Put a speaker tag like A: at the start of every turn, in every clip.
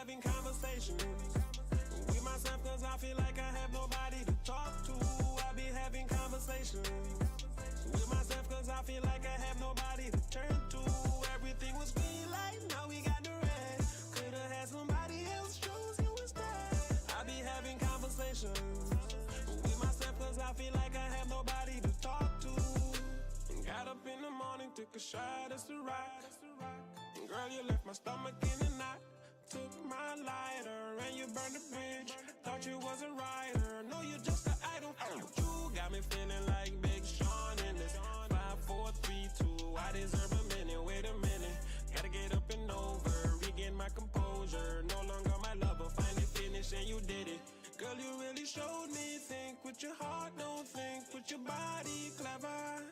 A: having conversations with myself cause I feel like I have nobody to talk to. I be having conversations with myself cause I feel like I have nobody to turn to. Everything was green light, now we got the red. Could've had somebody else, chose you instead. I be having conversations with myself cause I feel like I have nobody to talk to. Got up in the morning, took a shot, it's a ride. Girl, you left my stomach in the knot. Took my lighter and you burned the bridge. Thought you was a writer, no, you just an idol. You got me feeling like Big Sean in this 5, 4, 3, 2. I deserve a minute, wait a minute. Gotta get up and over, regain my composure. No longer my lover, finally finished and you did it. Girl, you really showed me, think with your heart, don't think with your body, clever.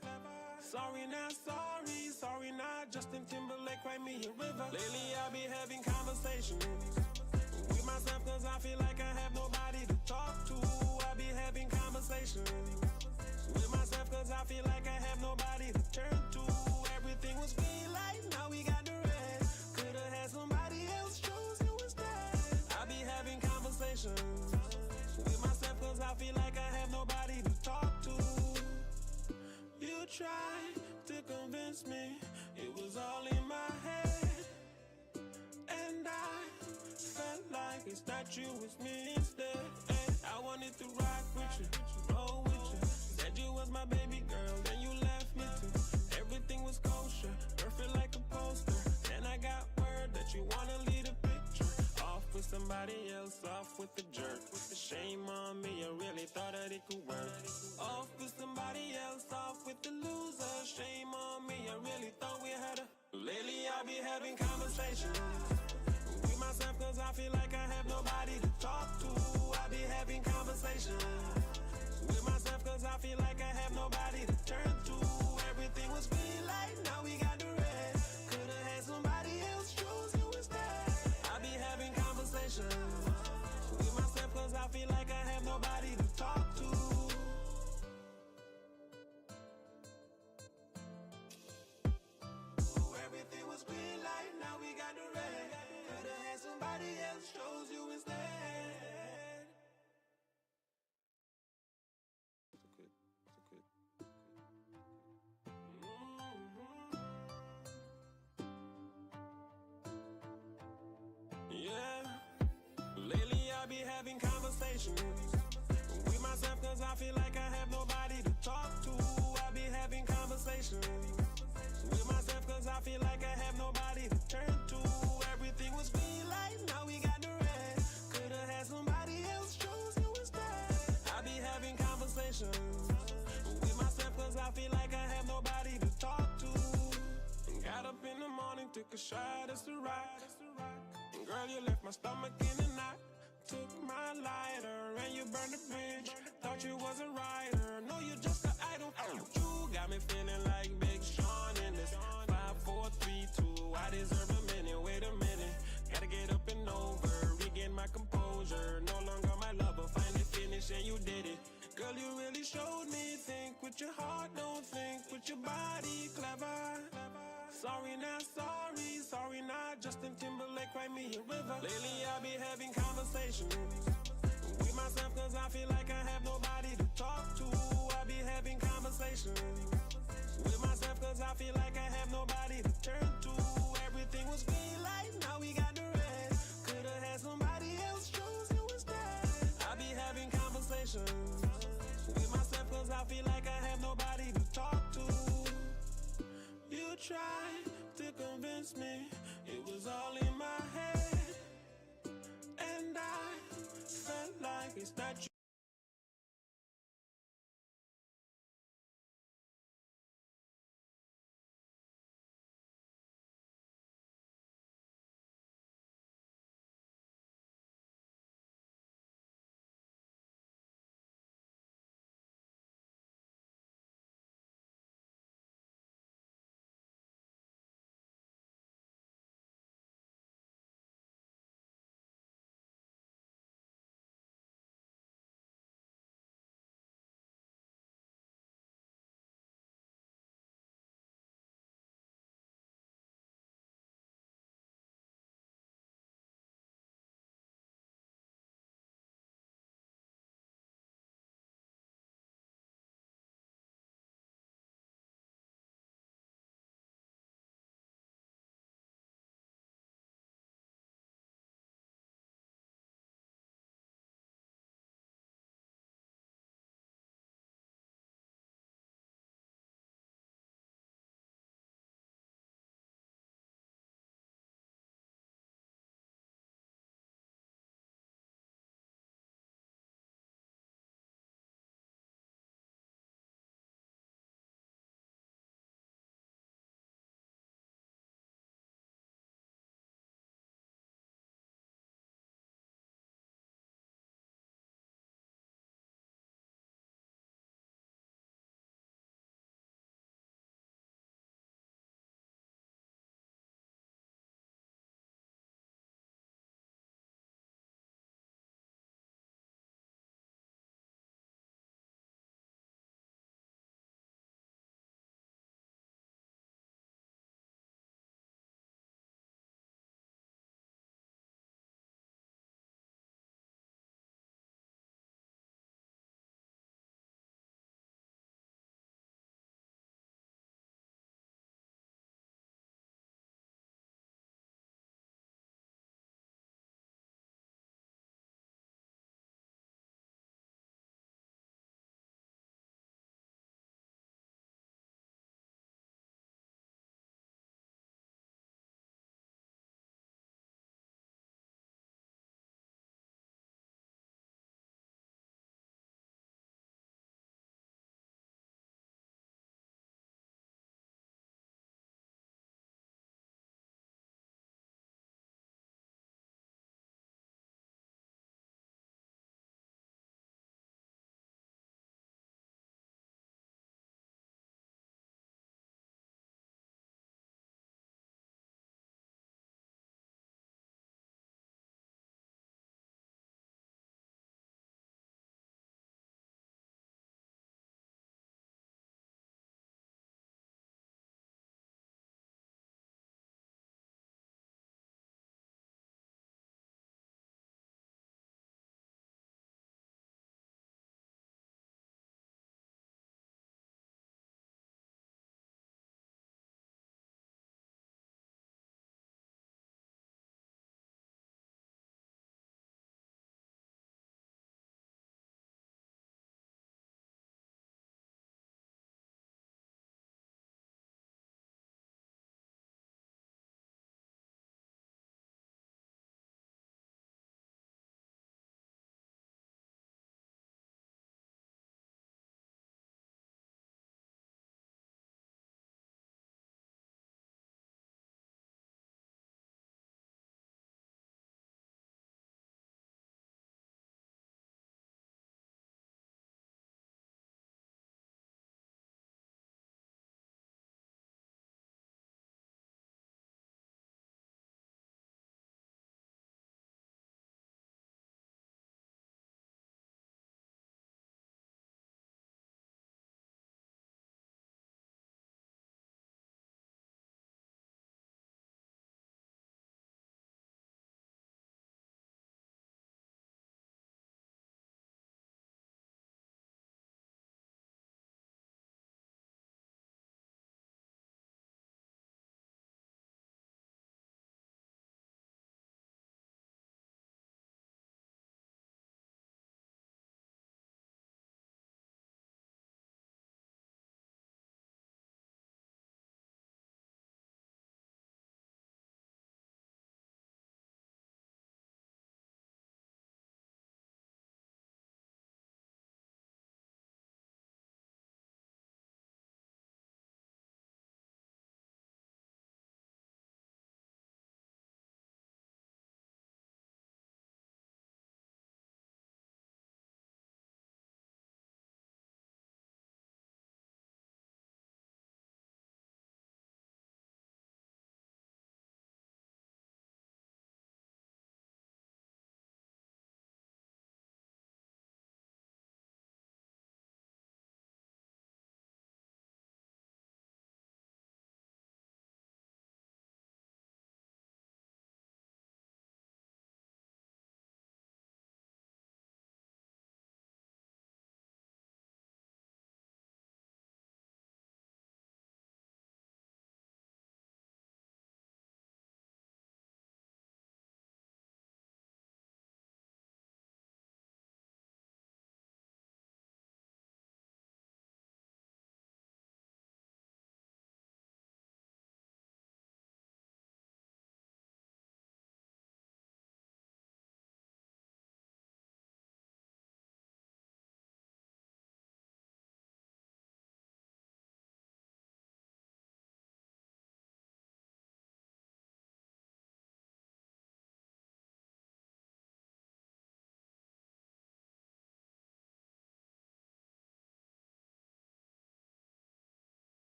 A: Sorry not sorry, sorry not Justin Timberlake, write me a river. Lately I be having conversations with myself cause I feel like I have nobody to talk to. I be having conversations with myself cause I feel like I have nobody to turn to. Everything was green light, now we got the red. Could've had somebody else, chose you instead. I be having conversations with myself cause I feel like I have nobody to talk to. You tried to convince me it was all in my head, and I felt like it's not you, it's me instead. And I wanted to rock with you, roll with you. Said you was my baby girl, then you left me too. Everything was kosher, perfect like a poster. Then I got word that you wanna lead a picture. Off with somebody else, off with the jerk. With the shame on me, I really thought that it could work. Off with somebody else, off with the loser. Shame on me, I really thought we had a... Lately I be having conversations with myself cause I feel like I have nobody to talk to. I be having conversations with myself cause I feel like I have nobody to turn to. Everything was green light, now we got the red. Could've had somebody else, chose you instead. I be having conversations with myself cause I feel like I have nobody to talk to. Everything was green light, now we got the red. Could've had somebody else, chose you instead. Yeah, lately I be having conversations with myself cause I feel like I have nobody to talk to. I be having conversations with myself cause I feel like I have nobody to turn to. Everything was green light, now we got the red. Could've had somebody else, chose you instead. I be having conversations with myself cause I feel like I have nobody to talk to. Got up in the morning, took a shot, it's a ride. Girl, you left my stomach in the knot. Took my lighter and you burned the bridge. Thought you was a writer, no, you just an idol. You got me feeling like Big Sean in this 5, 4, 3, 2. I deserve a minute, wait a minute. Gotta get up and over, regain my composure. No longer my lover, finally finished and you did it. Girl, you really showed me, think with your heart, don't think with your body, clever. Sorry not sorry, sorry not Justin Timberlake, write me a river. Lately I be having conversations with myself cause I feel like I have nobody to talk to. I be having conversations with myself cause I feel like I have nobody to turn to. Everything was green light, now we got the red. Could've had somebody else, chose you instead. I be having conversations with myself cause I feel like I have nobody to talk to. You tried to convince me it was all in my head, and I felt like it's not you.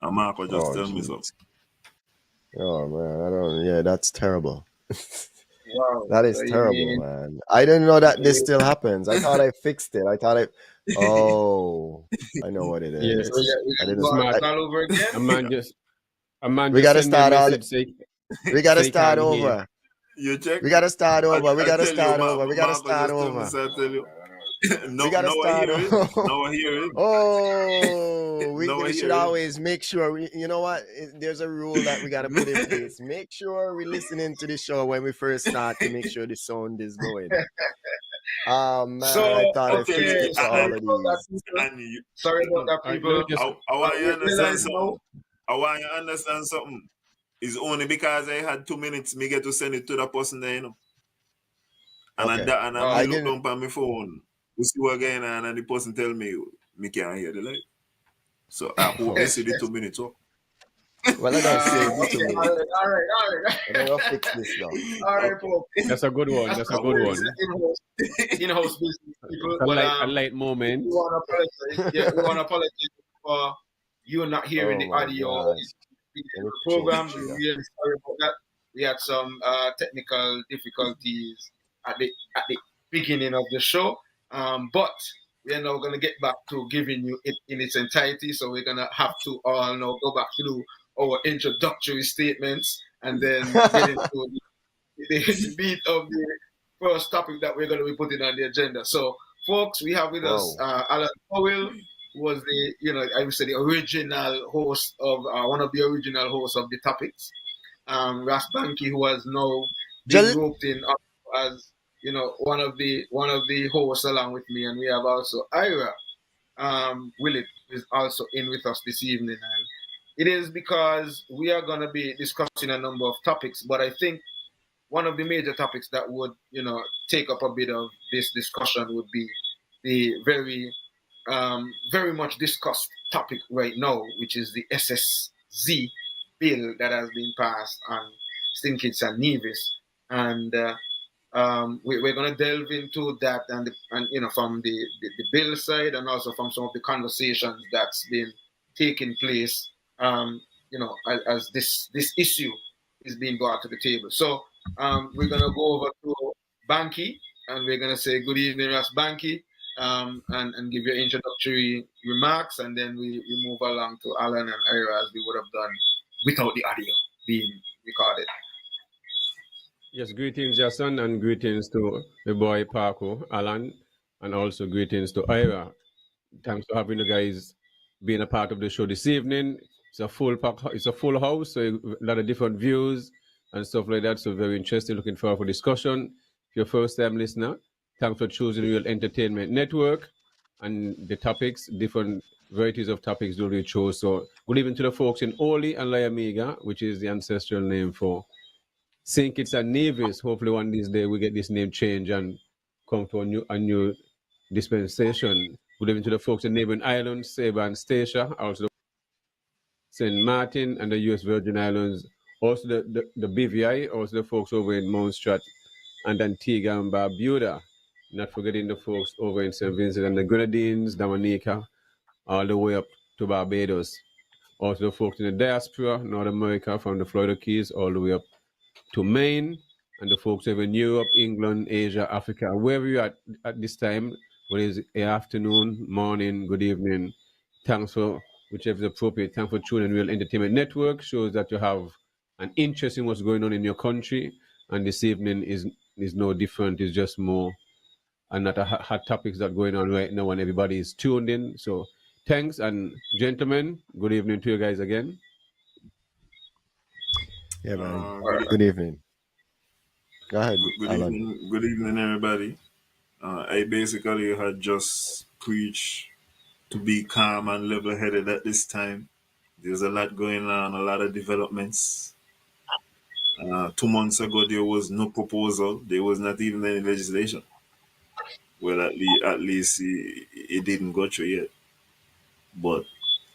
B: And Marco just tell me
C: geez.
B: so.
C: Oh man, yeah, that's terrible.
D: Wow.
C: That is
D: So you
C: terrible,
D: mean
C: man. I didn't know that this still happens. I thought I fixed it. Oh, I know what it
E: Yeah,
C: is.
D: we
C: I
D: got to
C: didn't.
E: smart.
D: start all over again?
E: A man
C: We
E: just
C: gotta
E: send me a
C: start all.
E: message
C: We gotta
E: say he
C: start
E: can't hear.
C: over.
B: You check?
C: We gotta start over. We
B: I
C: gotta
B: tell you,
C: start over. We gotta
B: Marco
C: start
B: just tell me,
C: over.
B: so I tell you.
C: We gotta
B: No, I
C: start
B: hear it.
C: over.
B: No, I hear it.
C: Oh,
B: No, I
C: we should
B: hear it.
C: always make sure. You know what? There's a rule that we gotta put in place. Make sure we're listening to the show when we first start to make sure the sound is going. Oh man,
D: So,
C: I thought I
D: okay,
C: fixed all of these.
D: sorry about that,
E: Let
D: people.
E: me just
B: I want you to understand
D: Realize
B: something. I want you to understand something. It's only because I had 2 minutes me get to send it to the person there, you know. And
C: Okay.
B: I look
C: didn't.
B: down on my phone, we see what going on, and the person tell me can't hear the light. So I hope you see the 2 minutes up.
C: Well, I gotta save the 2
D: okay,
C: minutes.
D: all right.
C: I'm gonna fix this now.
D: All right, folks.
E: that's a good one. That's a good one.
D: In-house business, people.
E: A
D: But
E: light moment.
D: we want to apologize. Yeah, we want to apologize for you not hearing the
C: Oh my
D: audio
C: gosh.
D: of the
C: Let me
D: program.
C: change
D: We're
C: here.
D: really sorry about that. We had some technical difficulties at the beginning of the show, but we are now going to get back to giving you it in its entirety. So we're going to have to all now go back through our introductory statements and then get into the beat of the first topic that we're going to be putting on the agenda. So, folks, we have with us Alan Powell, who was I would say the original host of one of the original hosts of the Topiks. Ras Bankie, who has now been roped in as one of the hosts along with me, and we have also Ira Willett, who is also in with us this evening, and it is because we are going to be discussing a number of topics, but I think one of the major topics that would, take up a bit of this discussion would be the very much discussed topic right now, which is the SSZ bill that has been passed on St. Kitts and Nevis, and we're going to delve into that and from the bill side and also from some of the conversations that's been taking place, as this issue is being brought to the table. So we're going to go over to Bankie and we're going to say good evening, Ras Bankie, and give your introductory remarks, and then we move along to Alan and Ira as we would have done without the audio being recorded.
E: Yes, greetings, Yahsonn, and greetings to the boy Paco, Alan, and also greetings to Ira. Thanks for having you guys being a part of the show this evening. It's a full house, so a lot of different views and stuff like that. So very interesting. Looking forward for discussion. If you're a first-time listener, thanks for choosing Real Entertainment Network and the topics, different varieties of topics that we chose. So good evening to the folks in Oli and La Amiga, which is the ancestral name for St. Kitts and Nevis. Hopefully one of these days we get this name changed and come to a new dispensation. Good evening to the folks in neighboring islands, Saba and Statia, also St. Martin and the U.S. Virgin Islands, also the BVI, also the folks over in Montserrat and Antigua and Barbuda. Not forgetting the folks over in St. Vincent and the Grenadines, Dominica, all the way up to Barbados. Also the folks in the diaspora, North America, from the Florida Keys all the way up to Maine, and the folks over in Europe, England, Asia, Africa, wherever you're at this time, whether it's afternoon, morning, good evening. Thanks for whichever is appropriate. Thanks for tuning in Real Entertainment Network. Shows that you have an interest in what's going on in your country. And this evening is no different. It's just more and not a hot topics that are going on right now, and everybody is tuned in. So thanks, and gentlemen, good evening to you guys again.
C: Yeah, man. Good evening. Go ahead, Alan.
B: Good evening, everybody. I basically had just preached to be calm and level-headed at this time. There's a lot going on, a lot of developments. 2 months ago, there was no proposal. There was not even any legislation. Well, at least it didn't go through yet. But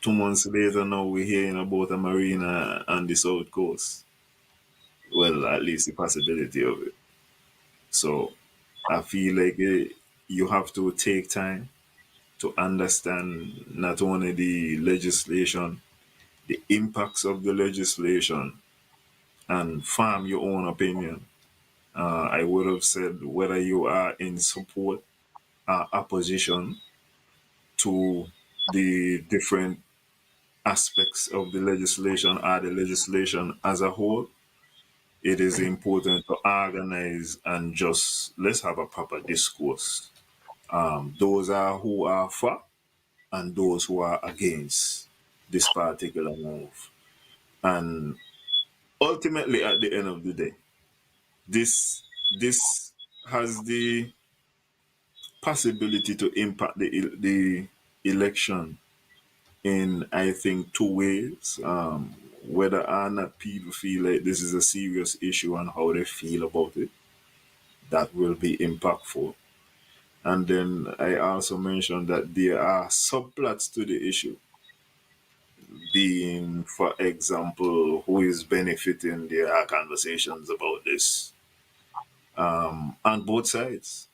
B: 2 months later, now we're hearing about a marina on the South Coast. Well, at least the possibility of it. So I feel like you have to take time to understand not only the legislation, the impacts of the legislation and form your own opinion. I would have said whether you are in support or opposition to the different aspects of the legislation or the legislation as a whole, it is important to organize and just let's have a proper discourse. Those are who are for and those who are against this particular move. And ultimately, at the end of the day, this has the possibility to impact the election in I think two ways. Whether or not people feel like this is a serious issue and how they feel about it, that will be impactful. And then I also mentioned that there are subplots to the issue, being, for example, who is benefiting. There are conversations about this on both sides.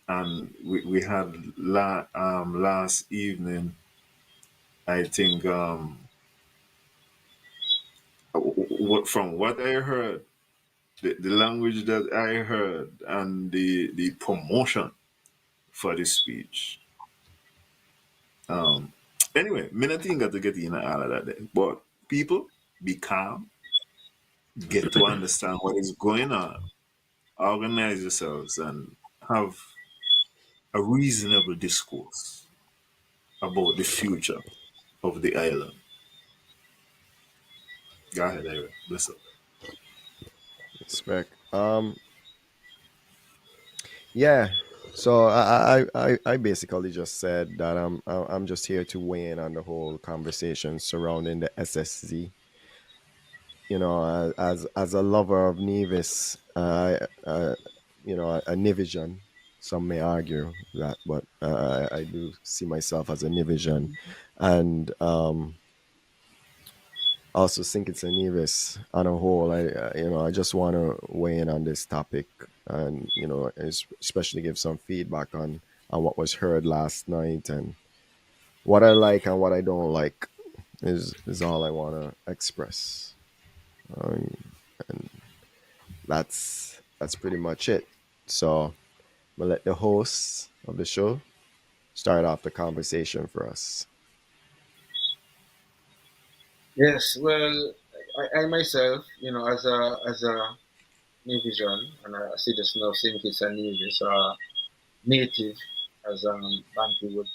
B: And we had last evening, I think, from what I heard, the language that I heard and the promotion for the speech. Um, anyway, me not think got to get in all of that there. But people, be calm, get to understand what is going on, organize yourselves, and have a reasonable discourse about the future of the island. Go ahead, Ira. Bless up.
C: Respect. Yeah. So I basically just said that I'm just here to weigh in on the whole conversation surrounding the SSZ. You know, as a lover of Nevis, a Nivision. Some may argue that, but I do see myself as a Nivision, and also think it's a Nevis on a whole. I just want to weigh in on this topic, and especially give some feedback on what was heard last night, and what I like and what I don't like is all I want to express. Um, and that's pretty much it. So I'm gonna let the host of the show start off the conversation for us.
D: Yes, well, I myself, as a new vision, and I see this now think it's a new is native, as Bankie would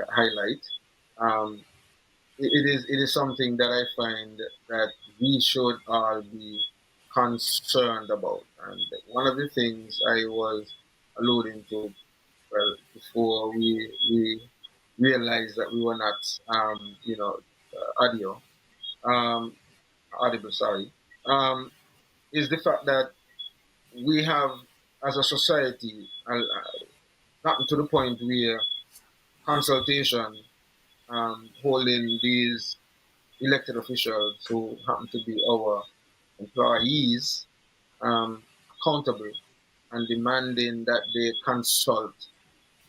D: highlight. Um, it is something that I find that we should all be concerned about. And one of the things I was alluding to, well, before we realized that we were not, audio, um, audible, sorry, um, is the fact that we have, as a society, gotten to the point where consultation, holding these elected officials who happen to be our employees accountable and demanding that they consult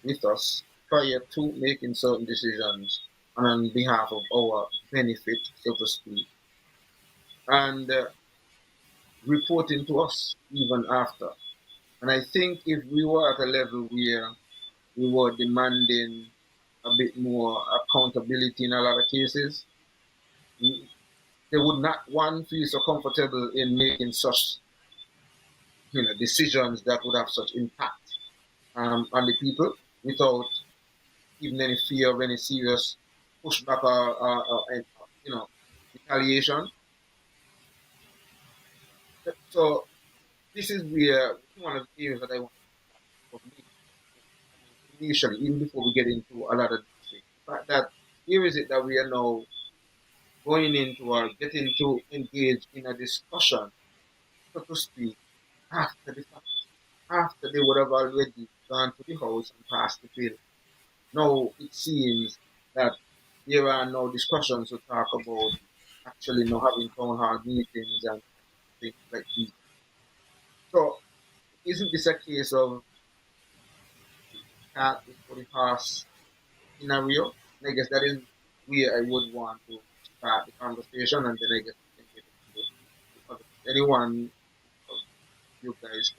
D: with us prior to making certain decisions on behalf of our benefit, so to speak, and reporting to us even after. And I think if we were at a level where we were demanding a bit more accountability in a lot of cases, they would not one feel so comfortable in making such decisions that would have such impact on the people without even any fear of any serious pushback or retaliation. So this is where one of the areas that I want to me initially, even before we get into a lot of these things. The fact that here is it that we are now going into or getting to engage in a discussion, so to speak, after the fact, after they would have already gone to the House and passed the bill. Now it seems that there are no discussions to talk about actually not having town hall meetings and things like this. So isn't this a case of cat before the horse scenario? And I guess that is where I would want to start the conversation, and then I guess we can get into the other. Anyone of you guys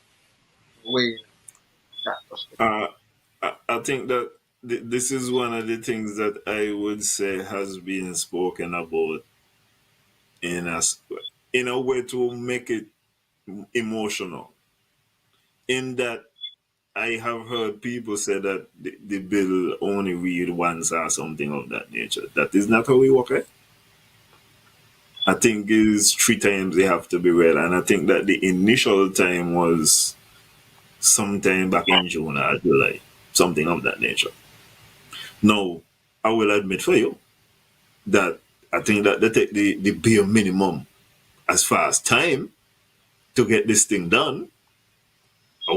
D: can weigh in on that perspective.
B: Uh, I think that this is one of the things that I would say has been spoken about in in a way to make it emotional. In that I have heard people say that the bill only read once or something of that nature. That is not how we work it. I think is 3 times they have to be read, and I think that the initial time was sometime back in June or July, something of that nature. Now, I will admit for you that I think that they take the bare minimum as far as time to get this thing done. I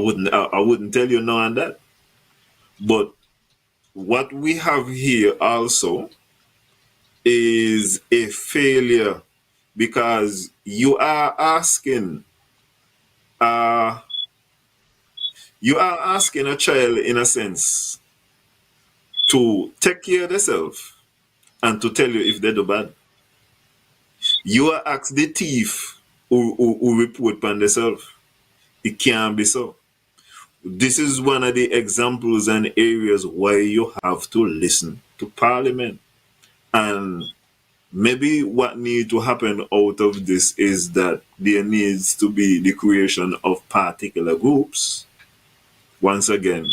B: wouldn't tell you no on that. But what we have here also is a failure because uh you are asking a child in a sense to take care of themselves and to tell you if they do bad. You are ask the thief who report upon themselves. It can't be so. This is one of the examples and areas where you have to listen to Parliament. And maybe what needs to happen out of this is that there needs to be the creation of particular groups, once again,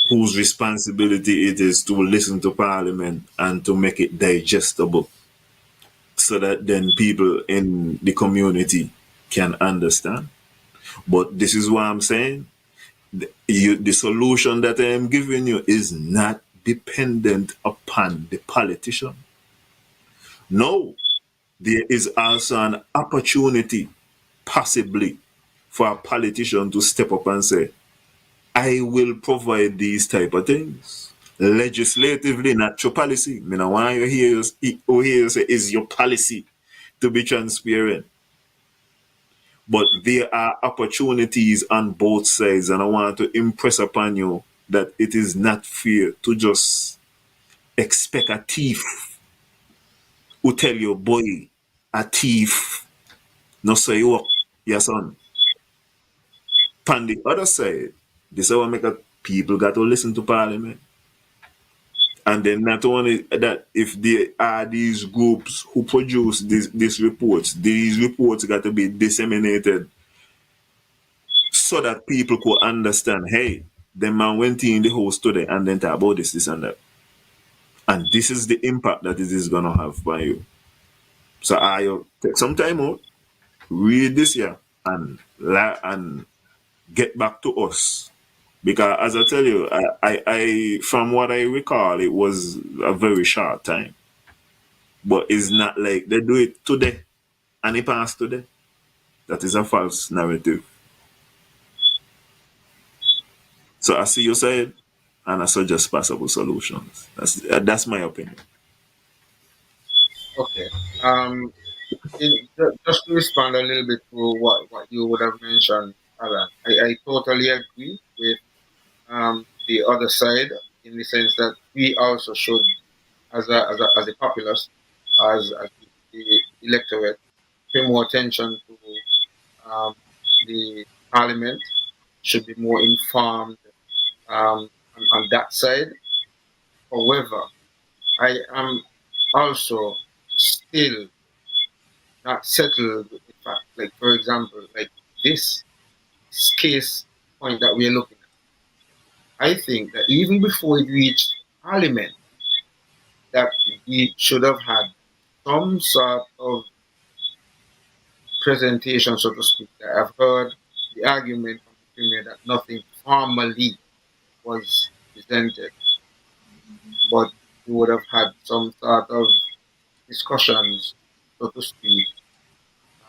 B: whose responsibility it is to listen to Parliament and to make it digestible so that then people in the community can understand. But this is what I'm saying. The solution that I am giving you is not dependent upon the politician. No, there is also an opportunity, possibly, for a politician to step up and say, I will provide these type of things. Legislatively, not your policy. I mean, why you hear you say, is your policy to be transparent? But there are opportunities on both sides, and I want to impress upon you that it is not fair to just expect a thief who tell you, boy, a thief, no say you up, yes son. On the other side, this is what make a people got to listen to Parliament. And then not only that, if there are these groups who produce these reports got to be disseminated so that people could understand, hey, the man went in the house today and then talk about this, and that. And this is the impact that it is going to have by you. So I take some time out, read this here, and get back to us. Because as I tell you, I from what I recall, it was a very short time. But it's not like they do it today and it passed today. That is a false narrative. So I see you said, and I suggest possible solutions. That's my opinion.
D: Okay. Just to respond a little bit to what you would have mentioned, Alan, I totally agree with the other side in the sense that we also should, as a populace, as the electorate, pay more attention to um, the parliament, should be more informed on that side. However, I am also still not settled with the fact, like for example, like this case point that we're looking at. I think that even before it reached parliament, that we should have had some sort of presentation, so to speak. I've heard the argument from the premier that nothing formally was presented, but we would have had some sort of discussions, so to speak,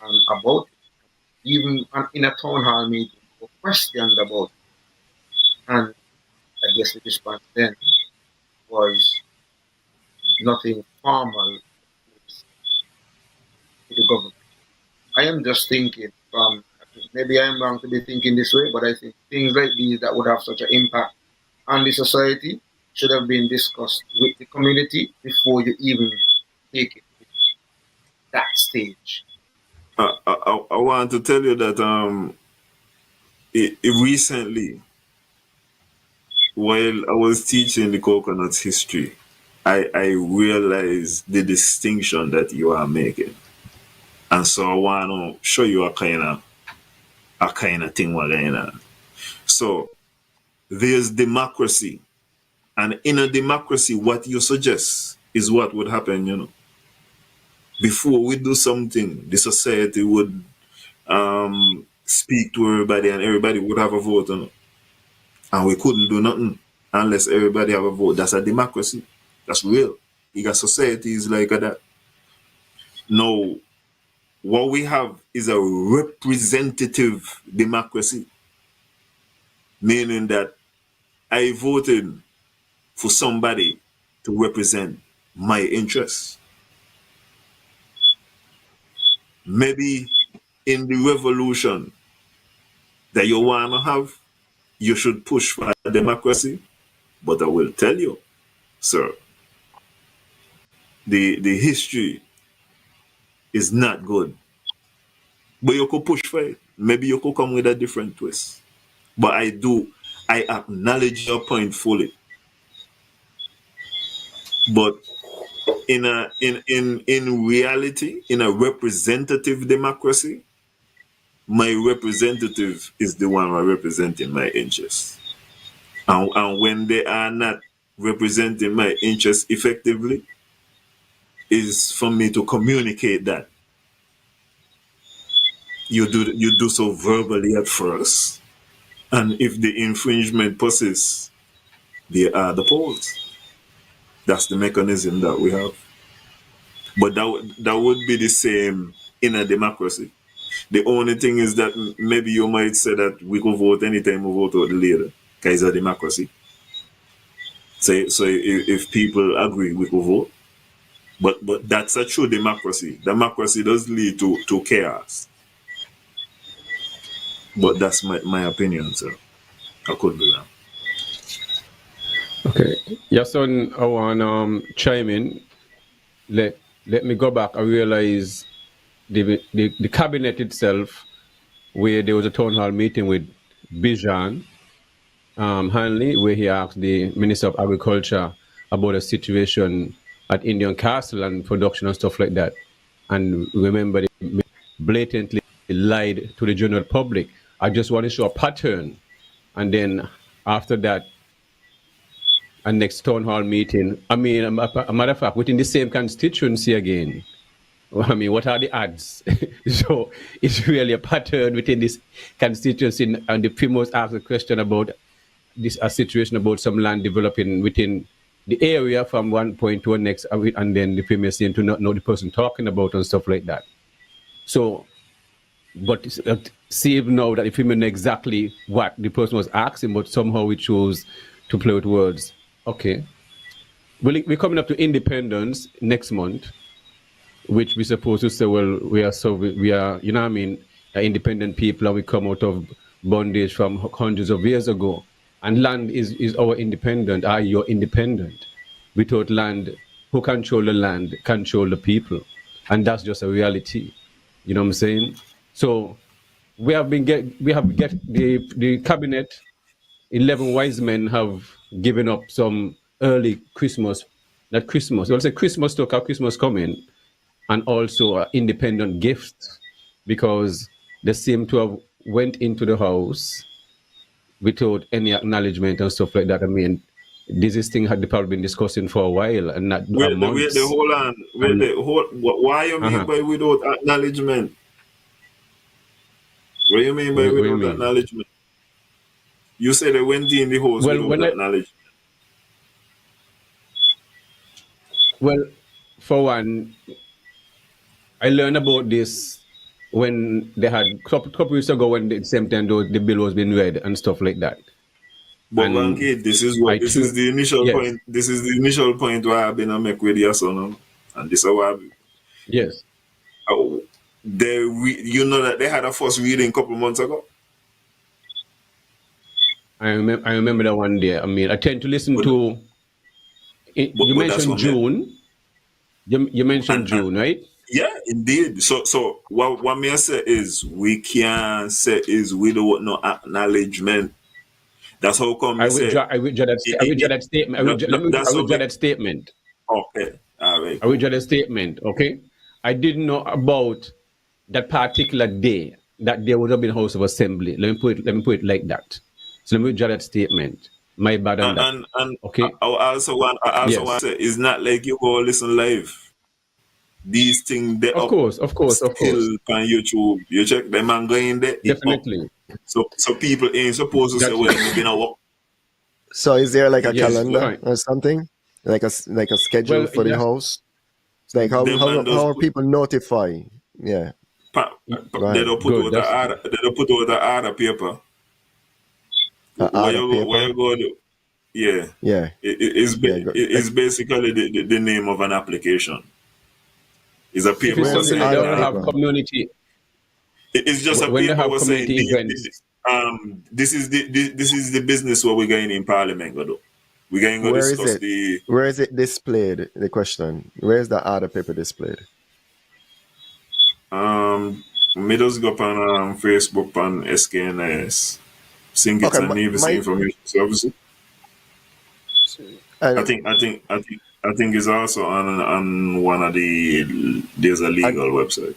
D: about it. Even in a town hall meeting, were questioned about it. And I guess the response then was nothing formal to the government. I am just thinking from, maybe I'm wrong to be thinking this way, but I think things like these that would have such an impact on the society should have been discussed with the community before you even take it to that stage?
B: I want to tell you that recently, while I was teaching the coconut history, I realized the distinction that you are making. And so I want to show you a kind of thing we're going on. So there's democracy. And in a democracy, what you suggest is what would happen, you know. Before we do something, the society would speak to everybody and everybody would have a vote, you know. And we couldn't do nothing unless everybody have a vote. That's a democracy. That's real. You got societies like that. Now, what we have is a representative democracy, meaning that I voted for somebody to represent my interests. Maybe in the revolution that you want to have, you should push for democracy. But I will tell you, sir, the history is not good. But you could push for it. Maybe you could come with a different twist. But I acknowledge your point fully. But in reality, in a representative democracy, my representative is the one representing my interests. And when they are not representing my interests effectively, is for me to communicate that. You do so verbally at first, and if the infringement persists, they are the polls. That's the mechanism that we have. But that would be the same in a democracy. The only thing is that maybe you might say that we could vote anytime we vote out the leader, because it's a democracy. So if people agree, we could vote. But that's a true democracy. Democracy does lead to chaos. But that's my opinion, sir. I could be wrong.
E: Okay. Yahsonn, I want to chime in. Let me go back. I realize the cabinet itself, where there was a town hall meeting with Bijan Hanley, where he asked the Minister of Agriculture about a situation at Indian Castle and production and stuff like that. And remember, they blatantly lied to the general public. I just want to show a pattern. And then after that, a next town hall meeting, I mean, a matter of fact, within the same constituency again. I mean, what are the odds? So it's really a pattern within this constituency. And the Primos asked a question about a situation about some land developing within the area from one point to the next, and then the Premier seem to not know the person talking about and stuff like that. So, but see now that the Premier know exactly what the person was asking, but somehow we chose to play with words. Okay. We're coming up to independence next month, which we're supposed to say, well, we are, you know what I mean, independent people, and we come out of bondage from hundreds of years ago. And land is our independent, your independent. Without land, who control the land, control the people. And that's just a reality. You know what I'm saying? So we have the cabinet, 11 wise men have given up some early Christmas, not Christmas, I'll say Christmas talk, Christmas coming, and also independent gifts, because they seem to have went into the house without any acknowledgement and stuff like that. I mean, this thing had probably been discussing for a while and not months.
B: Why you mean by without acknowledgement? What do you mean by without acknowledgement? You said they went in the house without acknowledgement.
E: Well, for one, I learned about this when they had a couple weeks ago, when the same time the bill was being read and stuff like that.
B: But Bankie, this is the initial point. This is the initial point where I've been a make with Yahsonn, and this is why.
E: Yes.
B: You know that they had a first reading a couple months ago.
E: I remember that one day. I mean, I tend to listen to You
B: but that's
E: mentioned
B: what me.
E: June. You mentioned
B: And
E: June, right?
B: yeah, indeed. So what me say is we can't say is without no acknowledgement. That's how come me say.
E: I withdraw that. I withdraw that statement. I
B: That's how
E: withdraw
B: me.
E: that statement.
B: Okay, all right,
E: I
B: cool.
E: withdraw that statement. Okay. I didn't know about that particular day that there would have been House of Assembly. Let me put it like that. So let me withdraw that statement. My bad on that.
B: And
E: Okay.
B: I also want
E: Yes.
B: to say it's not like you go listen live. These things they
E: Of
B: up
E: course. Of course. Of course.
B: still on YouTube. You check them and go in there, it up.
E: Definitely.
B: So people ain't supposed to say,
E: Got you.
B: well, maybe not work.
C: So is there like a
B: It is
E: Yes.
B: what
C: calendar
E: Fine.
C: or something? Like a schedule
E: Well,
C: for the
E: yes.
C: house? It's like
B: them man does
C: how are
B: put,
C: people notify? Yeah. Go
B: they
C: ahead.
B: don't put
E: Good.
B: out the
E: That's
B: order, they don't put out the order paper.
C: Out of
B: Where
C: paper.
B: you go do? Yeah.
C: Yeah. Yeah.
B: It's basically the name of an application. It's a
E: if
B: paper
E: it's
B: will
C: Where's the
E: something
B: say
E: that they
C: out of
E: don't have
C: paper?
E: community.
B: it's just a
E: When they
B: paper
E: have
B: will say
E: community events.
B: this is the business what we're going in Parliament go do. We're going to
C: Where is
B: discuss
C: it?
B: the
C: Where is it displayed? The question. Where is the out of paper displayed?
B: me just go up on Facebook on SKNIS. Think it's
C: Okay,
B: a Nevis
C: my
B: Information Service. I
C: and
B: think I think I think I think it's also on one of the there's a
C: and
B: legal website.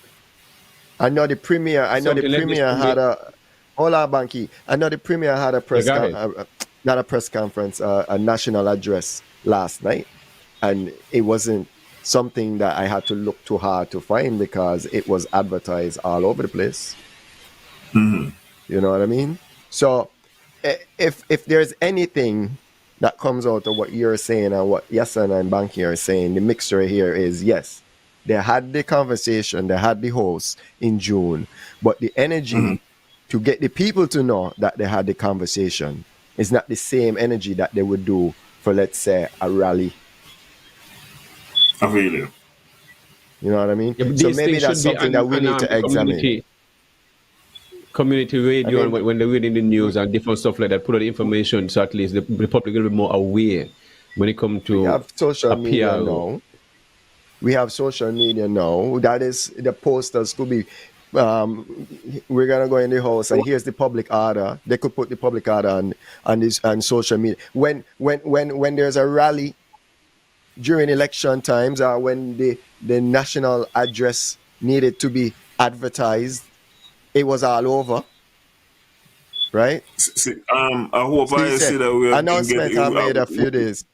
C: I know the premier. I know the
E: Something like this
C: premier
E: should
C: had
E: be.
C: a. Hold on, Bankie. I know the premier had a
E: Yeah, go ahead.
C: not a press conference, a national address last night, and it wasn't something that I had to look too hard to find because it was advertised all over the place. You know what I mean? So, if there's anything that comes out of what you're saying and what Yahsonn and Bankie are saying, the mixture here is yes, they had the conversation, they had the host in June, but the energy to get the people to know that they had the conversation is not the same energy that they would do for, let's say, a rally.
B: I feel you.
C: You know what I mean?
E: Yeah, but
C: So
E: these
C: maybe
E: things
C: that's
E: should be
C: something that we need to examine.
E: community
C: I
E: radio, and
C: mean,
E: when they're reading the news and different stuff like that, put out the information so at least the public will be more aware when it comes
C: we
E: to
C: have social
E: a
C: media
E: PRO.
C: now. We have social media now. That is, the posters could be, we're gonna go in the house and here's the public order. They could put the public order on this on social media. When there's a rally during election times, or when the national address needed to be advertised, it was all over, right?
B: See, I hope
C: So you
B: I see
C: said
B: that we have been
C: announcement I made a
B: getting.
C: few days.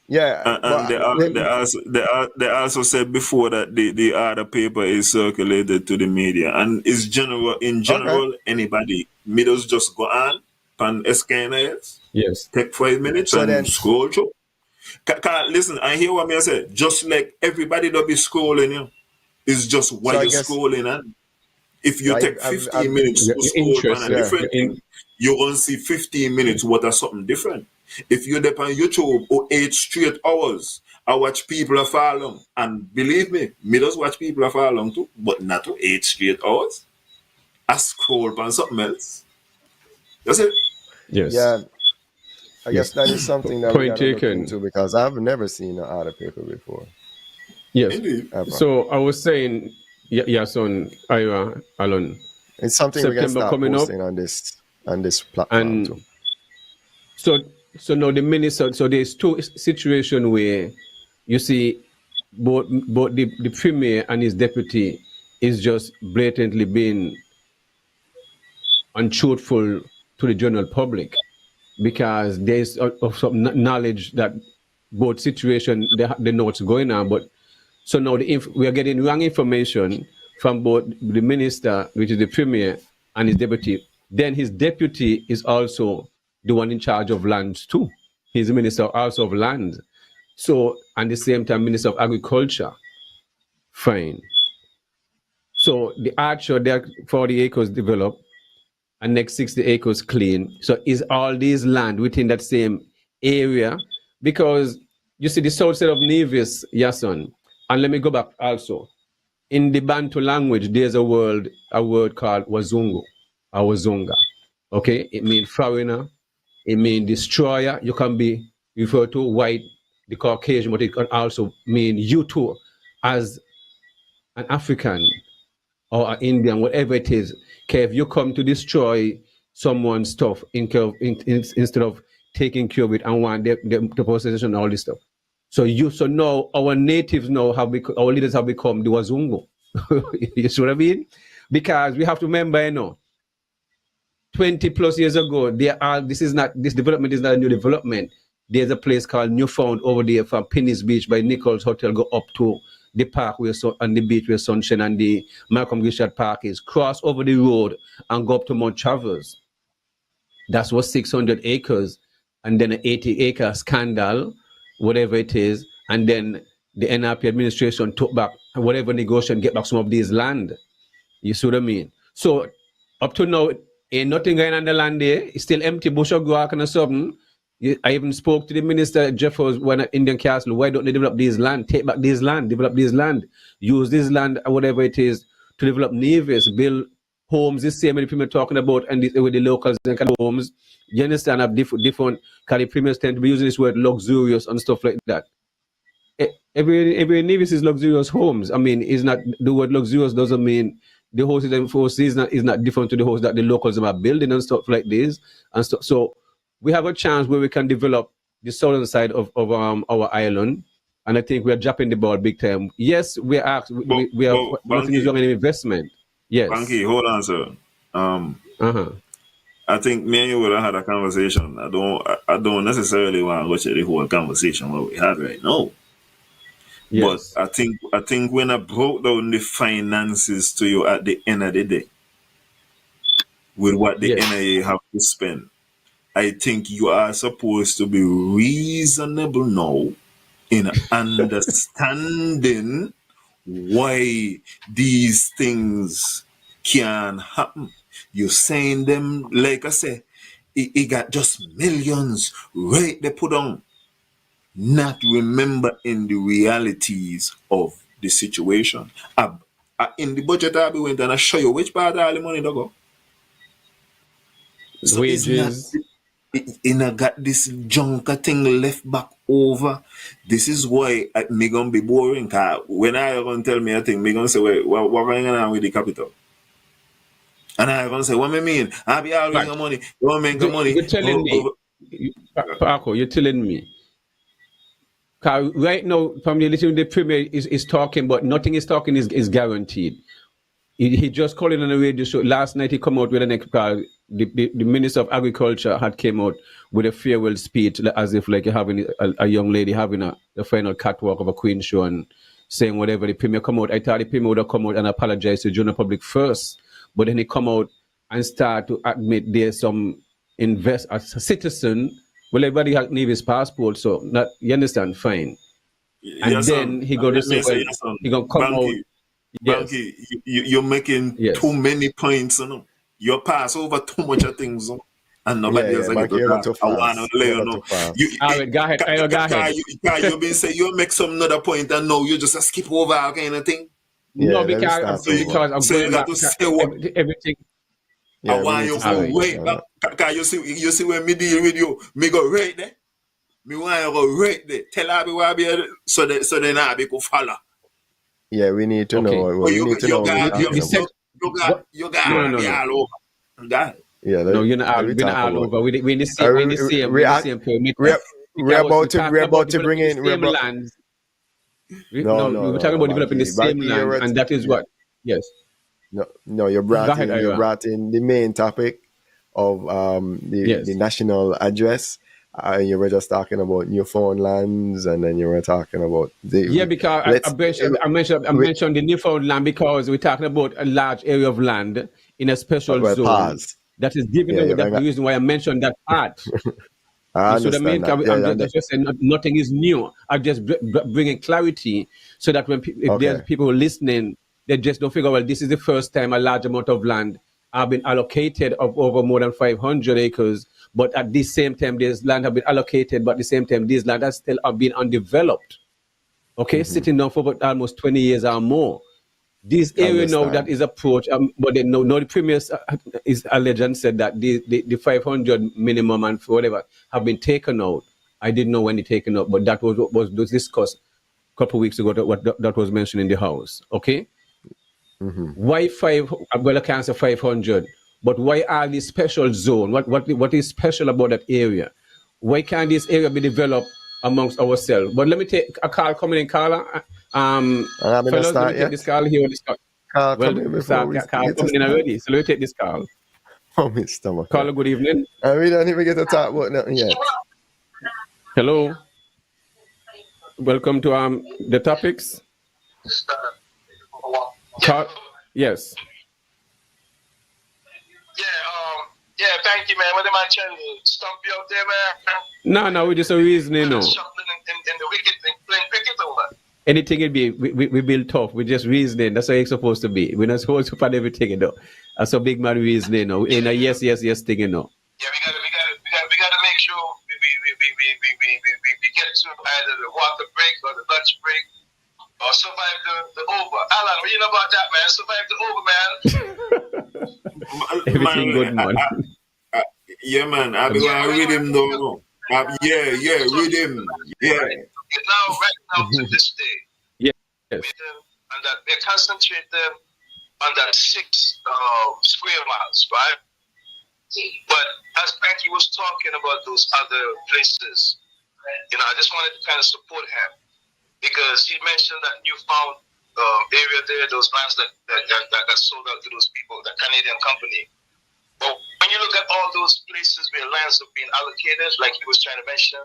C: Yeah,
B: And
C: but
B: they also said before that the other paper is circulated to the media, and it's general in
C: okay.
B: general anybody middles just go on SKNIS,
E: Yes.
B: take 5 minutes
C: So
B: and
C: then,
B: scroll through. Listen, I hear what me I say. Just like everybody that be scrolling, it's just why
C: so I
B: you're
C: guess
B: scrolling and if you
C: I
B: take 15
C: I've
B: minutes to
E: Your
B: scroll on
E: interest,
B: a
C: yeah.
B: different thing, you're going to see 15 minutes worth of something different. If you're there on YouTube or 8 straight hours, I watch people are far long. And believe me does watch people are far long too, but not to 8 straight hours. I scroll on something else. That's it.
E: yes,
C: Yeah, I guess
E: yes.
C: that is something that we
E: Point
C: gotta look
E: taken.
C: into because I've never seen an order paper before,
E: Yes.
B: Indeed.
C: ever.
E: So I was saying, Yahsonn, Ira, Alon,
C: It's something we can
E: September
C: start
E: coming up,
C: posting on this platform
E: and
C: too.
E: so now the minister. So there's two situation where you see both the premier and his deputy is just blatantly being untruthful to the general public, because there's of some knowledge that both situation they know what's going on, but so now we are getting wrong information from both the minister, which is the premier, and his deputy. Then his deputy is also the one in charge of lands too. He's the minister also of land. So, and the same time, minister of agriculture. Fine. So the Archer, there 40 acres developed, and next 60 acres clean. So is all these land within that same area? Because you see the south side of Nevis, Yahsonn, and let me go back also. In the Bantu language, there's a word called Wazungu or Wazunga. Okay, it means foreigner, it means destroyer. You can be referred to white the Caucasian, but it can also mean you too, as an African or an Indian, whatever it is. Okay, if you come to destroy someone's stuff instead of taking care of it and want the possession and all this stuff. So now our natives now our leaders have become the Wazungu. You see what I mean? Because we have to remember, 20 plus years ago, this development is not a new development. There's a place called Newfound over there from Penny's Beach by Nichols Hotel, go up to the park and the beach where Sunshine and the Malcolm Gishard Park is. Cross over the road and go up to Mount Travers. That's what 600 acres, and then an 80-acre scandal, whatever it is, and then the NRP administration took back whatever negotiation, get back some of these land. You see what I mean? So up to now, ain't nothing going on the land there. It's still empty, bush or guac and something. I even spoke to the minister Jeffers when at Indian Castle. Why don't they develop these land? Take back this land, develop this land, use this land or whatever it is to develop navies, build homes. The same way people talking about and with the locals and kind of homes. You understand? Have different because the premiers tend to be using this word luxurious and stuff like that. Every navis is luxurious homes. I mean, it's not the word luxurious doesn't mean the houses and forces is not different to the houses that the locals are building and stuff like this and stuff. So we have a chance where we can develop the southern side of our island, and I think we are dropping the ball big time. Yes, we are nothing is wrong in investment. Yes.
B: Bankie, hold on, sir. I think me and you would have had a conversation. I don't necessarily want to go to the whole conversation what we had right now. Yes. But I think when I broke down the finances to you at the end of the day, with what the NIA have to spend, I think you are supposed to be reasonable now in understanding why these things can happen. You're saying them, like I say, it got just millions right they put on, not remembering the realities of the situation. In the budget I went and I show you which part of all the money they go. So
E: wages.
B: It got this junker thing left back over. This is why me gonna be boring. Cause when I gonna tell me a thing, me gonna say, wait, what going on with the capital? And I gonna say, what me mean? I be always the money. You want make the money?
E: You're telling me, Paco, you're telling me. Cause right now, from the little the premier is talking, but nothing is talking is guaranteed. He just called it on the radio show. Last night he come out with an call. The Minister of Agriculture had came out with a farewell speech as if like you're having a young lady having the final catwalk of a Queen show and saying whatever the premier come out. I thought the premier would have come out and apologize to the general public first. But then he come out and start to admit there's some as a citizen. Well, everybody has Navy's passport, so not you understand, fine. And
B: yes,
E: then he go to say, he gonna come
B: Bankie,
E: out. Yes.
B: Bankie, you're making too many points, You pass over too much of things, and nobody else get to talk. I want to let you know.
E: All right, go ahead.
B: You've been saying you make some another point, and no, you just skip over kind of thing.
E: No, because I'm going back to everything.
B: I want you to wait back. Because you see when me deal with you, me go right there. Me want you go right there. Tell her where be so then I be go follow.
C: Yeah, we need to know. We need to know.
B: You got me all over. Got it.
C: Yeah,
E: no, you're not all over. We're in the same.
C: We're about to bring in
E: lands. We're talking about developing the same land, and that is what. Yes.
C: No, you brought in the main topic of the national address. You were just talking about Newfoundlands, and then you were talking about the
E: because I mentioned the Newfoundland because we're talking about a large area of land in a special zone that is given away. That's the reason why I mentioned that part.
C: I understand
E: I'm just saying nothing is new. I'm just bringing clarity so that when if there's people listening, they just don't figure, well, this is the first time a large amount of land have been allocated of over more than 500 acres. But at the same time, there's land have been allocated, but at the same time, these land has still have been undeveloped. Sitting down for almost 20 years or more. This area now that is approached, but then no, the premier is alleged and said that the 500 minimum and whatever have been taken out, I didn't know when it taken up, but that was discussed a couple of weeks ago. That was mentioned in the house. Okay. Why well, I can't say 500, but why all this special zone? What is special about that area? Why can't this area be developed amongst ourselves? But let me take a call coming in, Carla.
C: I'm gonna
E: Fellas, let
C: start
E: me take
C: yet.
E: this call here. This call.
C: Call
E: Well,
C: come in before
E: start
C: we
E: call
C: get to
E: coming in
C: start.
E: already. So let me take this call.
C: Oh, my stomach.
E: Carla, good evening.
C: And we don't even get to talk about nothing yet.
E: Hello. Welcome to the topics. Yes.
F: Thank you, man. What am I trying to stump you out there, man?
E: No, we just a reasoning, no.
F: Shuffling in the wicket thing, playing cricket or what?
E: Anything it be, we build tough. We just reasoning. That's how it's supposed to be. We're not supposed to find everything, you know. That's a big man reasoning, no. In a yes thing, you know.
F: Yeah, we gotta make sure we get to either the water break or the lunch break or survive the over. Alan, what you know about that, man? Survive the over, man.
E: Everything good, man.
B: Yeah, man. I be going to read him, though. Read him. Yeah.
F: Right now to this day.
E: Yes.
F: And that we're concentrating on that 6 square miles, right? But as Bankie was talking about those other places, you know, I just wanted to kind of support him because he mentioned that newfound area there, those lands that got sold out to those people, that Canadian company. But when you look at all those places where lands have been allocated, like he was trying to mention,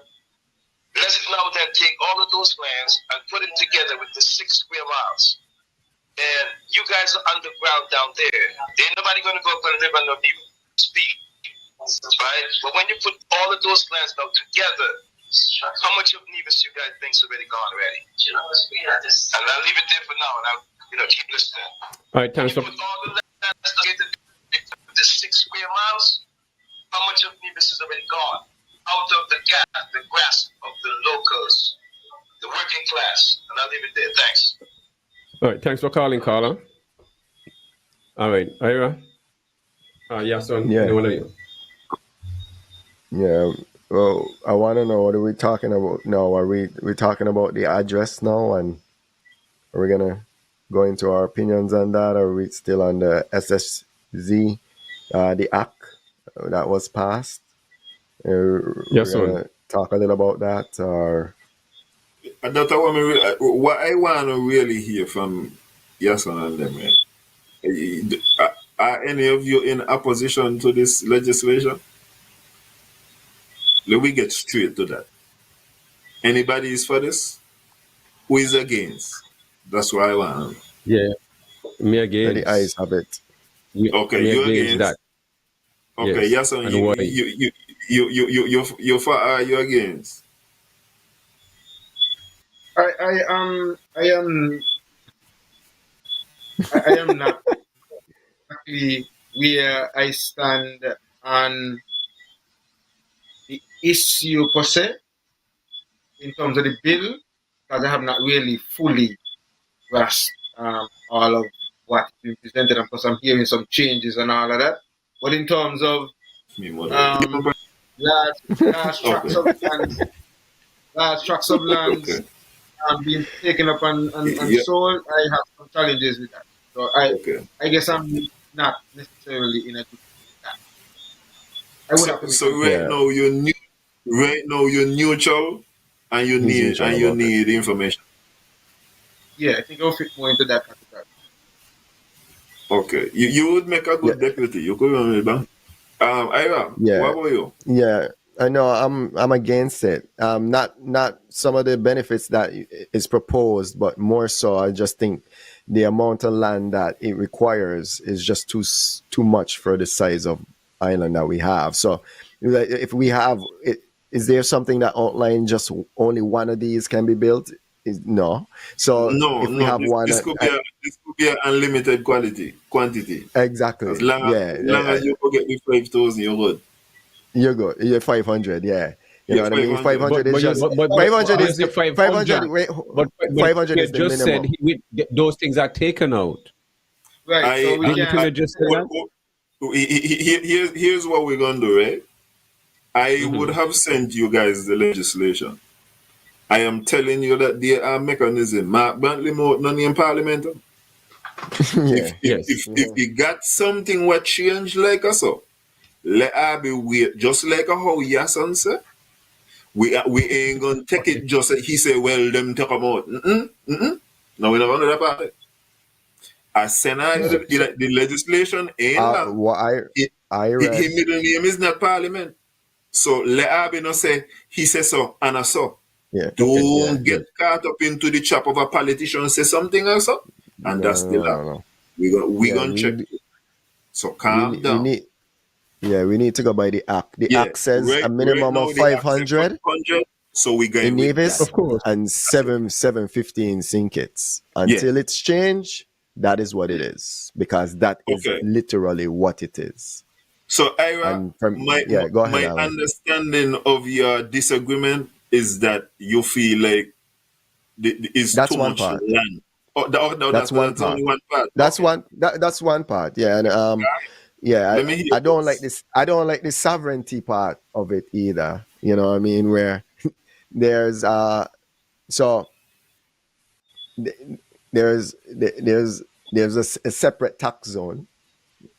F: let's now then take all of those lands and put it together with the 6 square miles. And you guys are underground down there. Ain't nobody going to go up and live on no deep speed. Right? But when you put all of those lands now together, how much of Nevis you guys think's already gone already? And I'll leave it there for now, and I'll keep listening.
E: All right, thanks for.
F: Put all the lands together, the 6 square miles, how much of Nevis is already gone? Out of the grasp of the locals, the working class. And I'll leave it there. Thanks.
E: All right, thanks for calling, Carla. All right, Ira. Yahsonn,
C: Yeah.
E: one of you.
C: Yeah. Well, I want to know, what are we talking about now? Are we talking about the address now, and are we gonna go into our opinions on that? Or are we still on the SSZ, the act that was passed? We're gonna talk a little about that, or
B: That's what I want to really hear from Yahsonn and them, man. Are any of you in opposition to this legislation? Let me get straight to that. Anybody is for this? Who is against? That's what I want.
E: Yeah, me against.
C: the eyes have it.
B: Okay,
E: me
B: you
E: against
B: against
E: that.
B: Okay,
E: Yes.
B: Yahsonn,
E: And why?
B: you for, are you against?
D: I am not exactly where I stand on the issue per se in terms of the bill, because I have not really fully grasped all of what's been presented, and plus I'm hearing some changes and all of that. But in terms of
B: Me more
D: large tracts of land,
B: Okay.
D: being taken up and
B: Yeah.
D: sold, I have some challenges with that. So I guess I'm not necessarily in a good with that. I would have to be
B: So right now you're neutral, and you
C: He's neutral about
B: need information.
D: Yeah, I think I'll fit more into that category.
B: Okay, you would make a good deputy. You could remember. Ira,
C: Yeah.
B: what about you?
C: Yeah, I know. I'm against it. Not some of the benefits that is proposed, but more so, I just think the amount of land that it requires is just too much for the size of island that we have. So, if we have it, is there something that outline just only one of these can be built? No. So if we have one,
B: this could be an unlimited quantity.
C: exactly.
B: As long as you go get the 5,000, you're good.
C: You're good. You're 500. Yeah. You know what I mean? 500 is just
E: 500 is the
C: 500. Wait,
E: But
C: 500 is the
E: just
C: minimum.
E: said those things are taken out.
D: Right. So we
E: Didn't
D: can.
E: you just say that?
B: Here's what we're gonna do, right? I would have sent you guys the legislation. I am telling you that there are mechanisms. Mark Brantley more none in Parliament.
C: Yeah.
B: If he got something what change like us so, let her be wait. Just like how Yahsonn said. We ain't gonna take it just he said, well, them talk about. No, we're not gonna do that part. I sent her the legislation ain't long.
C: What I
B: His
C: read.
B: middle name is not Parliament. So let her be not say he says so and I saw.
C: Yeah.
B: Don't get caught up into the trap of a politician say something else so, and that's the law.
C: No.
B: We gonna check. So calm down.
C: We need to go by the act. The act says a minimum
B: now
C: of
B: they accept
C: 500
B: 500, so we going
C: in
B: with
C: Nevis,
B: that.
E: Of course.
C: and 715 Sinkits. Until it's changed, that is what it is. Because that is
B: Okay.
C: literally what it is.
B: So Ira,
C: And from
B: my
C: go ahead,
B: my
C: Alan.
B: understanding of your disagreement is that you feel like is
C: That's
B: too
C: one
B: much
C: part.
B: land.
C: That's one
B: that's
C: part.
B: only one part.
C: That's
B: Okay.
C: that's one part. Yeah, and
B: Let me hear
C: I don't
B: this.
C: like this. I don't like the sovereignty part of it either. You know what I mean? Where there's so th- there's a separate tax zone.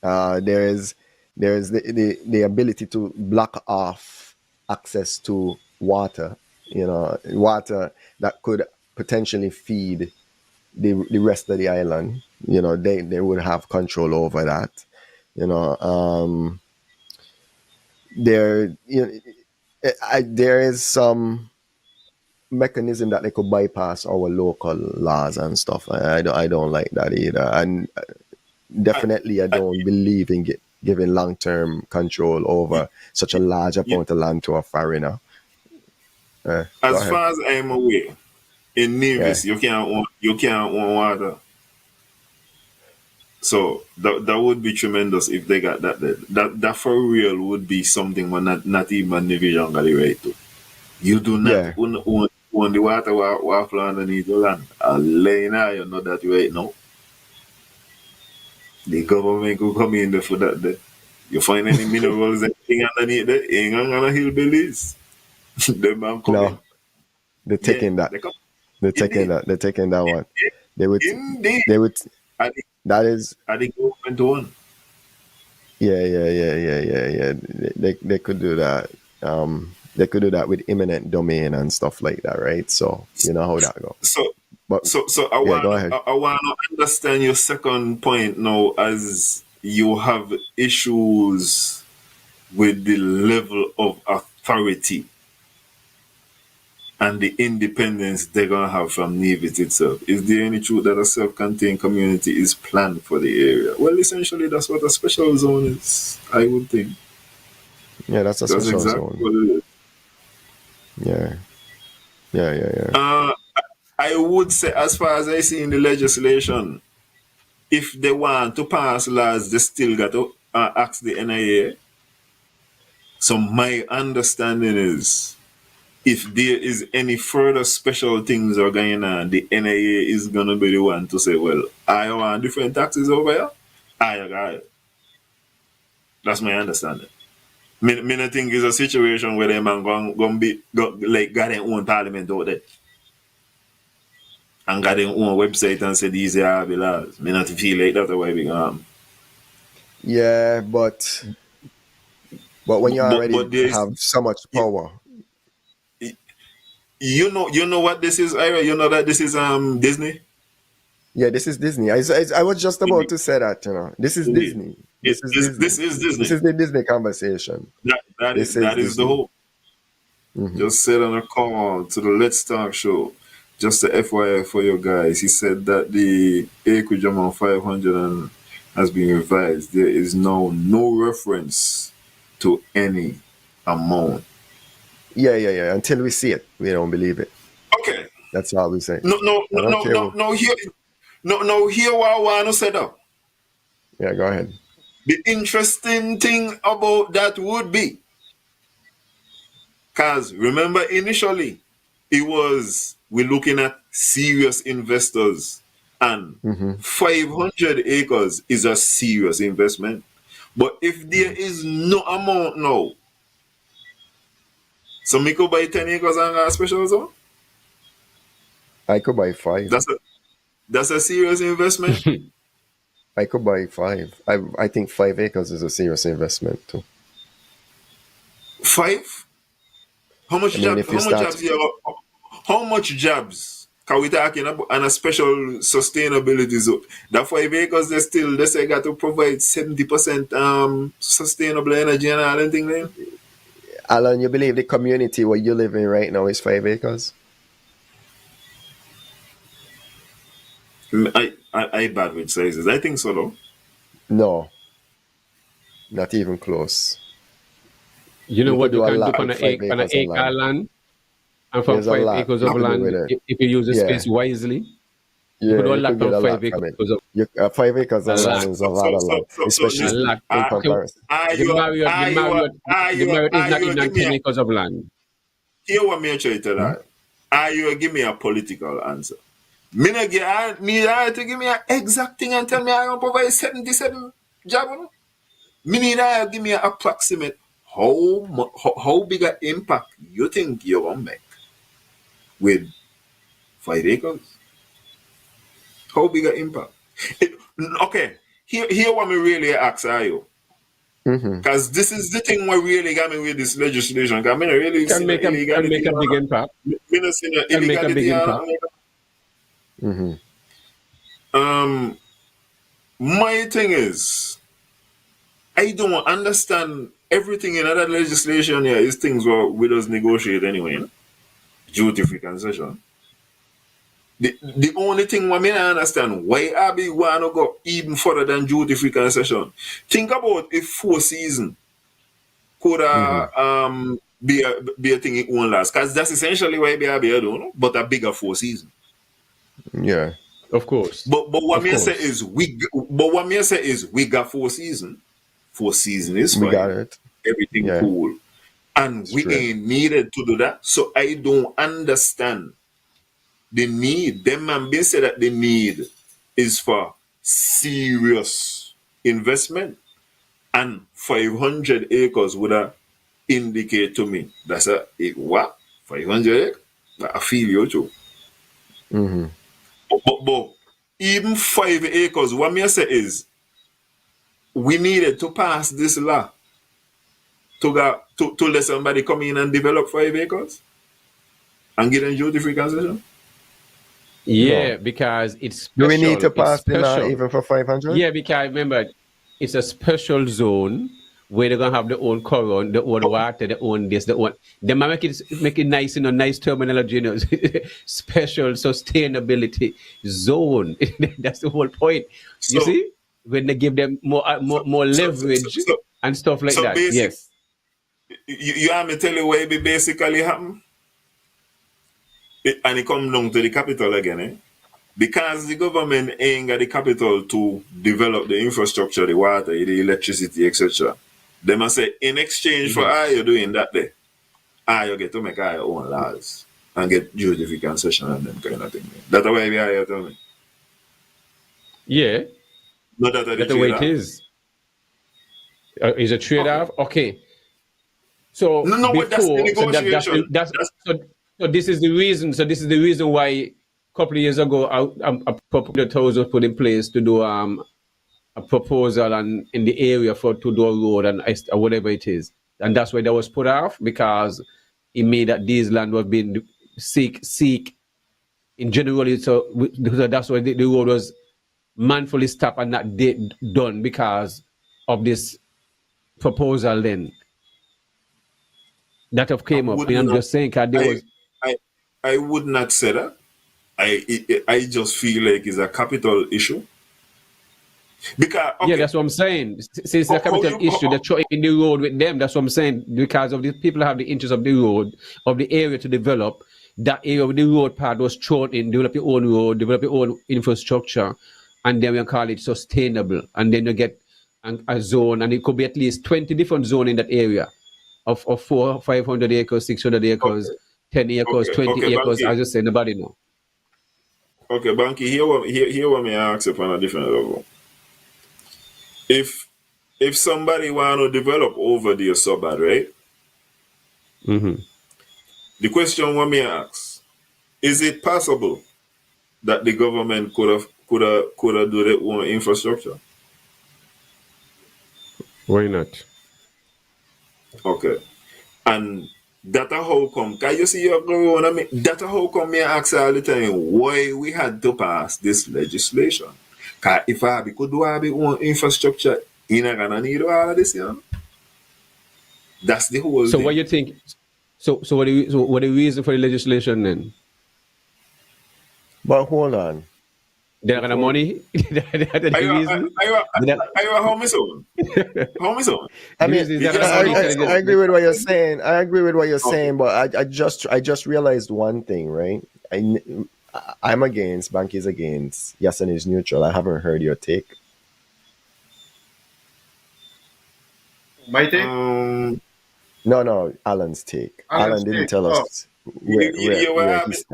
C: There's the ability to block off access to water. You know, water that could potentially feed the rest of the island. You know, they would have control over that. You know, there there is some mechanism that they could bypass our local laws and stuff. I don't like that either, and definitely I don't believe in giving long term control over such a large amount of land to a foreigner. Go
B: As
C: ahead.
B: far as I'm aware, in Nevis you can't own water. So that would be tremendous if they got that. That for real would be something when not even Nivision got it right to. You do not
C: Yeah.
B: own the water what flow underneath the land. Now you know that right now. The government could come in there for that day. You find any minerals anything underneath there, ain't gonna hillbillies. The man come in.
C: No, they're taking that.
B: They come.
C: They're taking
B: Indeed.
C: that. They're taking that one. They would.
B: Indeed.
C: They would.
B: I think
C: That is.
B: government one.
C: Yeah. They could do that. They could do that with eminent domain and stuff like that, right? So you know how that goes. But
B: So I
C: go ahead.
B: want to understand your second point now, as you have issues with the level of authority and the independence they're gonna have from Nevis itself. Is there any truth that a self-contained community is planned for the area? Well, essentially, that's what a special zone is. I would think
C: Yeah, that's a
B: that's
C: special
B: exactly
C: zone.
B: what it is.
C: Yeah.
B: I would say, as far as I see in the legislation, if they want to pass laws, they still got to ask the NIA. So my understanding is, if there is any further special things are going on, the NIA is gonna be the one to say, well, I want different taxes over here. I got it. That's my understanding. Me not think it's a situation where them man like got their own parliament out there and got their own website and say these are the laws. Me not feel like that's the way we go.
C: Yeah, but when you already
B: there's
C: have so much power,
B: you know what this is, Ira? You know that this is Disney?
C: yeah, this is Disney. I was just about to say that. You know, this is
B: Indeed.
C: Disney. This is Disney.
B: This is Disney.
C: This is the Disney conversation.
B: That
C: This
B: is the
C: Disney.
B: hope. Just said on a call to the Let's Talk show, just a FYI for you guys, he said that the acreage amount 500 has been revised. There is now no reference to any amount.
C: Yeah. Until we see it, we don't believe it.
B: Okay.
C: That's all we say.
B: No. Here what I want to set up.
C: Yeah, go ahead.
B: The interesting thing about that would be, because remember initially, we're looking at serious investors, and 500 acres is a serious investment. But if there is no amount now So me could buy 10 acres and a special zone?
C: I could buy 5.
B: That's a serious investment.
C: I could buy 5. I think 5 acres is a serious investment too.
B: 5? How much
C: I mean,
B: jobs?
C: if you start,
B: How much jobs? Can we talking about on a special sustainability zone? That 5 acres, they say got to provide 70% sustainable energy and all anything then.
C: Alan, you believe the community where you live in right now is 5 acres?
B: I bad with sizes. I think so though.
C: No, not even close.
E: You know
C: You
E: what
C: could
E: you
C: do a
E: can do
C: lot
E: on
C: with
E: an
C: 5
E: acre,
C: acres of land.
E: land, and from
C: There's a
E: 5
C: lot
E: acres
C: you
E: of
C: could do
E: land,
C: with it.
E: if you use the
C: Yeah,
E: space wisely, you
C: yeah,
E: could do a
C: you
E: lot
C: could get
E: from
C: a
E: 5
C: lot from it.
E: acres of
C: 5 acres
E: a
C: of land
E: lot,
C: is a lot of land,
B: So
E: a
C: especially
B: listen.
E: lot.
C: in
B: Are
E: Okay,
C: comparison.
E: the Marriott, the Marriott is not
B: you
E: even
B: give
E: on
B: me
E: 10 acres of land.
B: hear what me try to that? Are you give me a political answer? Me not get me to give me an exact thing and tell me I don't provide 77 job. No? Me need to give me an approximate how big an impact you think you're gonna make with 5 acres. How big an impact? Okay, here what me really ask are you.
C: Mm-hmm.
B: Because this is the thing what really got me with this legislation. Because I mean, I really see no
E: Can
B: illegality.
E: make a big impact.
B: Me not see no
E: Can make a big
B: illegality.
E: impact.
C: Mm-hmm.
B: My thing is, I don't understand everything in other legislation here is things where we just negotiate anyway. You know? Duty free concession. The only thing I mean I understand why I be want to go even further than duty free concession. Think about if 4 season could be a thing it won't last. Because that's essentially why BRB doing, but a bigger 4 season.
C: Yeah.
E: Of course.
B: But what
E: Of
B: me say
E: course.
B: is we got 4 season. 4 season is
C: We got
B: fine.
C: it.
B: Everything
C: Yeah.
B: cool. And we
C: Straight.
B: ain't needed to do that. So I don't understand the need. Them man been say that the need is for serious investment. And 500 acres would have indicate to me that's what 500 acres. I feel you too.
C: Mm-hmm.
B: But even 5 acres, what me say is we needed to pass this law to let somebody come in and develop 5 acres and get them duty free concession.
E: Yeah,
C: No.
E: because it's
C: Do we need
E: special.
C: to
E: It's
C: pass the law
E: special.
C: even for 500?
E: Yeah, because remember, it's a special zone where they're gonna have their own current, their own water, their own this, their own. They might make it nice, nice terminology, special sustainability zone. That's the whole point. You
B: So
E: see, when they give them more leverage and stuff like that.
B: basic,
E: Yes.
B: you have me tell you why it basically happen, and it come down to the capital again, eh? Because the government ain't got the capital to develop the infrastructure, the water, the electricity, etc. They must say, in exchange for all you're doing that day, you get to make all your own laws and get duty-free concession and them kind of thing. That's the way we are, you tell me.
E: Yeah,
B: Not that
E: that's the way it is. Is a trade-off? Okay. So
B: No, but that's the
E: before,
B: negotiation.
E: so this is the reason. So this is the reason why a couple of years ago, a proposal was put in place to do a proposal and in the area for to do a road and whatever it is, and that's why that was put off because it made that these land was being seek in generally. So that's why the road was manfully stopped and not done because of this proposal then. That have came up. I'm just saying, cause there was.
B: I would not say that. I just feel like it's a capital issue. Because
E: Yeah, that's what I'm saying. Since it's a capital issue, they're throwing the road with them. That's what I'm saying. Because of the people have the interest of the road, of the area to develop. That area of the road part was thrown in, develop your own road, develop your own infrastructure, and then we call it sustainable. And then you get a zone, and it could be at least 20 different zones in that area of 400, 500 acres, 600 acres, 10 acres, 20 acres.
B: Bankie.
E: I just say nobody know.
B: Okay, Bankie, here what me ask you on a different level. If somebody want to develop over there so bad, right?
E: Mm-hmm.
B: The question what me ask, is it possible that the government could have do their own infrastructure?
E: Why not?
B: Okay. And that a how come, can you see your corona me? That a how come me ask all the time why we had to pass this legislation. Cause if I could do our own infrastructure, you not gonna need all of this, you know? That's the whole
E: So
B: thing.
E: what you think? So what the reason for the legislation then?
C: But hold on.
E: They're not gonna money. That's the reason.
B: How me so? How me so?
C: I
E: The
C: mean,
E: reason is
B: Because
E: they're not
C: I,
E: money.
B: no,
E: So they
C: I agree with what you're saying. I agree with what you're
B: okay.
C: saying, but I just realized one thing, right? I'm against. Bankie's against. Yahsonn is neutral. I haven't heard your take.
D: My take?
C: No, Alan's take.
D: Alan's
C: Alan didn't
D: take.
C: tell
D: Oh,
C: us where he stands.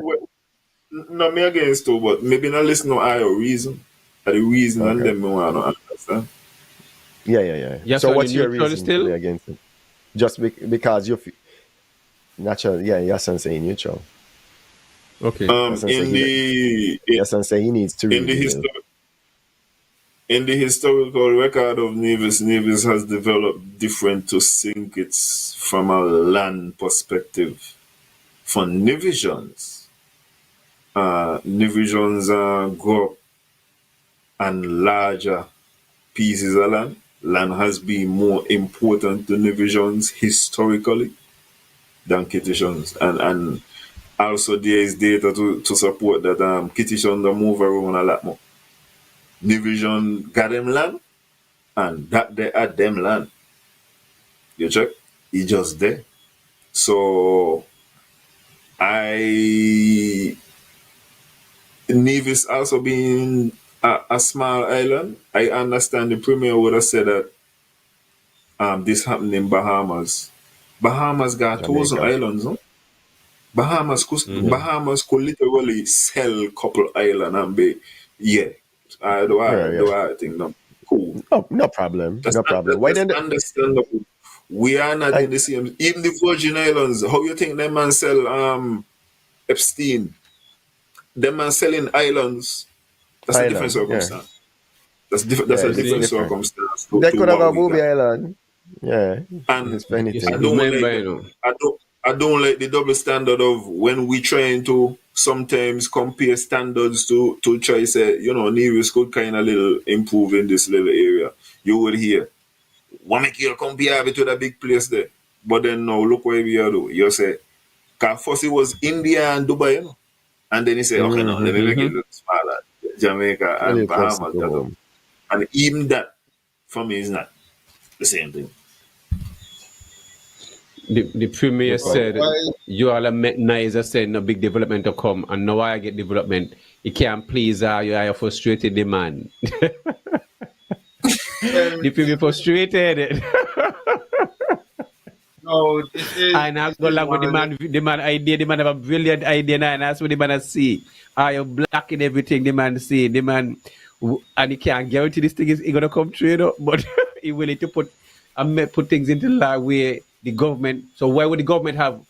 B: No, me against too, but maybe not listen to our reason. The reason and
C: Okay.
B: them me want to understand.
C: Yeah.
E: Yes,
C: So
E: are
C: what's
E: you
C: your
E: neutral
C: reason to
E: still?
C: be against it? Just because you're natural. Yeah, Yahsonn say neutral.
E: Okay.
C: Yahsonn say he needs to
B: In
C: read
B: the
C: the bill.
B: in the historical record of Nevis, Nevis has developed different to think it's from a land perspective. For Nevisians, Nevisians grow up and larger pieces of land. Land has been more important to Nevisians historically than Kittitians. And also there is data to support that Kittitians don't move around a lot more. Nevisian got them land and that they had them land. You check? He just there. So I Nevis also being a small island, I understand the premier would have said that this happened in Bahamas. Bahamas got 1,000
C: Jamaica.
B: islands, no? Bahamas could literally sell couple island and be
C: Yeah.
B: I think no. Cool.
C: Oh, no problem. No problem. Why
B: That's
C: then?
B: understandable. We are not in the same. Even the Virgin Islands. How you think them man sell Epstein? Them man selling islands. That's a different
C: Island. Yeah.
B: circumstance. That's
C: Yeah.
B: a
C: It's
B: different
C: different.
B: circumstance
C: They
B: to
C: could have
B: what
C: a
B: we
C: Booby
B: got.
C: Island. Yeah.
B: And
C: If anything.
B: I
E: You
B: don't like
E: remember,
B: that.
E: you know.
B: I don't like the double standard of when we trying to sometimes compare standards to try say, Nevis could kind of little improve in this little area. You would hear, what make you compare it to the big place there? But then now look what we are doing. You say, cause first it was India and Dubai, and then he say, okay, no, let me make it
E: Mm-hmm.
B: look smaller. Jamaica
C: A
B: and
C: little closer
B: Bahamas,
C: to home.
B: and even that for me is not the same thing.
E: The premier
C: Good point.
E: said you all are nice. I said no big development to come, and now I get development. It can't please you. Are frustrated, the man.
D: well,
E: The premier frustrated.
D: no, this
E: I now
D: is
E: go along with
D: one of the
E: the man idea. The man have a brilliant idea now, and that's what the man see. Are you blocking everything? The man see. The man, and he can't guarantee this thing is gonna come true, but he willing to put things into law where the government. So why would the government have?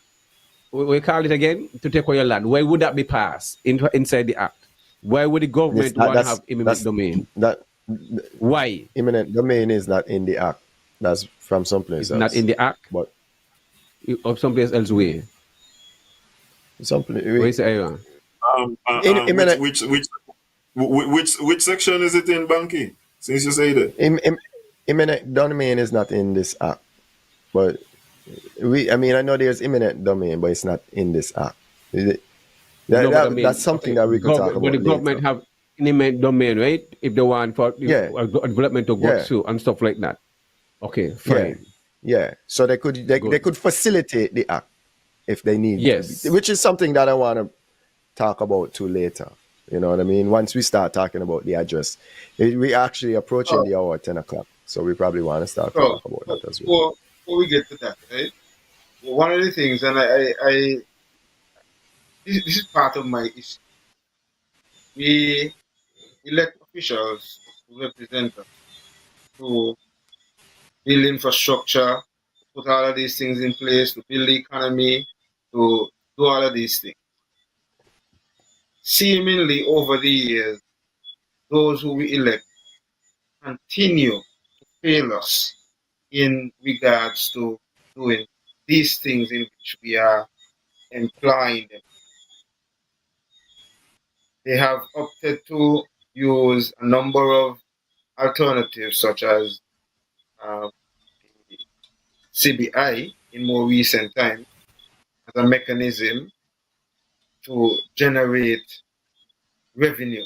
E: We call it again to take away your land. Why would that be passed inside the act? Why would the
C: This
E: government want to have eminent
C: that's
E: domain?
C: that
E: Why?
C: imminent domain is not in the act. That's from someplace
E: It's not
C: else.
E: in the act
C: But
E: or someplace else where?
C: someplace
E: Where is it?
C: in
B: Which
C: imminent
B: which section is it in, Bankie? Since you say that.
C: imminent domain is not in this act. But I know there's imminent domain, but it's not in this act.
E: No, but I mean,
C: That's something that we could talk
E: but
C: about
E: the
C: later.
E: government have eminent domain, right? If they want for
C: Yeah.
E: development to go
C: Yeah.
E: through and stuff like that. Okay, fine.
C: Yeah. So they could facilitate the act if they need
E: Yes.
C: to, which is something that I want to talk about too later. You know what I mean? Once we start talking about the address, we actually approaching the hour 10 o'clock. So we probably want to start
D: so,
C: talking about that as well.
D: before we get to that, right? One of the things, and this is part of my issue. We elect officials to represent us, to build infrastructure, put all of these things in place, to build the economy, to do all of these things. Seemingly over the years, those who we elect continue to fail us in regards to doing these things in which we are employing them. They have opted to use a number of alternatives, such as CBI in more recent times, as a mechanism to generate revenue.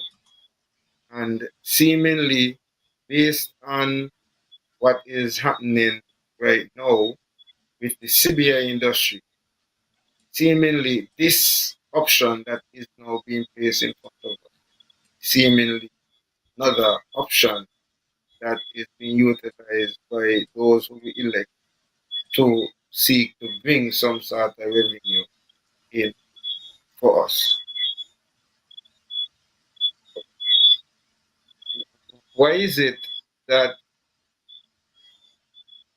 D: And seemingly, based on what is happening right now with the CBI industry, seemingly this option that is now being placed in front of us, seemingly another option that is being utilized by those who we elect to seek to bring some sort of revenue in for us. Why is it that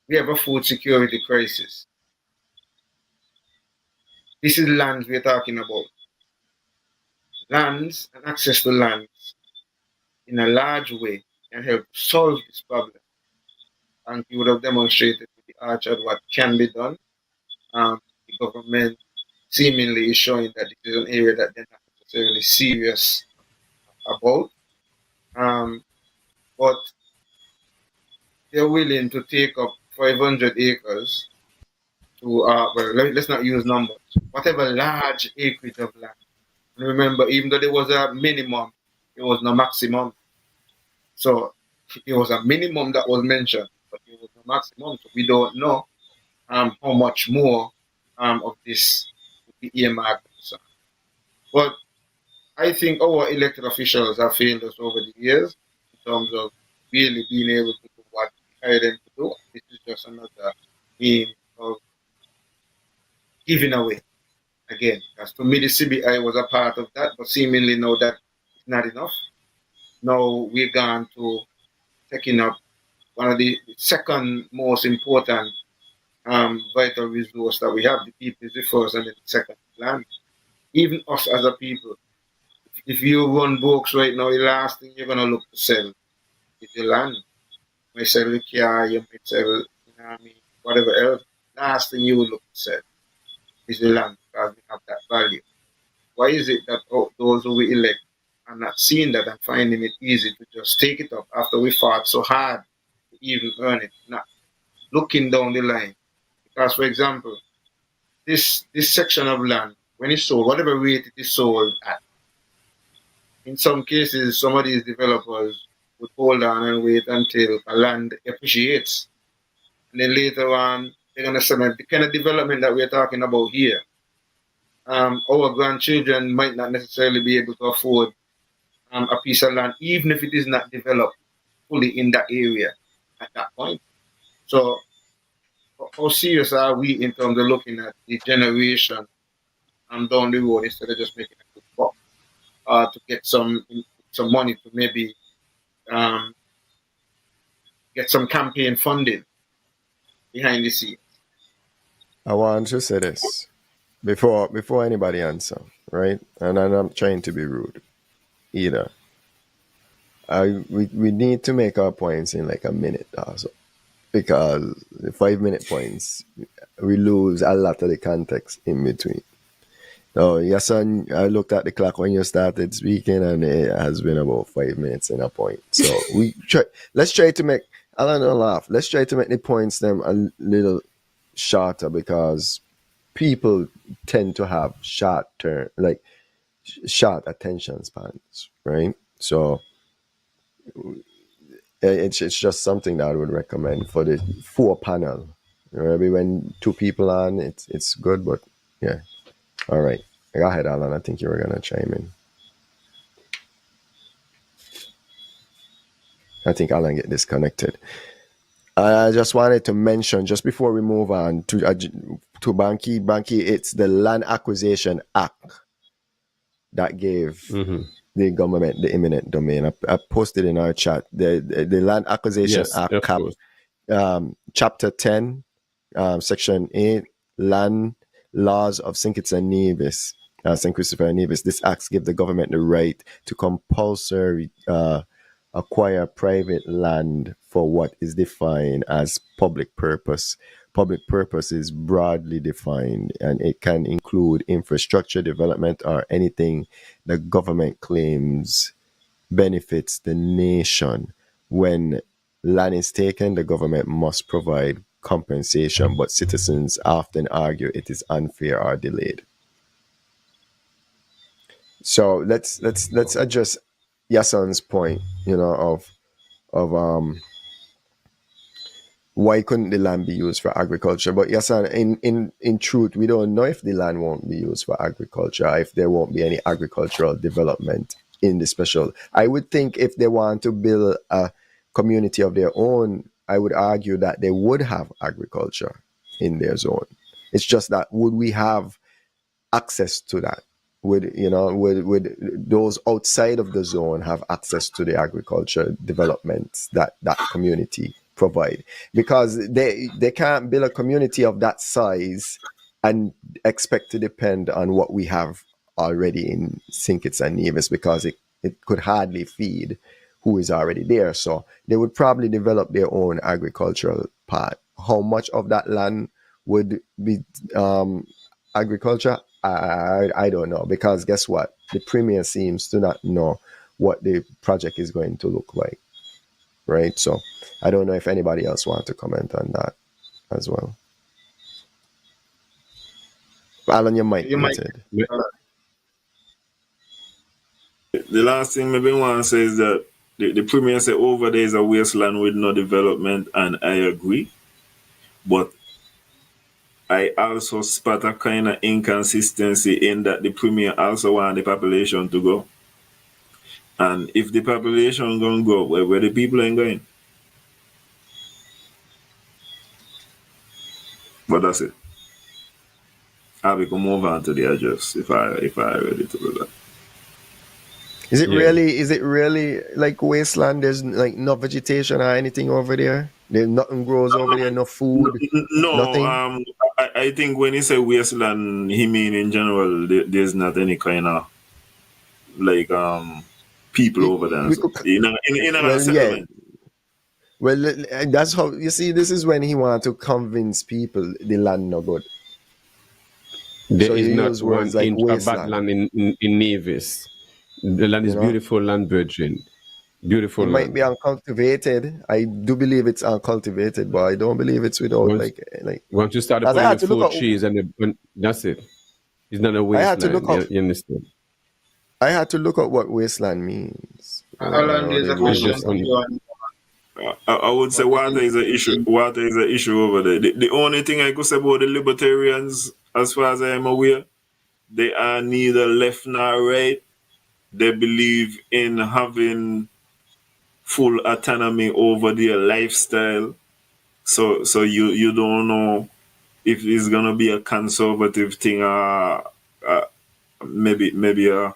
D: we have a food security crisis? This is lands we're talking about. Lands and access to lands in a large way can help solve this problem. And you would have demonstrated with the Archer what can be done. The government seemingly is showing that this is an area that they're not necessarily serious about. But they're willing to take up 500 acres to, let's not use numbers, whatever large acreage of land. And remember, even though there was a minimum, there was no maximum. So it was a minimum that was mentioned, but it was no maximum. So we don't know how much more of this would be earmarked. But I think our elected officials have failed us over the years in terms of really being able to do what we hired them to do. This is just another means of giving away. Again, as to me, the CBI was a part of that, but seemingly now that it's not enough. Now we're going to taking up one of the second most important vital resource that we have. The people is the first and then the second land. Even us as a people, if you run books right now, the last thing you're gonna look to sell is the land. You may sell the car, you may sell, whatever else. Last thing you will look to sell is the land because we have that value. Why is it that those who we elect are not seeing that and finding it easy to just take it up after we fought so hard to even earn it, not looking down the line? Because, for example, this section of land, when it's sold, whatever rate it is sold at, in some cases, some of these developers would hold on and wait until a land appreciates. And then later on, they're going to sell it. The kind of development that we're talking about here, our grandchildren might not necessarily be able to afford a piece of land, even if it is not developed fully in that area at that point. So how serious are we in terms of looking at the generation down the road instead of just making a quick buck to get some money to maybe get some campaign funding behind the scenes?
C: I want to say this before anybody answer, right? And I'm not trying to be rude either. We need to make our points in like a minute or so, because the 5-minute points we lose a lot of the context in between. No, Yahsonn, I looked at the clock when you started speaking, and it has been about 5 minutes in a point. So let's try to make, I don't know, laugh. Let's try to make the points them a little shorter, because people tend to have short attention spans, right? So it's just something that I would recommend for the 4 panel. Maybe when 2 people on, it's good, but yeah. All right. Go ahead, Alan. I think you were going to chime in. I think Alan get disconnected. I just wanted to mention, just before we move on to Bankie, it's the Land Acquisition Act that gave the government the eminent domain. I posted in our chat the Land Acquisition Act Chapter 10, Section 8, land laws of St. Kitts and Nevis, St. Christopher and Nevis, this acts give the government the right to compulsory acquire private land for what is defined as public purpose. Public purpose is broadly defined, and it can include infrastructure development or anything the government claims benefits the nation. When land is taken, the government must provide compensation, but citizens often argue it is unfair or delayed. So let's address Yahssonn's point, of why couldn't the land be used for agriculture? But Yahsonn, in truth, we don't know if the land won't be used for agriculture, or if there won't be any agricultural development in the special. I would think if they want to build a community of their own, I would argue that they would have agriculture in their zone. It's just that would we have access to that? Would those outside of the zone have access to the agriculture developments that community provide? Because they can't build a community of that size and expect to depend on what we have already in St. Kitts and Nevis, because it could hardly feed who is already there. So they would probably develop their own agricultural part. How much of that land would be agriculture? I don't know, because guess what? The premier seems to not know what the project is going to look like, right? So I don't know if anybody else wants to comment on that as well. Alan, your mic muted.
B: The last thing maybe I want to say is that the premier said over there is a wasteland with no development, and I agree. But I also spot a kind of inconsistency in that the premier also want the population to go. And if the population going to go, where the people ain't going. But that's it. We can move on to the address if I ready to do that.
C: Is it really like wasteland? There's like no vegetation or anything over there? There's nothing grows over there, no food?
B: No,
C: nothing?
B: I think when he say wasteland, he mean in general there's not any kind of like people over there. In a settlement.
C: Well, that's how you see. This is when he want to convince people the land no good.
E: There
C: So
E: is
C: you
E: not
C: use
E: one
C: words like
E: inch of
C: wasteland.
E: bad land in Nevis. The land is beautiful land, Virgin. Beautiful
C: It
E: land.
C: might be uncultivated. I do believe it's uncultivated, but I don't believe it's without
E: once you start
C: As I
E: putting
C: had
E: the
C: to look
E: fruit
C: up-
E: trees and that's it. It's not a
C: I had to
E: wasteland.
C: look up-
E: You understand?
C: I had to look up what wasteland means.
D: Alan, there's a
E: It's
D: question
E: just
D: for you.
B: I would say water is an issue. Water is an issue over there. The only thing I could say about the libertarians, as far as I am aware, they are neither left nor right. They believe in having full autonomy over their lifestyle. So you don't know if it's gonna be a conservative thing or maybe a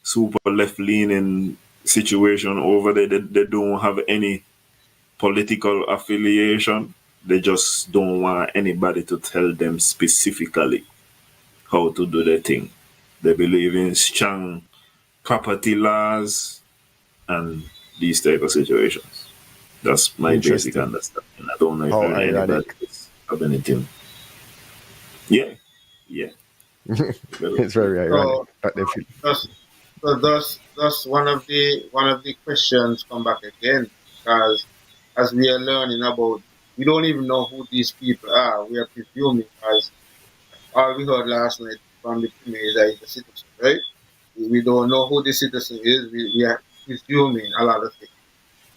B: super left leaning situation over there. They don't have any political affiliation. They just don't want anybody to tell them specifically how to do their thing. They believe in strong property laws and these type of situations. That's my basic understanding. I don't know if
C: How
B: anybody
C: ironic.
B: else have anything. Yeah.
C: It's very ironic.
D: That's one of the questions come back again, because as we are learning about, we don't even know who these people are. We are presuming, as all we heard last night from the premier is that he's a citizen, right? We don't know who the citizen is. We are presuming a lot of things.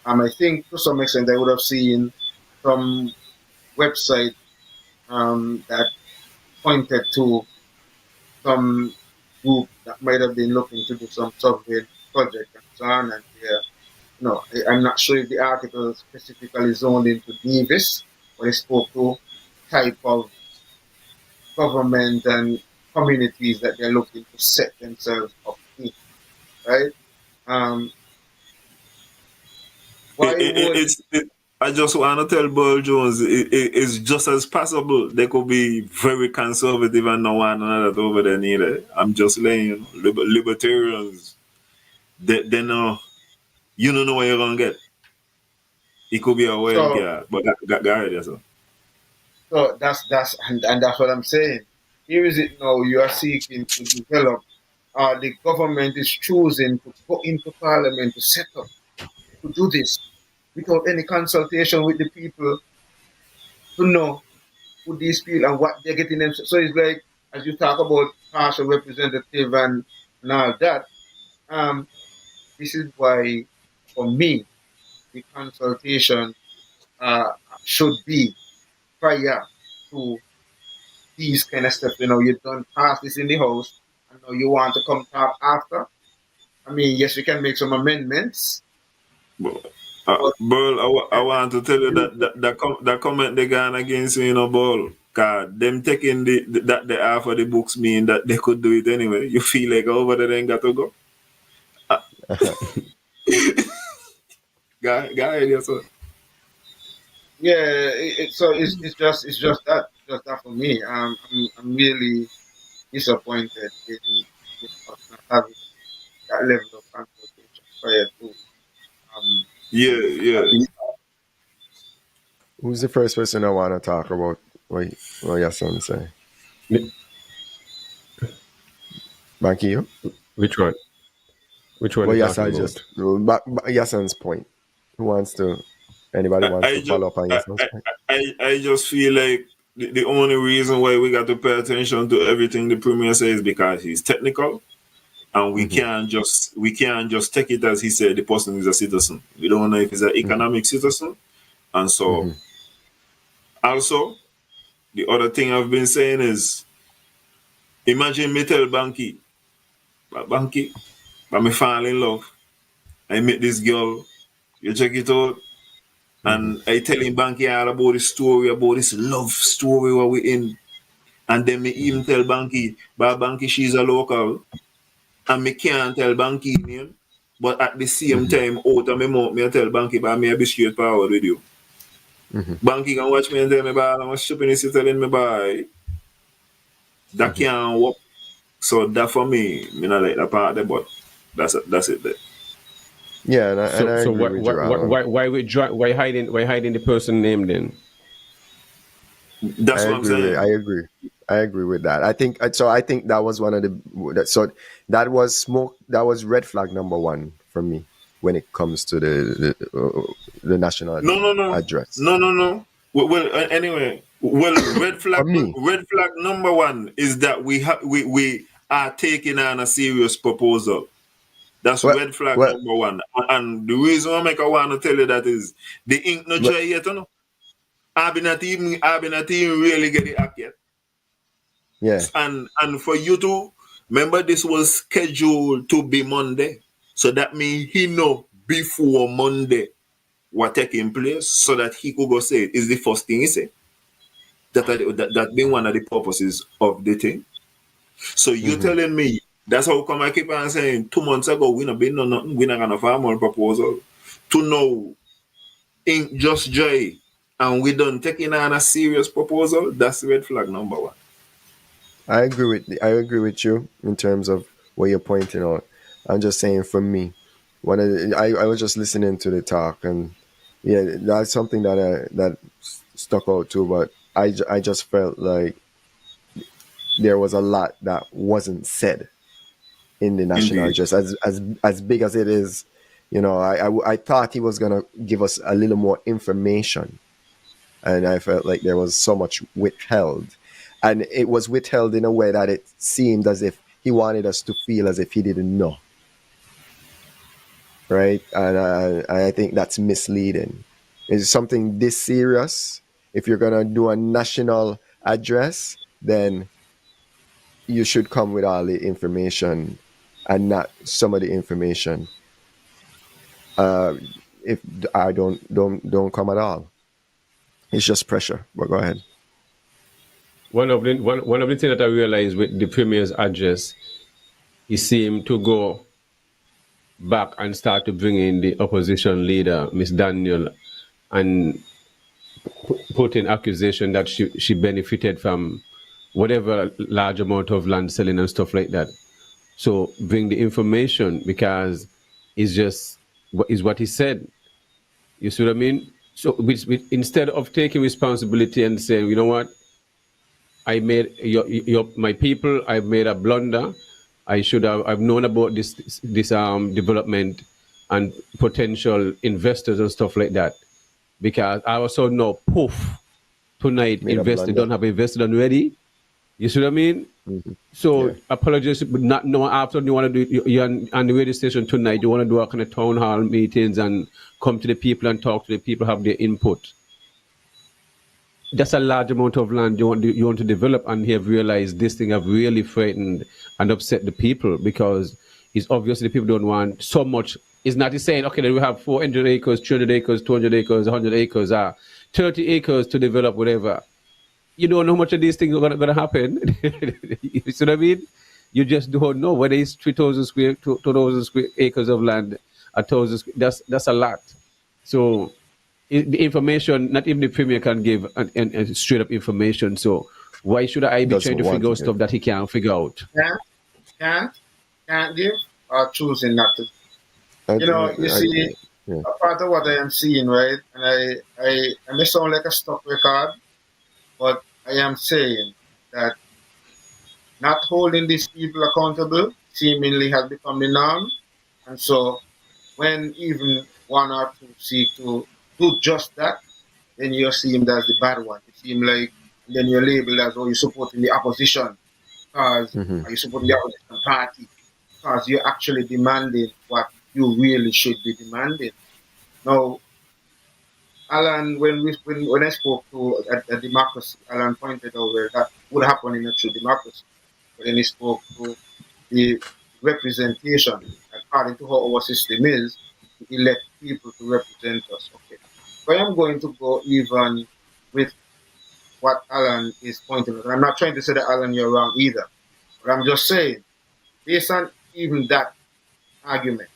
D: I think to some extent I would have seen some website that pointed to some group that might have been looking to do some survey project and so on. And I'm not sure if the article specifically zoned into Nevis, but it spoke to type of government and communities that they're looking to set themselves up in, right? Why would
B: I just want to tell Burl Jones it's just as possible they could be very conservative and no one another over there neither. I'm just laying libertarians. They know you don't know what you're gonna get. It could be a wild
D: So
B: card, but that guy there, so.
D: so and that's what I'm saying. Here is it now. You are seeking to develop. The government is choosing to go into parliament to set up to do this without any consultation with the people to know who these people and what they're getting them. So it's like as you talk about partial representative and all that. Um, this is why, for me, the consultation uh, should be prior to these kind of stuff. You know, you don't pass this in the house, and now you want to come talk after. I mean, yes, we can make some amendments,
B: But,
D: but
B: Burl, I want to tell you
D: you,
B: that comment they gone against you, Burl. Cause them taking that they are for the books mean that they could do it anyway. You feel like over there they ain't got to go. Guy, yes, sir.
D: yeah. So it's just that for me. I'm really disappointed in us not having that level of consultation prior to um
B: Yeah.
C: Who's the first person I want to talk about what your son say? Bankie, you?
E: Which one? Which one
C: Well,
E: are you
C: yes, I
E: talking
C: just
E: about?
C: your son's point. Who wants to? Anybody wants
B: I
C: to
B: just
C: follow up on your son's point?
B: I just feel like the only reason why we got to pay attention to everything the premier says is because he's technical, and we can't just take it as he said the person is a citizen. We don't know if he's an economic citizen, and so also the other thing I've been saying is imagine me tell Bankie, but me fall in love. I meet this girl, you check it out. And I tell him Banky all about the story, about this love story where we in. And then me even tell Banky, but Banky she's a local. And me can't tell Banky name. But at the same time, out of my mouth, me I tell Banky, but me I be straight forward with you. Banky can watch me and tell me, but I'm shipping this telling me, bye. That can't work. So that for me, me not like that part there, but that's it there.
C: Yeah, and I
E: So
C: agree with you, Alan.
E: why hiding the person name then?
B: That's what I'm saying.
C: I agree with that. I think so. I think that was one of that was smoke. That was red flag number one for me when it comes to the national
B: No.
C: address.
B: No. Well, anyway, red flag.
C: For me.
B: Red flag number one is that we are taking on a serious proposal. That's red flag number one. And the reason I want to tell you that is the ink not dry yet, you know. I've been not even really get it up yet.
C: Yeah.
B: And for you to remember, this was scheduled to be Monday, so that means he know before Monday what taking place, so that he could go say it is the first thing he said. That being one of the purposes of the thing. So you telling me that's how come I keep on saying 2 months ago we not been no nothing, we not gonna farm on proposal to know ink just dry and we done taking on a serious proposal. That's red flag number one.
C: I agree with you in terms of what you're pointing out. I'm just saying for me, I was just listening to the talk, and yeah, that's something that stuck out too. But I just felt like there was a lot that wasn't said in the national address, as big as it is. You know, I thought he was gonna give us a little more information, and I felt like there was so much withheld. And it was withheld in a way that it seemed as if he wanted us to feel as if he didn't know. Right? And I think that's misleading. It's something this serious. If you're going to do a national address, then you should come with all the information and not some of the information. If I don't come at all. It's just pressure. But go ahead.
E: One of the things that I realized with the premier's address, he seemed to go back and start to bring in the opposition leader, Miss Daniel, and put in accusation that she benefited from whatever large amount of land selling and stuff like that. So bring the information, because it's just is what he said. You see what I mean? So instead of taking responsibility and saying, you know what, I made my people, I've made a blunder. I've known about this development and potential investors and stuff like that, because I also know poof tonight
C: Made a
E: investor
C: blunder.
E: don't have invested already. You see what I mean? So
C: Yeah.
E: apologies, but not no. After you want to do, you're on the radio station tonight. You want to do a kind of town hall meetings and come to the people and talk to the people, have their input. That's a large amount of land you want to develop, and you have realized this thing have really frightened and upset the people, because it's obviously the people don't want so much. It's not saying, okay, then we have 400 acres, 300 acres, 200 acres, 100 acres, 30 acres to develop whatever. You don't know how much of these things are going to happen. You see what I mean? You just don't know whether it's 3,000 square, 2,000 square acres of land, 1,000. That's a lot. So the information, not even the premier can give and straight up information. So why should I be trying
C: Doesn't
E: to
C: want
E: figure
C: to
E: out stuff
C: give.
E: that he can't figure out?
D: Can't, can't give, or choosing not to.
C: I,
D: You
C: I,
D: see,
C: yeah.
D: a part of what I am seeing, right? And I may sound like a stock record, but I am saying that not holding these people accountable seemingly has become the norm. And so when even one or two seek to do just that, then you're seen as the bad one. You seem like, and then you're labeled as, oh, you're supporting the opposition, because
C: Mm-hmm.
D: are you supporting the opposition party? Because you're actually demanding what you really should be demanding. Now, Alan, when I spoke to a democracy, Alan pointed out where that would happen in a true democracy. But then he spoke to the representation, according to how our system is, to elect people to represent us. Okay. So I am going to go even with what Alan is pointing out. I'm not trying to say that, Alan, you're wrong either. But I'm just saying, based on even that argument,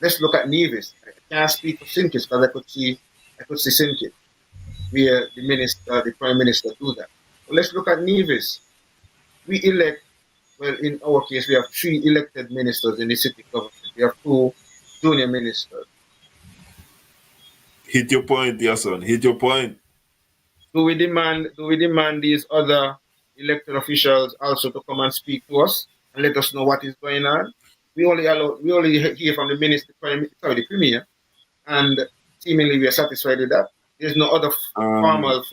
D: let's look at Nevis. I can't speak for Sinkis because I could see Sinkis where the prime minister do that. But let's look at Nevis. We elect, well, in our case, we have 3 elected ministers in the city government. We have 2 junior ministers.
B: Hit your point, Yahsonn. Hit your point.
D: Do we demand these other elected officials also to come and speak to us and let us know what is going on? We only hear from the the premier, and seemingly we are satisfied with that. There's no other
B: Um,
D: formal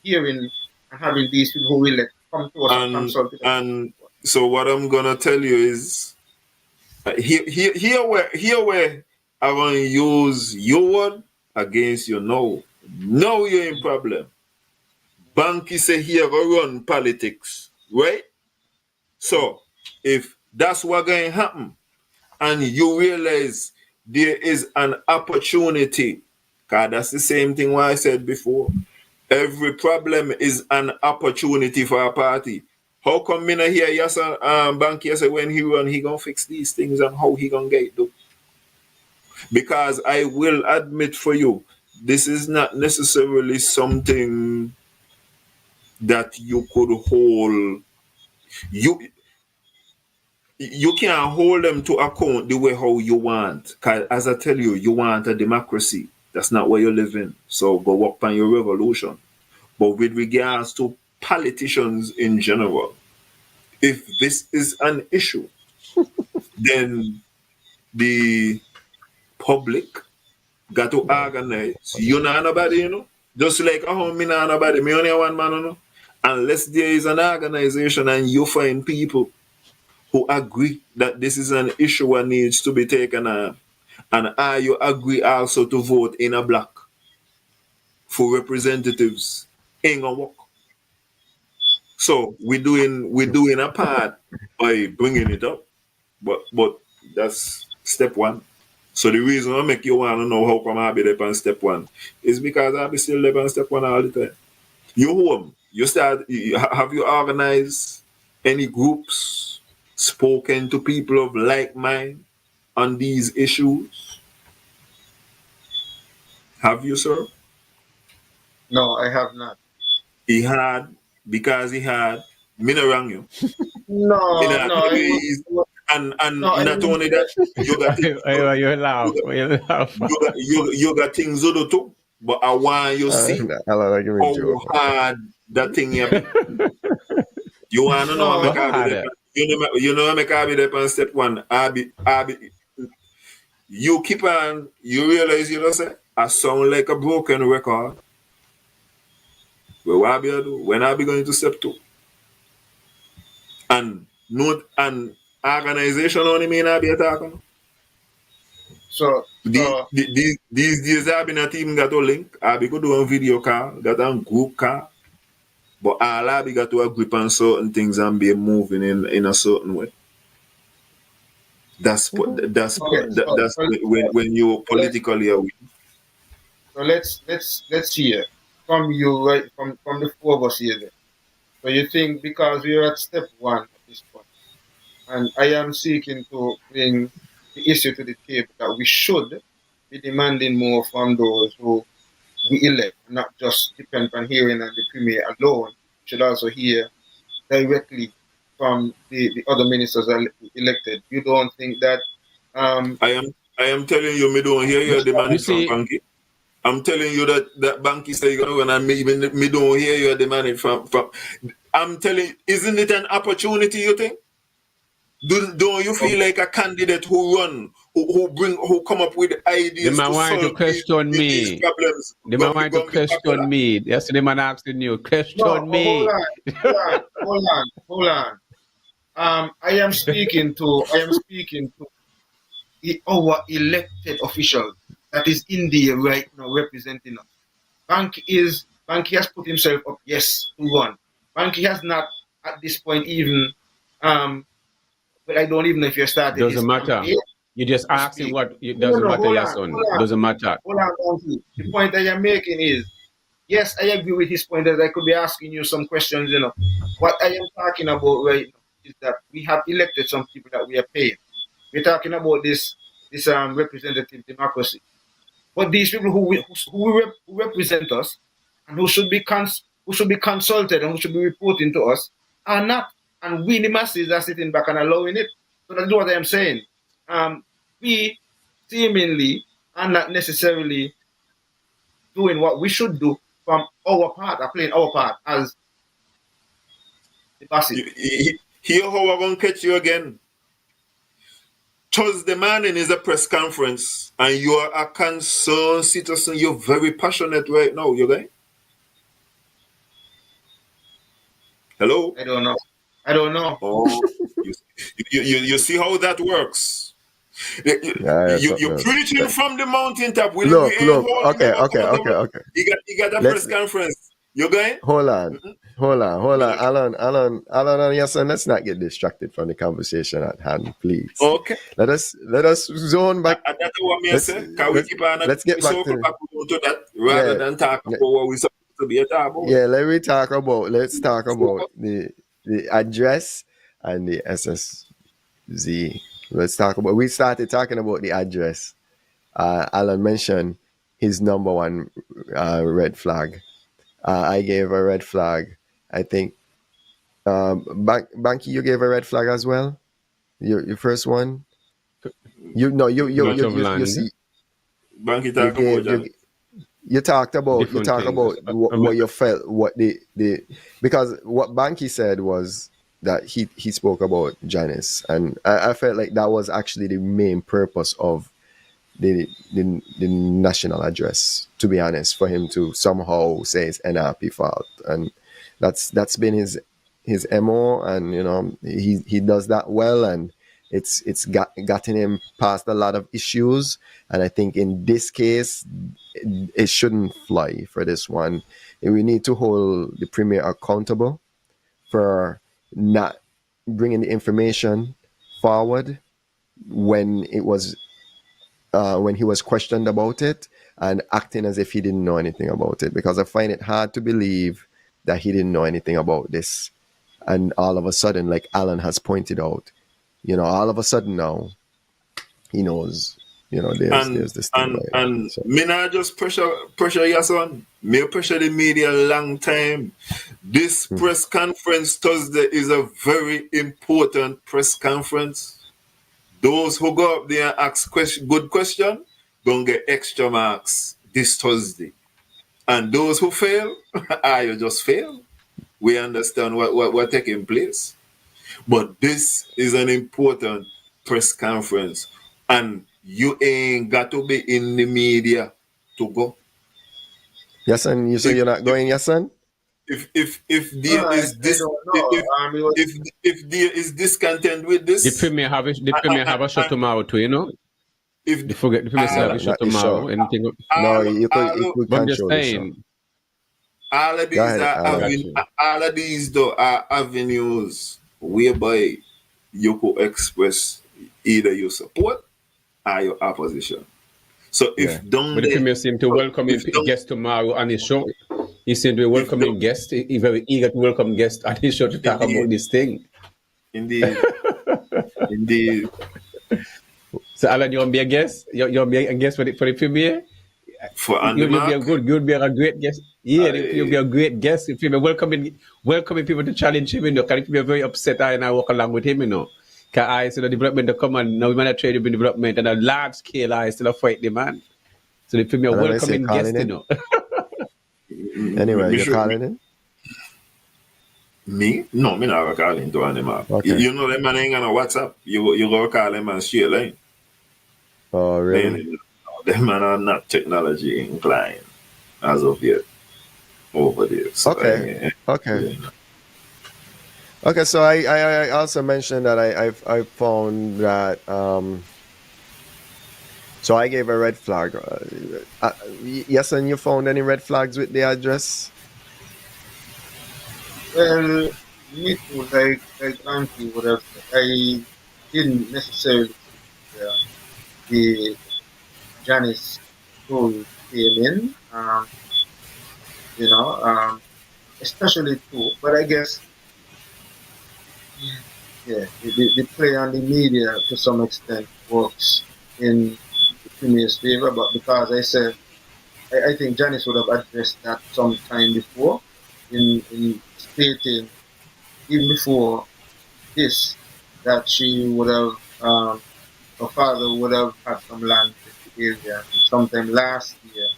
D: hearing and having these people who will come to us and
B: and
D: consult with us.
B: and so what I'm gonna tell you is, here where I'm gonna use your word against you. No, you're in problem. Bankie say here go run politics, right? So if that's what going to happen, and you realize there is an opportunity, because that's the same thing what I said before. Every problem is an opportunity for a party. How come me not hear Yahsonn Bankie say when he run, he gonna fix these things and how he gonna get it done? Because I will admit for you, this is not necessarily something that you could hold. You can't hold them to account the way how you want. Cause as I tell you, you want a democracy. That's not where you live in. So go work on your revolution. But with regards to politicians in general, if this is an issue, then the public got to organize. You know nobody, Just like how me know nobody, me only one man, Unless there is an organization and you find people who agree that this is an issue that needs to be taken on, and are you agree also to vote in a block for representatives, ain't gonna work. So we're doing a part by bringing it up, but that's step one. So the reason I make you want to know how come I be there on step one is because I be still there on step one all the time. You home, have you organized any groups, spoken to people of like mind on these issues? Have you, sir?
D: No, I have not.
B: He had, because he had, me no wrong you. Me
D: No,
B: not
D: no,
B: tell
D: I
B: you
D: was,
B: and
D: no, I
B: not
D: didn't.
B: only that, you got things,
E: You laugh. You laugh.
B: you got things to do too. But I want you see
C: Alan, I give me
B: how
C: joke.
B: hard that thing you be. You want to know how
D: No,
B: make I be
E: Bad.
B: there? You know how make I be there on step one. I be. You keep on. You realize you don't say I sound like a broken record. But what I be do when I be going to step two and note and organization only mean I be talking.
D: so, so,
B: These days I've been a team got a link. I be go do a video call, got a group call. But all I be got to a grip on certain things and be moving in a certain way.
D: okay,
B: That's when you're
D: so let's,
B: politically aware.
D: so let's hear from you, right, from the four of us here then. So you think because we're at step one at this point, and I am seeking to bring the issue to the table that we should be demanding more from those who we elect, not just depend on hearing on the premier alone. We should also hear directly from the other ministers elected. You don't think that
B: I am I am telling you, me don't hear you
E: You
B: demand it from
E: see,
B: Bankie. I'm telling you that Bankie say you're gonna and me don't hear you demand it from. I'm telling you, isn't it an opportunity you think? Don't you feel like a candidate who run, who come up with
E: the
B: ideas
E: man
B: to
E: want to
B: solve
E: question
B: these
E: me.
B: problems
E: The man
B: gonna
E: want to
B: be popular?
E: question me. That's the man asking you.
D: no,
E: Question
D: hold
E: me.
D: on, hold on, hold on, hold on. I am speaking to our elected official that is in there right now representing us. Banky has put himself up, yes, to run. Banky has not at this point even but I don't even know if you started his
E: Doesn't matter.
D: campaign
E: You just
D: to
E: asking
D: speak.
E: what it
D: No,
E: doesn't
D: no,
E: matter,
D: hold
E: your
D: on,
E: son.
D: hold on,
E: Doesn't matter.
D: hold on, Banky. The point that you're making is yes, I agree with his point that I could be asking you some questions, you know. What I am talking about right now is that we have elected some people that we are paying. We're talking about this representative democracy. But these people who represent us and who should be consulted and who should be reporting to us are not. And we, the masses, are sitting back and allowing it. So that's what I am saying. We seemingly are not necessarily doing what we should do from our part, are playing our part as the masses.
B: Here how I'm gonna catch you again. Thursday morning is a press conference, and you are a concerned citizen. You're very passionate right now. You guys. Hello.
D: I don't know. I don't know.
B: Oh, you see how that works.
C: Yeah, yeah, something
B: You're
C: else.
B: preaching from the mountaintop. We
C: Look,
B: ain't
C: look.
B: holding
C: Okay,
B: them
C: okay, okay,
B: accountable.
C: okay.
B: You got a press
C: Let's
B: conference. You going?
C: hold on,
B: Mhm.
C: hold on, Alan, and Yahsonn. Let's not get distracted from the conversation at hand, please.
B: Okay.
C: Let us zone back.
B: That's what me
C: Let's
B: say. Can we
C: let's
B: keep on
C: let's get
B: we
C: back
B: circle
C: to
B: back to that rather
C: yeah,
B: than talk about
C: yeah.
B: what we supposed to be talking about?
C: Yeah, let's talk about the address and the SSZ. We started talking about the address. Alan mentioned his number one red flag. I gave a red flag. I think Banky, you gave a red flag as well. Your first one. You no
E: Too much of
C: you
E: land.
C: see
B: Banky
C: you
B: talk about
C: gave
B: that.
C: you talked about
E: Different things.
C: what you felt, what the because what Banky said was that he spoke about Janice, and I felt like that was actually the main purpose of the national address, to be honest, for him to somehow say it's NRP fault, and that's been his MO, and you know he does that well, and it's gotten him past a lot of issues, and I think in this case it shouldn't fly for this one. We need to hold the premier accountable for not bringing the information forward when it was when he was questioned about it, and acting as if he didn't know anything about it, because I find it hard to believe that he didn't know anything about this. And all of a sudden, like Alan has pointed out, you know, all of a sudden now he knows you know, there's this thing going on.
B: And
C: So
B: me not just pressure your son. Me pressure the media long time. This press conference Thursday is a very important press conference. Those who go up there and ask good question don't get extra marks this Thursday. And those who fail, you just fail. We understand what taking place. But this is an important press conference. And you ain't got to be in the media to go.
C: Yahsonn, you say
B: If
C: you're not going, Yahsonn?
B: if there
D: I
B: is this
D: don't know. It was,
B: if there is discontent with
E: The
B: this,
E: premier have a show tomorrow too, you know.
B: if
E: The premier say
C: No,
E: have
B: all
E: a show
C: not the show.
E: tomorrow. Anything?
C: No,
B: all
C: you
B: all,
C: could
E: But I'm just
C: control the show.
E: saying.
B: all of
C: Go
B: these
C: ahead,
B: are
E: I
C: Alan.
E: got you.
B: all of these though are avenues whereby you could express either your support or your opposition. So
C: Yeah.
B: if down
E: But the
B: there,
E: premier seem to welcome
B: if down,
E: guests tomorrow on his show. He seemed to be
B: if
E: welcoming
B: down,
E: guests. He's very eager to welcome guests on his show to talk about
B: indeed,
E: this thing.
B: indeed, indeed,
E: So Alan, you want to be a guest? You want to be a guest for the premier?
B: for on the
E: You'll be a
B: mark,
E: you'll be a great guest. Yeah, you'll be
B: I,
E: a great guest. If you're welcoming people to challenge him, you know, because if you're very upset, I walk along with him, you know. Because I see the development to come and now we might trade in development and a large scale I still fight the man. So the premier
C: And then I say
E: welcoming guest,
C: calling
E: you
C: in.
E: know.
C: Anyway,
B: me
C: you're
B: should,
C: calling in?
B: me? No, me not call him to on the mark.
C: Okay.
B: You know them man ain't gonna WhatsApp. You go call them and straight line.
C: Oh, really?
B: Them man are not technology inclined as of yet over there. So,
C: Okay. Okay.
B: yeah.
C: Okay, so I also mentioned that I found that so I gave a red flag. Yes, and you found any red flags with the address?
D: well, me too, like Bankie would have, I didn't necessarily see the Janice who came in, you know, especially too. But I guess, yeah, the play on the media to some extent works in the Premier's favor. But because I said, I think Janice would have addressed that some time before in stating, even before this, that she would have, her father would have had some land in the area. And sometime last year,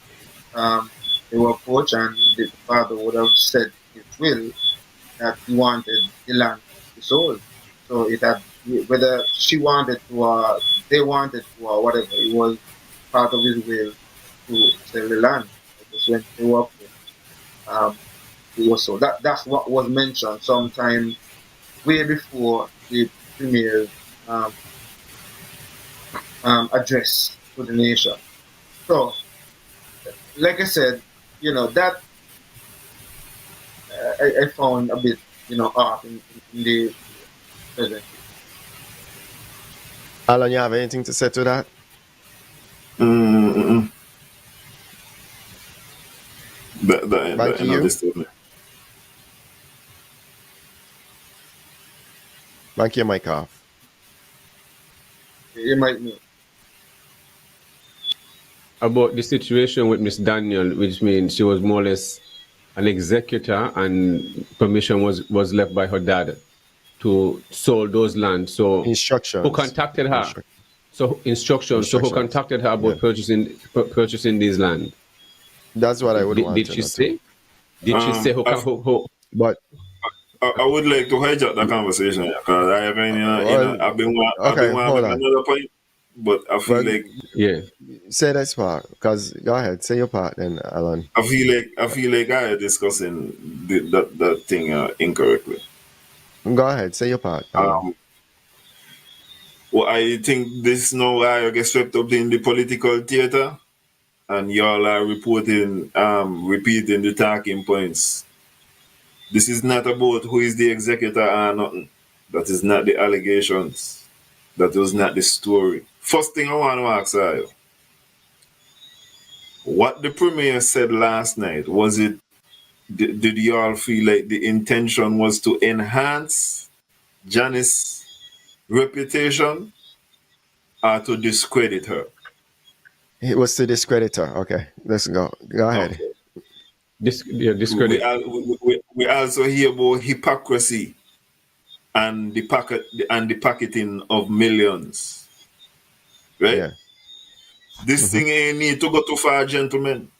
D: they were approached and the father would have said his will that he wanted the land to be sold. So it had, whether she wanted to, they wanted to, or whatever, it was part of his will to sell the land. Because when they were approached, it was so. That's what was mentioned sometime way before the Premier's address to the nation. So, like I said, you know, that I found a bit, you know, off in the present.
C: Alan, you have anything to say to that?
B: Mm-mm. That
C: Bankie, you?
B: understood.
C: Bankie, your mic off.
D: You might know.
E: About the situation with Miss Daniel, which means she was more or less an executor and permission was left by her dad to sell those lands. So
C: Instructions.
E: who contacted her? So instructions. So who contacted her about purchasing these land?
C: That's what I would want
E: Did
C: to
E: she
C: know
E: say?
C: too.
E: Did she say who?
C: But
B: I would like to hijack the conversation because I've been I've been
C: hold on.
B: another point, but I feel like
C: say this part because go ahead, say your part then, Alan.
B: I feel like I am discussing that thing incorrectly.
C: Go ahead, say your part, Alan.
B: Well, I think this now I get swept up in the political theater, and y'all are reporting, repeating the talking points. This is not about who is the executor or nothing. That is not the allegations. That was not the story. First thing I want to ask you, what the Premier said last night, was it, did y'all feel like the intention was to enhance Janice's reputation or to discredit her?
C: It was to discredit her. Okay, let's go. Go ahead.
B: Okay.
E: Discredit.
B: We also hear about hypocrisy and the pocketing of millions. Right?
C: Yeah.
B: This thing ain't need to go too far, gentlemen.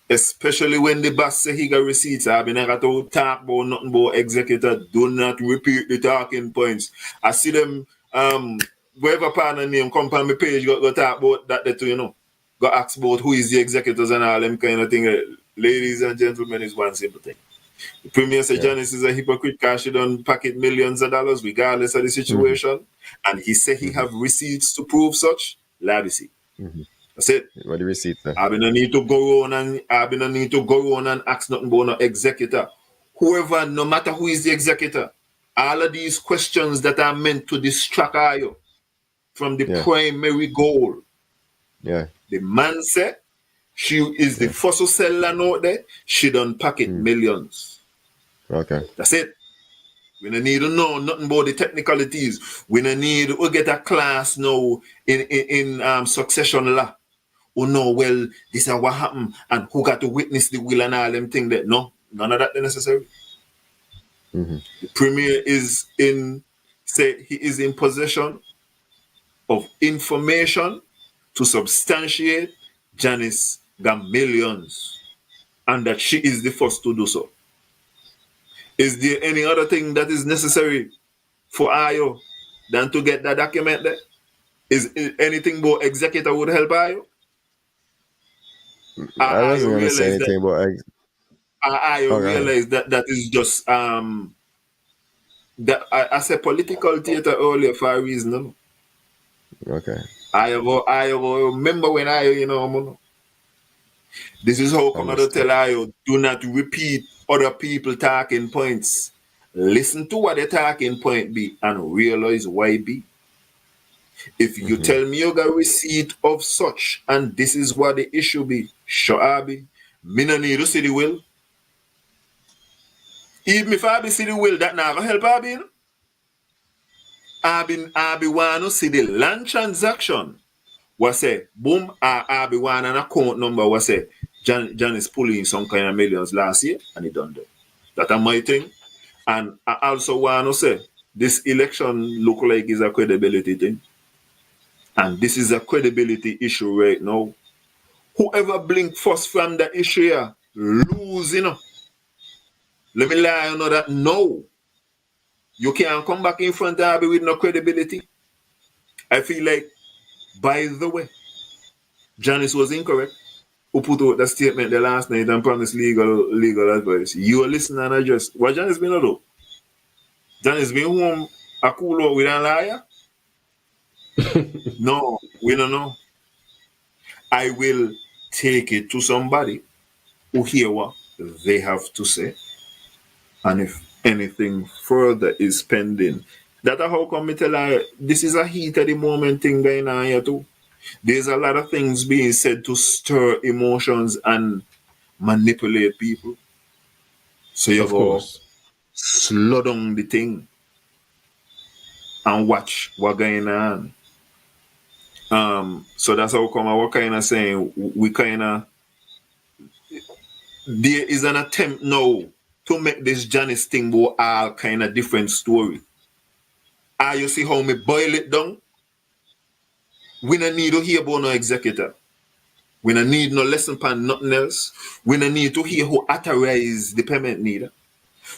B: Especially when the boss say he got receipts. I've been got to talk about nothing about executor. Do not repeat the talking points. I see them whoever partner name come on my page go talk about that too, you know. Go ask about who is the executors and all them kind of thing. Ladies and gentlemen, is one simple thing. The Premier said Janice is a hypocrite because she done pocket millions of dollars regardless of the situation. And he said he have receipts to prove such. Lavisy. That's it.
C: What the receipt say?
B: I've been a need to go on and ask nothing about no executor. Whoever, no matter who is the executor, all of these questions that are meant to distract you from the primary goal.
C: Yeah.
B: The man said she is the first seller out there. She done pocket millions.
C: Okay.
B: That's it. We don't need to know nothing about the technicalities. We don't need to get a class now in succession law. Oh no, well, this is what happened and who got to witness the will and all them things that no, none of that is necessary. The Premier is in possession of information to substantiate Janice got millions and that she is the first to do so. Is there any other thing that is necessary for Ayo than to get that document there? Is anything about executor would help Ayo?
C: I wasn't going to say anything about
B: I realize that is just that I said political theater earlier for a reason. No?
C: Okay.
B: I remember when this is how come I tell you do not repeat other people talking points. Listen to what the talking point be and realize why be. If you tell me you got receipt of such and this is what the issue be, sure I be. Me no need to see the will. Even if I be see the will, that not gonna help I be. You know? I be want to see the land transaction. What say, boom, I be want an account number. What say, John is pulling some kind of millions last year and he done that. That are my thing. And I also want to say, this election look like is a credibility thing. And this is a credibility issue right now. Whoever blink first from the issue here, lose, you know. Let me lie, you know that no. You can't come back in front of me with no credibility. I feel like, by the way, Janice was incorrect. Who put out that statement the last night and promised legal advice. You are listening and adjust. What Janice been do? Janice been home a cool out with a liar? No, we don't know. I will take it to somebody who hear what they have to say. And if anything further is pending, that's how come me tell her this is a heat of the moment thing going on here too. There's a lot of things being said to stir emotions and manipulate people. So you go slow down the thing and watch what going on. So that's how come I was kind of saying we kind of there is an attempt now to make this Janice thing go all kind of different story. You see how me boil it down? We don't need to hear about no executor. We don't need no lesson plan, nothing else. We don't need to hear who authorize the payment neither.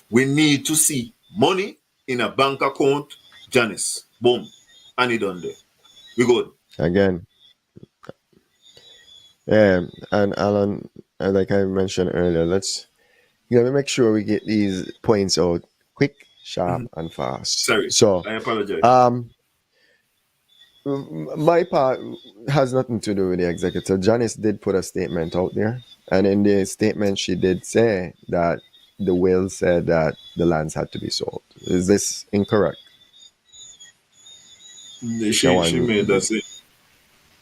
B: We need to see money in a bank account, Janice. Boom. And it done there. We good.
C: Again. Yeah, and Alan, like I mentioned earlier, let's make sure we get these points out quick, sharp, and fast.
B: Sorry.
C: So
B: I apologize.
C: My part has nothing to do with the executor. Janice did put a statement out there, and in the statement she did say that the will said that the lands had to be sold. Is this incorrect?
B: She made that say.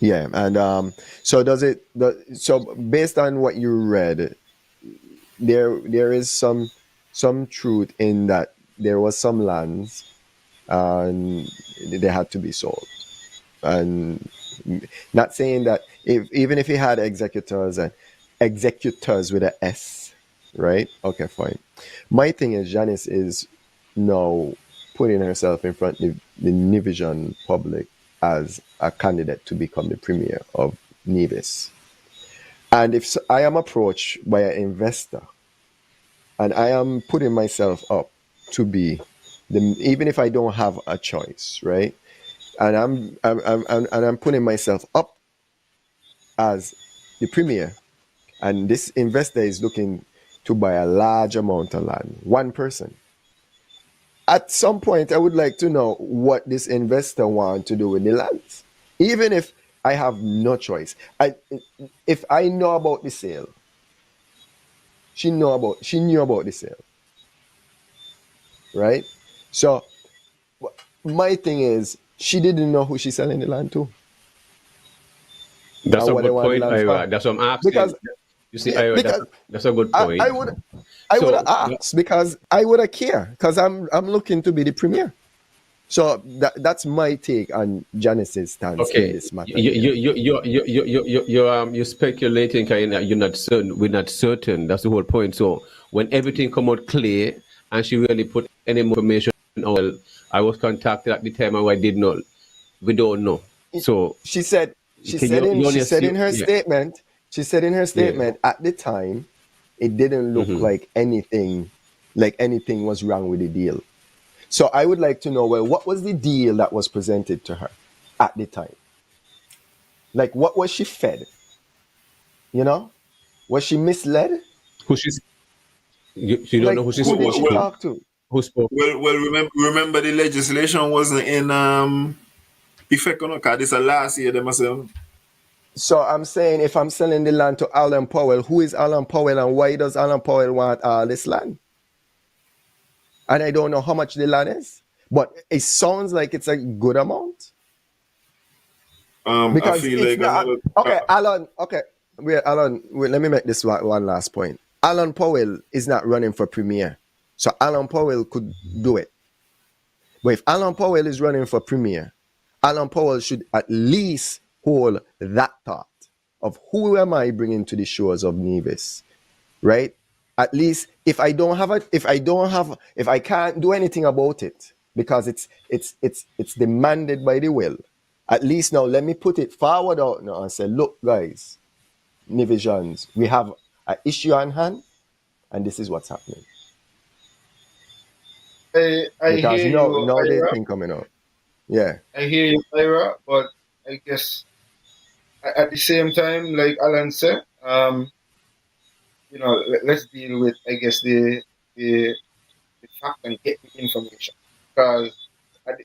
C: Yeah, and so does it? So based on what you read, there is some truth in that there was some lands and they had to be sold. And Not saying that even if he had executors and executors with a S, right? Okay, fine. My thing is Janice is now putting herself in front of the Nivision public as a candidate to become the premier of Nevis. And if I am approached by an investor and I am putting myself up to be even if I don't have a choice, right? And I'm putting myself up as the premier, and this investor is looking to buy a large amount of land, one person. At some point, I would like to know what this investor wants to do with the lands, even if I have no choice. If I know about the sale, she knew about the sale, right? So my thing is, she didn't know who she's selling the land to.
E: That's a
C: what they
E: good
C: want the
E: point,
C: land
E: Ira.
C: for.
E: That's what I'm asking.
C: Because
E: You see, Ira,
C: because
E: that's a good point.
C: I would have asked because I would have cared because I'm looking to be the premier. So that's my take on Janice's stance in this matter.
E: You're speculating, you're not certain. We're not certain. That's the whole point. So when everything come out clear and she really put any more information on, well, I was contacted at the time and I did not. We don't know. So
C: she said in her statement at the time it didn't look like anything was wrong with the deal. So I would like to know, well, what was the deal that was presented to her at the time? Like, what was she fed? You know, was she misled?
E: Who she's you don't know who she spoke
C: to. Talk to?
E: Who spoke?
B: Well, remember the legislation wasn't in effect on because this last year they must have.
C: So I'm saying, if I'm selling the land to Alan Powell, who is Alan Powell and why does Alan Powell want all this land? And I don't know how much the land is, but it sounds like it's a good amount. Because
B: I feel like
C: not, Alan. Okay, Alan. Let me make this one last point. Alan Powell is not running for premier, so Alan Powell could do it. But if Alan Powell is running for premier, Alan Powell should at least hold that thought of who am I bringing to the shores of Nevis, right? At least if I can't do anything about it because it's demanded by the will, at least now let me put it forward out now and say, look, guys, Nevisians, we have an issue on hand, and this is what's happening.
D: I
C: because
D: hear
C: no,
D: you,
C: no,
D: Ira.
C: thing coming out. Yeah.
D: I hear you, Ira, but I guess at the same time, like Alan said, let's deal with, I guess, the fact and get the information. Because at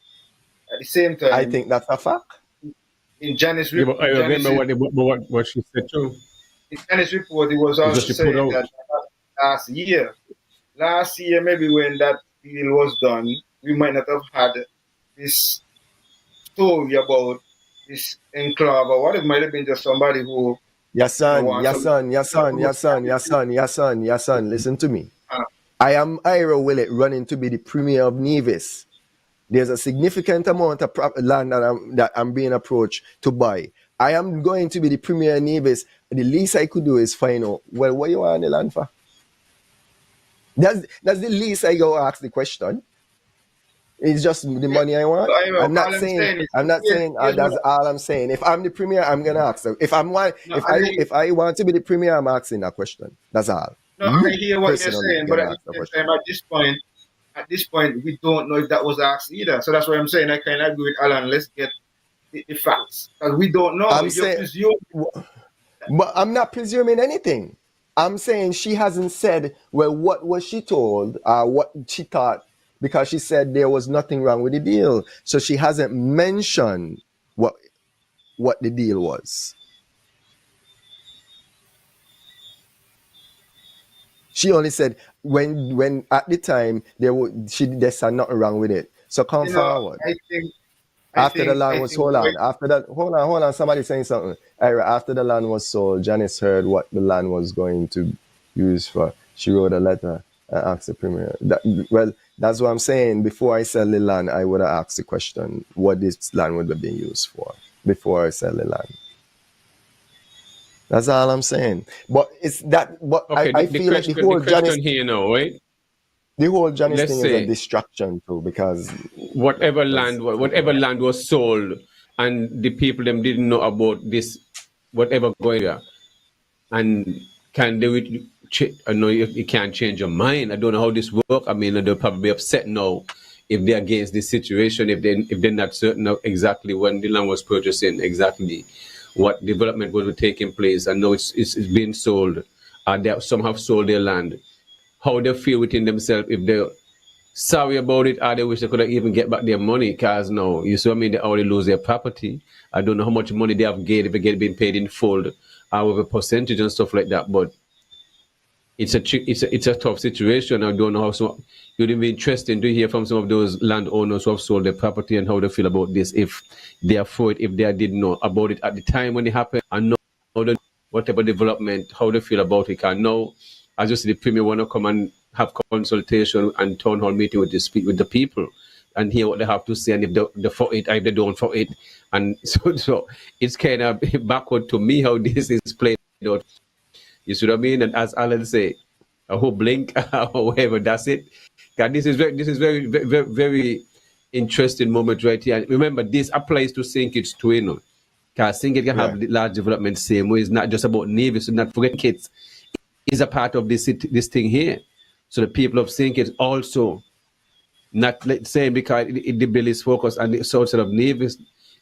D: the same time,
C: I think that's a fact.
D: In Janice's
E: report, I remember what she said too.
D: In Janice's report, it was also saying that last year, maybe when that deal was done, we might not have had this story about this enclave or what. It might have been just somebody who.
C: Yahsonn, listen to me. I am Ira Willett running to be the premier of Nevis. There's a significant amount of land that I'm being approached to buy. I am going to be the premier of Nevis. The least I could do is find out, well, what you want the land for? That's the least I go ask the question. It's just the money I want. I'm not saying that's all I'm saying. If I'm the premier, I'm gonna ask them. If I want to be the premier, I'm asking that question. That's all.
D: No, I hear what you're saying, but at the same time, at this point, we don't know if that was asked either. So that's why I'm saying I kind of agree with Alan. Let's get the facts because we don't know.
C: But I'm not presuming anything. I'm saying she hasn't said, well, what was she told or what she thought, because she said there was nothing wrong with the deal. So she hasn't mentioned what the deal was. She only said when at the time there's nothing wrong with it. So come forward. After the land was hold on, somebody's saying something. After the land was sold, Janice heard what the land was going to use for. She wrote a letter and asked the premier. That's what I'm saying. Before I sell the land, I would have asked the question what this land would have been used for. before I sell the land. That's all I'm saying. But it's that. But
E: Okay,
C: I feel like the whole
E: the
C: Janice,
E: question here now, right?
C: the whole Janice
E: Let's
C: thing is a
E: say
C: distraction too, because
E: whatever
C: that's
E: land was sold, and the people them didn't know about this, whatever going on, and can do it. I know you can't change your mind. I don't know how this work. I mean, they'll probably be upset now if they're against this situation, if they're not certain of exactly when the land was purchasing, exactly what development was taking place. I know it's being sold, they some have sold their land. How they feel within themselves, if they're sorry about it, or they wish they could even get back their money, because now you see what I mean, they already lose their property. I don't know how much money they have gained if they get being paid in full, or with a percentage and stuff like that. But it's a tough situation. I don't know how some. It would be interesting to hear from some of those landowners who have sold their property and how they feel about this. If they are for it, if they didn't know about it at the time when it happened, and know whatever development, how they feel about it. And now, I just the premier want to come and have consultation and town hall meeting with the people and hear what they have to say, and if they for it, if they don't for it, and so it's kind of backward to me how this is played out. You see what I mean? And as Alan say, I hope blink or whatever. That's it. God, this is very, very, very interesting moment right here. And remember, this applies to St. too, you know. Because St. Kitts can have large development same way. It's not just about Navy. So not forget kids is a part of this thing here. So the people of St. Kitts also not saying because the bill is focused on the south side of Navy.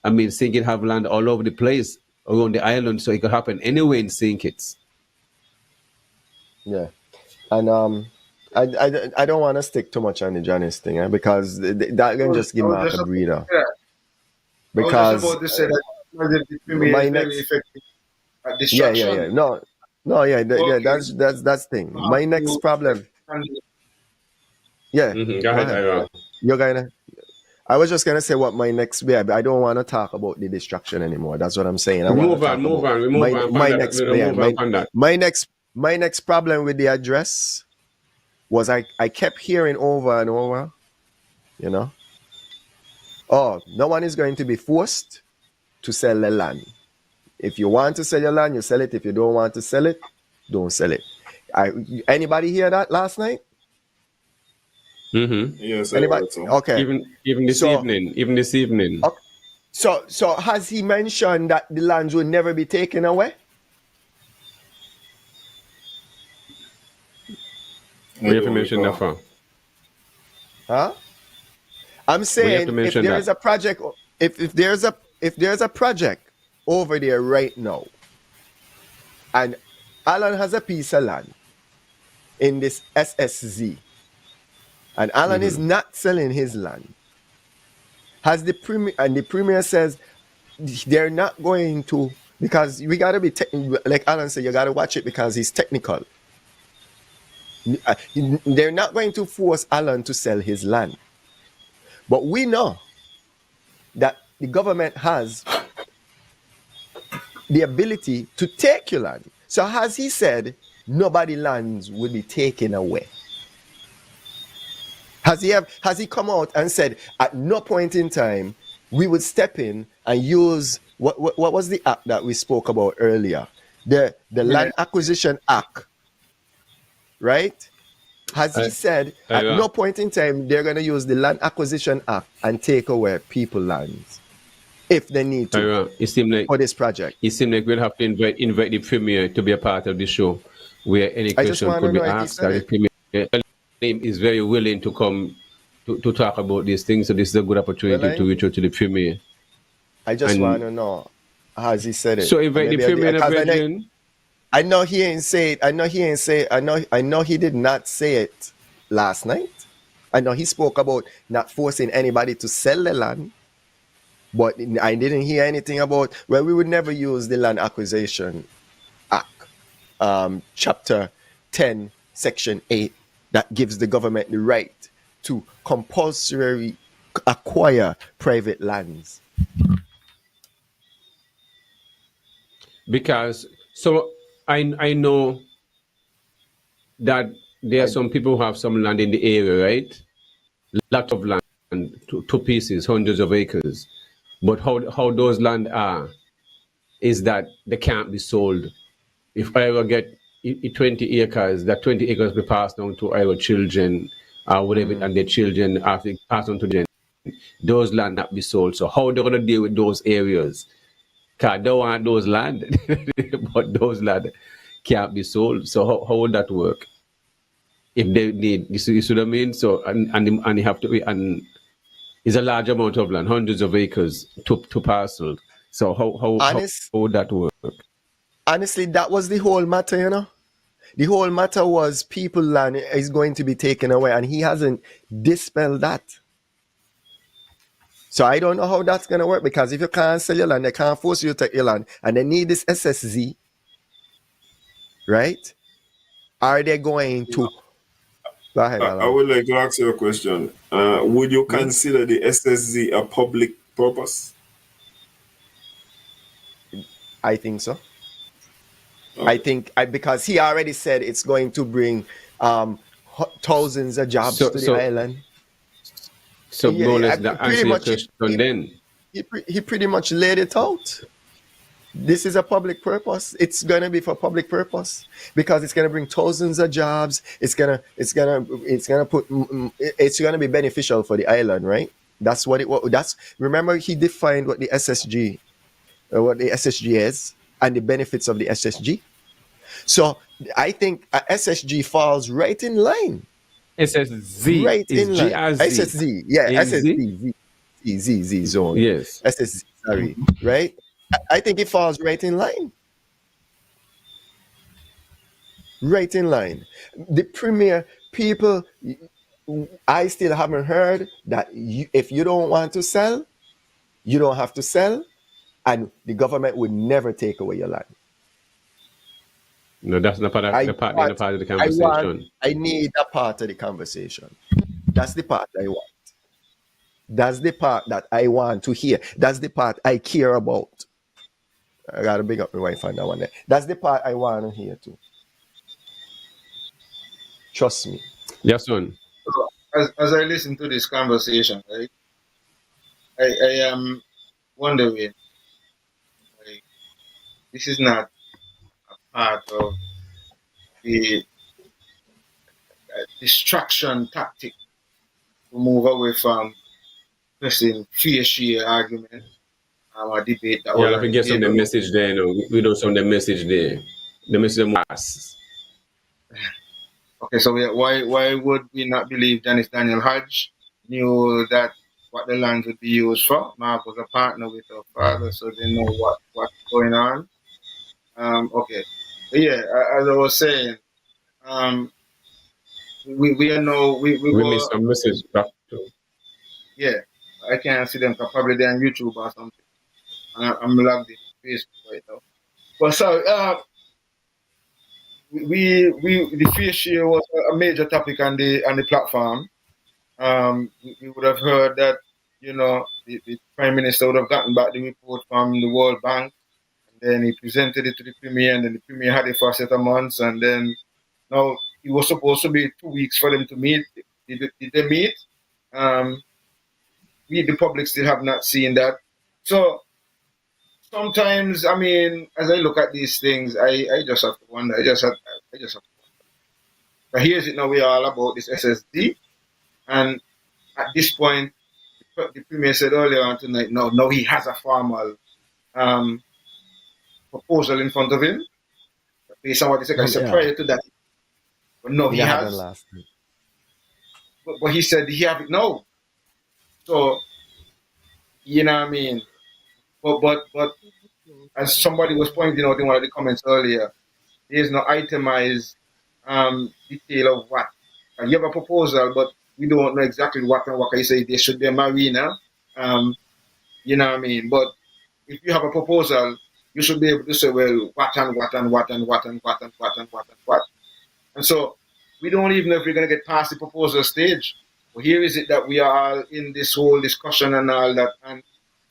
E: I mean, St. Kitts have land all over the place around the island, so it could happen anywhere in St. Kitts.
C: Yeah, and I don't want to stick too much on the Janice thing, because that can just give Mark a breather.
D: Yeah.
C: Because
D: I was just about to say that
C: my next,
D: very effective distraction.
C: yeah. That's thing. My next problem. Yeah,
E: Go ahead.
C: You're gonna. I was just gonna say what my next. Yeah, but I don't want to talk about the distraction anymore. That's what I'm saying.
E: Move on.
C: My next problem with the address was I kept hearing over and over, you know, oh, no one is going to be forced to sell the land. If you want to sell your land, you sell it. If you don't want to sell it, don't sell it. Anybody hear that last night?
E: Mm-hmm.
B: Yes,
C: anybody? Okay.
E: Even this evening.
C: Okay. So has he mentioned that the lands will never be taken away?
E: We have to mention that far.
C: Huh? I'm saying if there is a project, if there's a project over there right now, and Alan has a piece of land in this SSZ, and Alan is not selling his land, has the premier says they're not going to, because we gotta be like Alan said, you gotta watch it because he's technical. They're not going to force Alan to sell his land. But we know that the government has the ability to take your land. So as he said, nobody lands will be taken away. Has he come out and said at no point in time we would step in and use what was the act that we spoke about earlier? The Land Acquisition Act. Right? Has he said at no point in time they're going to use the Land Acquisition Act and take away people's lands if they need to for this project?
E: It seems like we'll have to invite the premier to be a part of the show where any question could be asked. The premier is very willing to come to talk about these things, so this is a good opportunity to reach out to the premier.
C: I just want to know, has he said it?
E: So invite the premier and
C: I know he ain't say it. I know he did not say it last night. I know he spoke about not forcing anybody to sell the land, but I didn't hear anything about, well, we would never use the Land Acquisition Act, Chapter 10, Section 8, that gives the government the right to compulsory acquire private lands.
E: Because I know that there are some people who have some land in the area, right? Lot of land, two pieces, hundreds of acres. But how those land are is that they can't be sold. If I ever get 20 acres, that 20 acres be passed on to our children or whatever, and their children after pass on to them, those land not be sold. So how they're gonna deal with those areas? Cause they want those land, but those land can't be sold. So how would that work? If they need, you see what I mean? So and you have to, and it's a large amount of land, hundreds of acres to parcel. So how would that work?
C: Honestly, that was the whole matter, you know. The whole matter was people land is going to be taken away, and he hasn't dispelled that. So I don't know how that's going to work, because if you can't sell your land, they can't force you to take your land, and they need this SSZ, right? Are they going to? Go ahead,
B: I
C: Alan.
B: would like to ask you a question. Would you consider the SSZ a public purpose?
C: I think so. I think because he already said it's going to bring thousands of jobs to the island.
E: So more or less that answer your question then.
C: He pretty much laid it out. This is a public purpose. It's gonna be for public purpose because it's gonna bring thousands of jobs. It's gonna be beneficial for the island, right? That's what remember he defined what the SSG is and the benefits of the SSG. So I think SSG falls right in line.
E: SSZ
C: right
E: is
C: in line.
E: GRZ.
C: SSZ, yeah, SSZ, Z zone.
E: Yes.
C: SSZ, sorry, right? I think it falls right in line. Right in line. The premier people, I still haven't heard that if you don't want to sell, you don't have to sell, and the government would never take away your land.
E: No, that's not part of the conversation.
C: I need a part of the conversation. That's the part I want. That's the part that I want to hear. That's the part I care about. I gotta big up my wife on that one there. That's the part I want to hear too. Trust me.
E: Yes, son.
D: So, as I listen to this conversation, right, I am wondering, like, this is not a part of the distraction tactic to move away from pressing fair share argument or debate. That
E: Yeah, I get some of the message there. You know, we don't some of the message there. The message was.
D: Okay, so why would we not believe Janice Daniel Hodge knew that what the land would be used for? Mark was a partner with her father, so they know what's going on. Okay, but yeah, as I was saying, we
E: missed some message back to.
D: Yeah, I can't see them probably they're on YouTube or something. And I'm logged in Facebook right now. But sorry, the fair share was a major topic on the platform. We would have heard that, you know, the Prime Minister would have gotten back the report from the World Bank, and then he presented it to the Premier, and then the Premier had it for a set of months, and then now it was supposed to be 2 weeks for them to meet. Did they meet? We, the public, still have not seen that. So sometimes, I mean, as I look at these things, I just have to wonder. I just have to wonder. But here's it now. We are all about this SSD, and at this point, the Premier said earlier on tonight, no, he has a formal proposal in front of him. Based on what he said, I said prior to that, but no, he has.
C: Last week.
D: But he said he have it now. So, you know what I mean? But as somebody was pointing out in one of the comments earlier, there is no itemized detail of what. You have a proposal, but we don't know exactly what and what. I say there should be a marina. You know what I mean? But if you have a proposal, you should be able to say, well, what and what and what and what and what and what and what and what. And so we don't even know if we're going to get past the proposal stage. But here is it that we are in this whole discussion and all that, and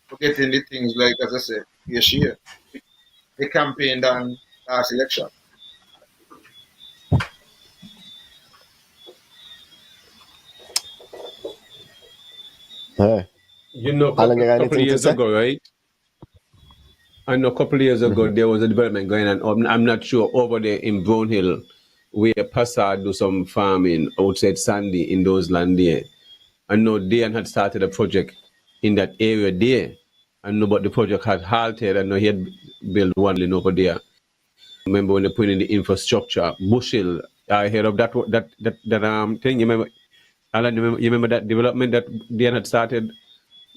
D: forgetting the things like, as I said, this year, they campaigned on last election.
C: Hey.
E: You know,
C: Alan, you got
E: couple
C: anything to
E: years
C: say?
E: ago, right? I know a couple of years ago there was a development going on. I'm not sure over there in Brownhill, where Passard do some farming outside Sandy in those land there. I know Dan had started a project in that area there. I know, but the project had halted. I know he had built one lane over there. Remember when they put in the infrastructure, Bushel. I heard of that thing. You remember, Alan? You remember that development that Dan had started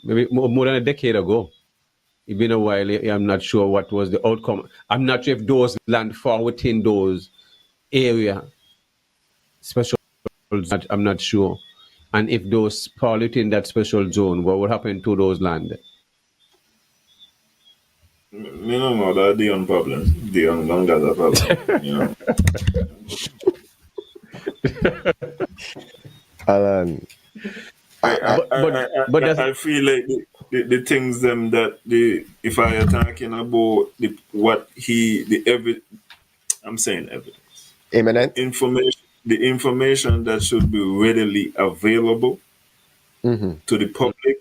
E: maybe more than a decade ago? It's been a while. I'm not sure what was the outcome. I'm not sure if those land fall within those area special. I'm not sure, and if those fall within that special zone, what would happen to those land?
B: Me no know that the on problem. The on long got a problem. You know.
C: Alan,
B: I feel like the things them that if I are talking about I'm saying evidence.
C: imminent.
B: The information that should be readily available to the public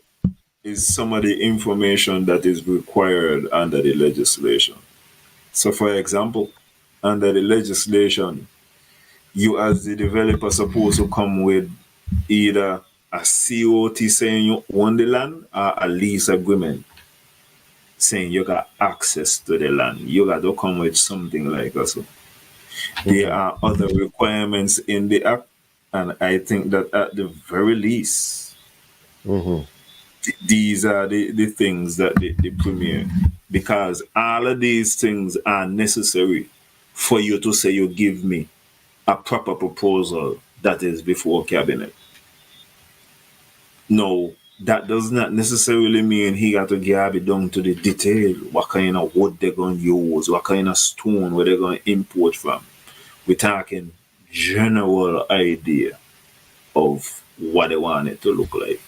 B: is some of the information that is required under the legislation. So, for example, under the legislation, you as the developer supposed to come with either a COT saying you own the land or a lease agreement saying you got access to the land. You got to come with something like that. So there are other requirements in the act, and I think that at the very least, these are the things that the premier, because all of these things are necessary for you to say you give me a proper proposal that is before cabinet. No, that does not necessarily mean he got to get it down to the detail. What kind of wood they're going to use, what kind of stone where they're going to import from. We're talking general idea of what they want it to look like.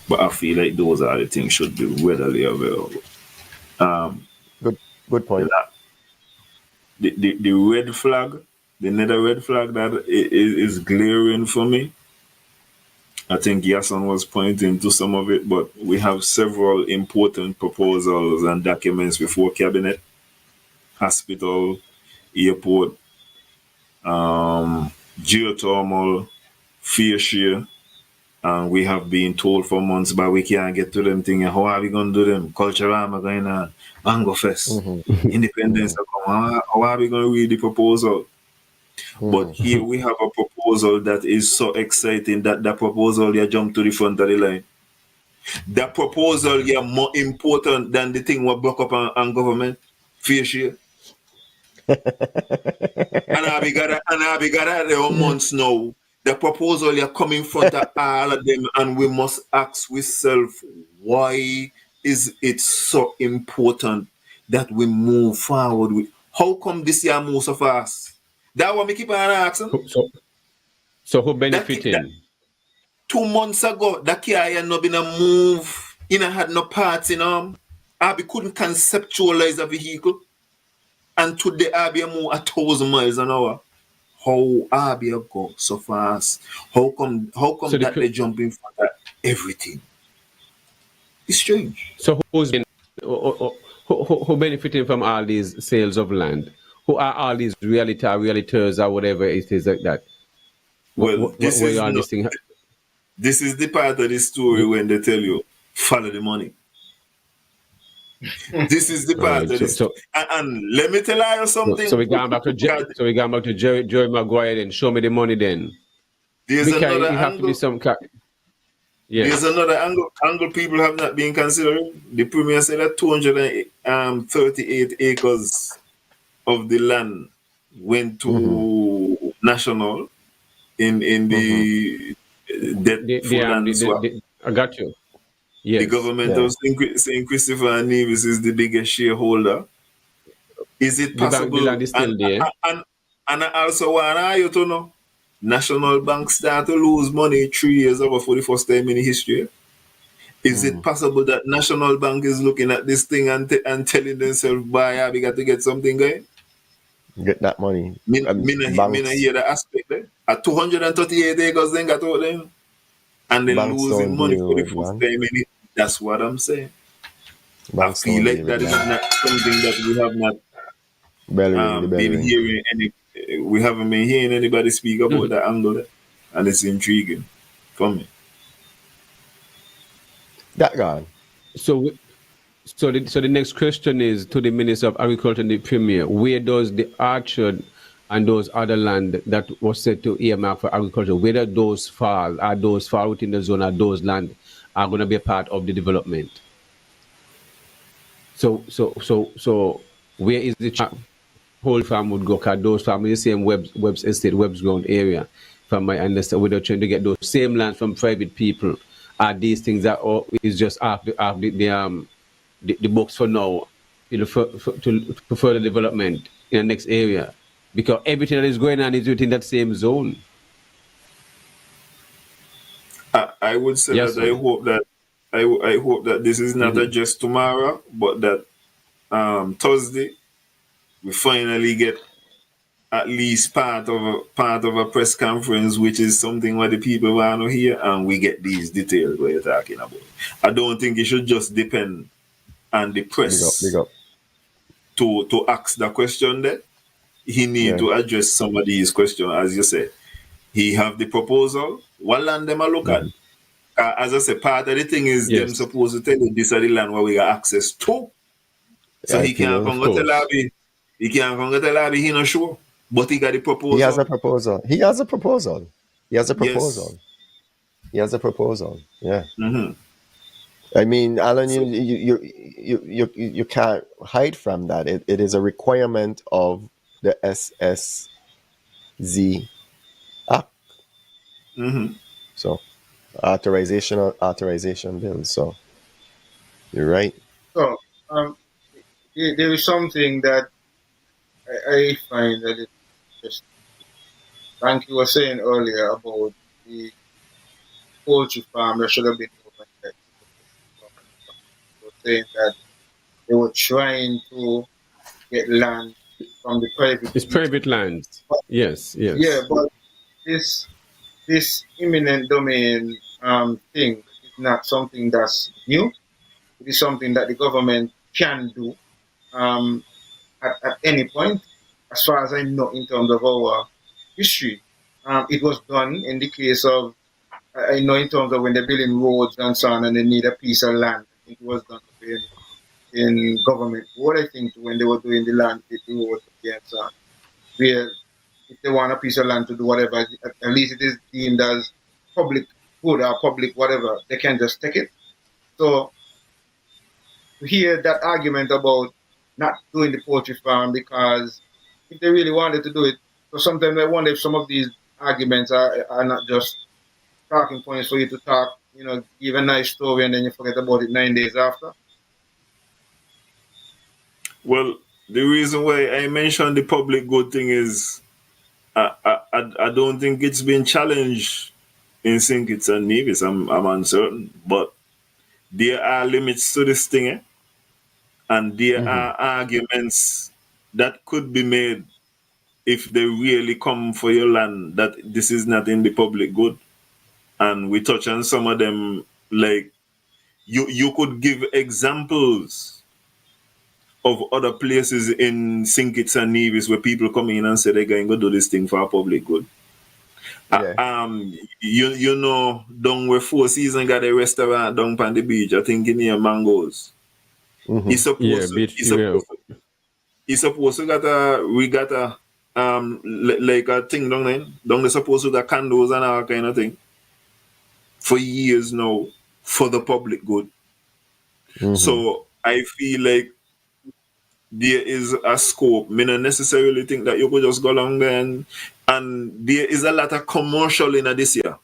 B: But I feel like those are the things should be readily available.
C: Good point.
B: The red flag, the another red flag that is glaring for me. I think Yahsonn was pointing to some of it, but we have several important proposals and documents before cabinet, hospital, airport, geothermal, fair share, and we have been told for months, but we can't get to them things. How are we going to do them? Culturama going on, Mango Fest, Independence. How are we going to read the proposal? But here we have a proposal that is so exciting that proposal you jump to the front of the line. That proposal is more important than the thing we broke up on government. Fair share. And I got there months now. The proposal you come in front of all of them, and we must ask ourselves, why is it so important that we move forward with? How come this year moves so fast? That what me keep on asking.
E: So who benefiting?
B: 2 months ago, that car had not been a move. It had no parts in arm. I couldn't conceptualize a vehicle. And today I be move 1,000 miles an hour. How I be go so fast? How come so that they jump in front of everything? It's strange.
E: So who benefiting from all these sales of land? Who are all these realtors or whatever it is like that?
B: Well, this is the part of the story when they tell you, follow the money. This is the part of this. And let me tell you something.
E: So we going back to Jerry Maguire then. Show me the money then.
B: There's another angle.
E: Have to be some
B: There's another angle people have not been considering. The premier said that 238 acres of the land went to national in the debt food and swap.
E: I got you. Yes.
B: The government of St. Christopher and Nevis is the biggest shareholder. Is it possible?
E: The land is still there.
B: And I also want you to know, National Bank start to lose money 3 years ago for the first time in history. Is it possible that National Bank is looking at this thing and telling themselves, "Boy, we got to get something going"?
C: Get that money.
B: Me not hear the aspect there. At 238 acres, then got out there. And then losing money for the first time That's what I'm saying. I
C: Banks
B: feel
C: don't
B: like
C: leave it
B: that is
C: long.
B: not something that we have not
C: Bell ring, the bell
B: been
C: ring.
B: hearing we haven't been hearing anybody speak about that angle, and it's intriguing for me.
C: That gone.
E: So, so the next question is to the Minister of Agriculture and the Premier. Where does the orchard and those other land that was set to earmark for agriculture, where do those fall? Are those fall within the zone? Are those land are going to be a part of the development? So, where is the whole farm would go? Because those farms the same Webb's estate, Webb's ground area, from my understanding, without trying to get those same lands from private people. Are these things that is just after the books for now, to further development in the next area, because everything that is going on is within that same zone.
B: I would say
E: Yes,
B: that I
E: sir.
B: hope that I hope that this is not a just tomorrow, but that Thursday we finally get at least part of a press conference, which is something what the people want to hear, and we get these details what you're talking about. I don't think it should just depend on the
C: Big up, big
B: press
C: up.
B: to ask the question there. He need
C: Yeah.
B: to address some of these questions, as you said. He have the proposal. What land them a look at? As I said, part of the thing is them
E: Yes,
B: supposed to tell you this is the land where we got access to. So
C: I
B: he can't
C: feel
E: of
B: come go tell
E: course.
B: Abby. He can't come go tell Abby he not sure. But he got the
C: he has a
B: proposal.
C: proposal. He has a proposal. He has a
B: Yes.
C: proposal. He has a proposal. Yeah.
B: Mm-hmm.
C: I mean, Alan,
B: So
C: you can't hide from that. It is a requirement of the SSZ Act.
B: mm-hmm.
C: So authorization bill. So you're right.
D: So there is something that I find that it's just like you were saying earlier about the poultry farm that should have been open. That you were saying that they were trying to get land from the private
E: It's
D: people.
E: private land.
D: But,
E: Yes,
D: yeah,
E: yes.
D: but this imminent domain thing is not something that's new. It is something that the government can do um, at any point, as far as I know, in terms of our history. It was done in the case of, I know in terms of when they're building roads and so on and they need a piece of land. I think it was done in government board, I think, when they were doing the land, the roads and so on, where if they want a piece of land to do whatever, at least it is deemed as public good or public whatever, they can just take it. So to hear that argument about not doing the poultry farm because if they really wanted to do it, so sometimes I wonder if some of these arguments are not just talking points for you to talk, give a nice story and then you forget about it 9 days after.
B: well, the reason why I mentioned the public good thing is I don't think it's been challenged in St. Kitts and Nevis. I'm uncertain, but there are limits to this thing, and there are arguments that could be made if they really come for your land that this is not in the public good. And we touch on some of them, like you could give examples of other places in St. Kitts and Nevis where people come in and say they're going to do this thing for a public good.
C: Yeah.
B: You know, down where Four Seasons got a restaurant down on the beach, I think in here Mangoes. He's
E: Yeah,
B: supposed to,
E: beach.
B: he's
E: Yeah.
B: supposed to, he's supposed to we got a like a thing down there. Down there supposed to got candles and all kind of thing for years now for the public good. So I feel like there is a scope. Me not necessarily think that you could just go along there and there is a lot of commercial in this year.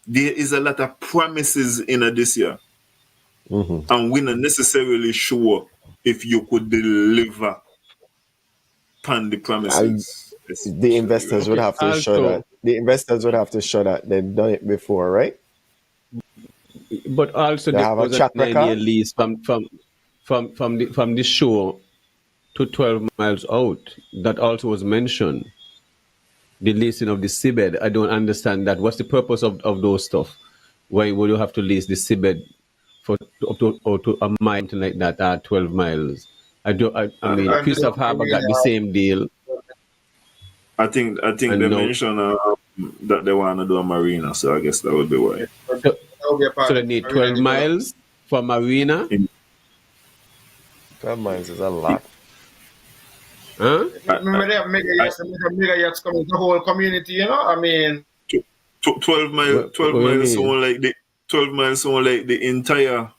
B: There is a lot of promises in this year. And we're not necessarily sure if you could deliver upon the promises.
C: The
B: Especially
C: investors
B: when
C: would
E: Okay.
C: have to show
E: Also,
C: that. The investors would have to show that they've done it before, right?
E: but also
C: They
E: there
C: have a
E: was a
C: track
E: 9 year
C: record.
E: lease from the shore to 12 miles out. That also was mentioned. The leasing of the seabed. I don't understand that. What's the purpose of those stuff? Why would you have to lease the seabed for up to a mile, something like that, 12 miles. I mean,
D: And
E: Christopher Harbour got the same deal,
B: I think they
E: and no,
B: mentioned that they want to do a marina, so I guess that would be why.
E: so,
D: that will be a
E: so
D: part
E: they
D: of
E: need
D: arena
E: 12
D: development.
E: miles for marina.
C: 12 miles is a lot.
E: Huh?
D: Remember they have mega yachts coming to the whole community, you know? I mean,
B: 12 miles.
E: What do you mean?
B: 12 miles sound like the entire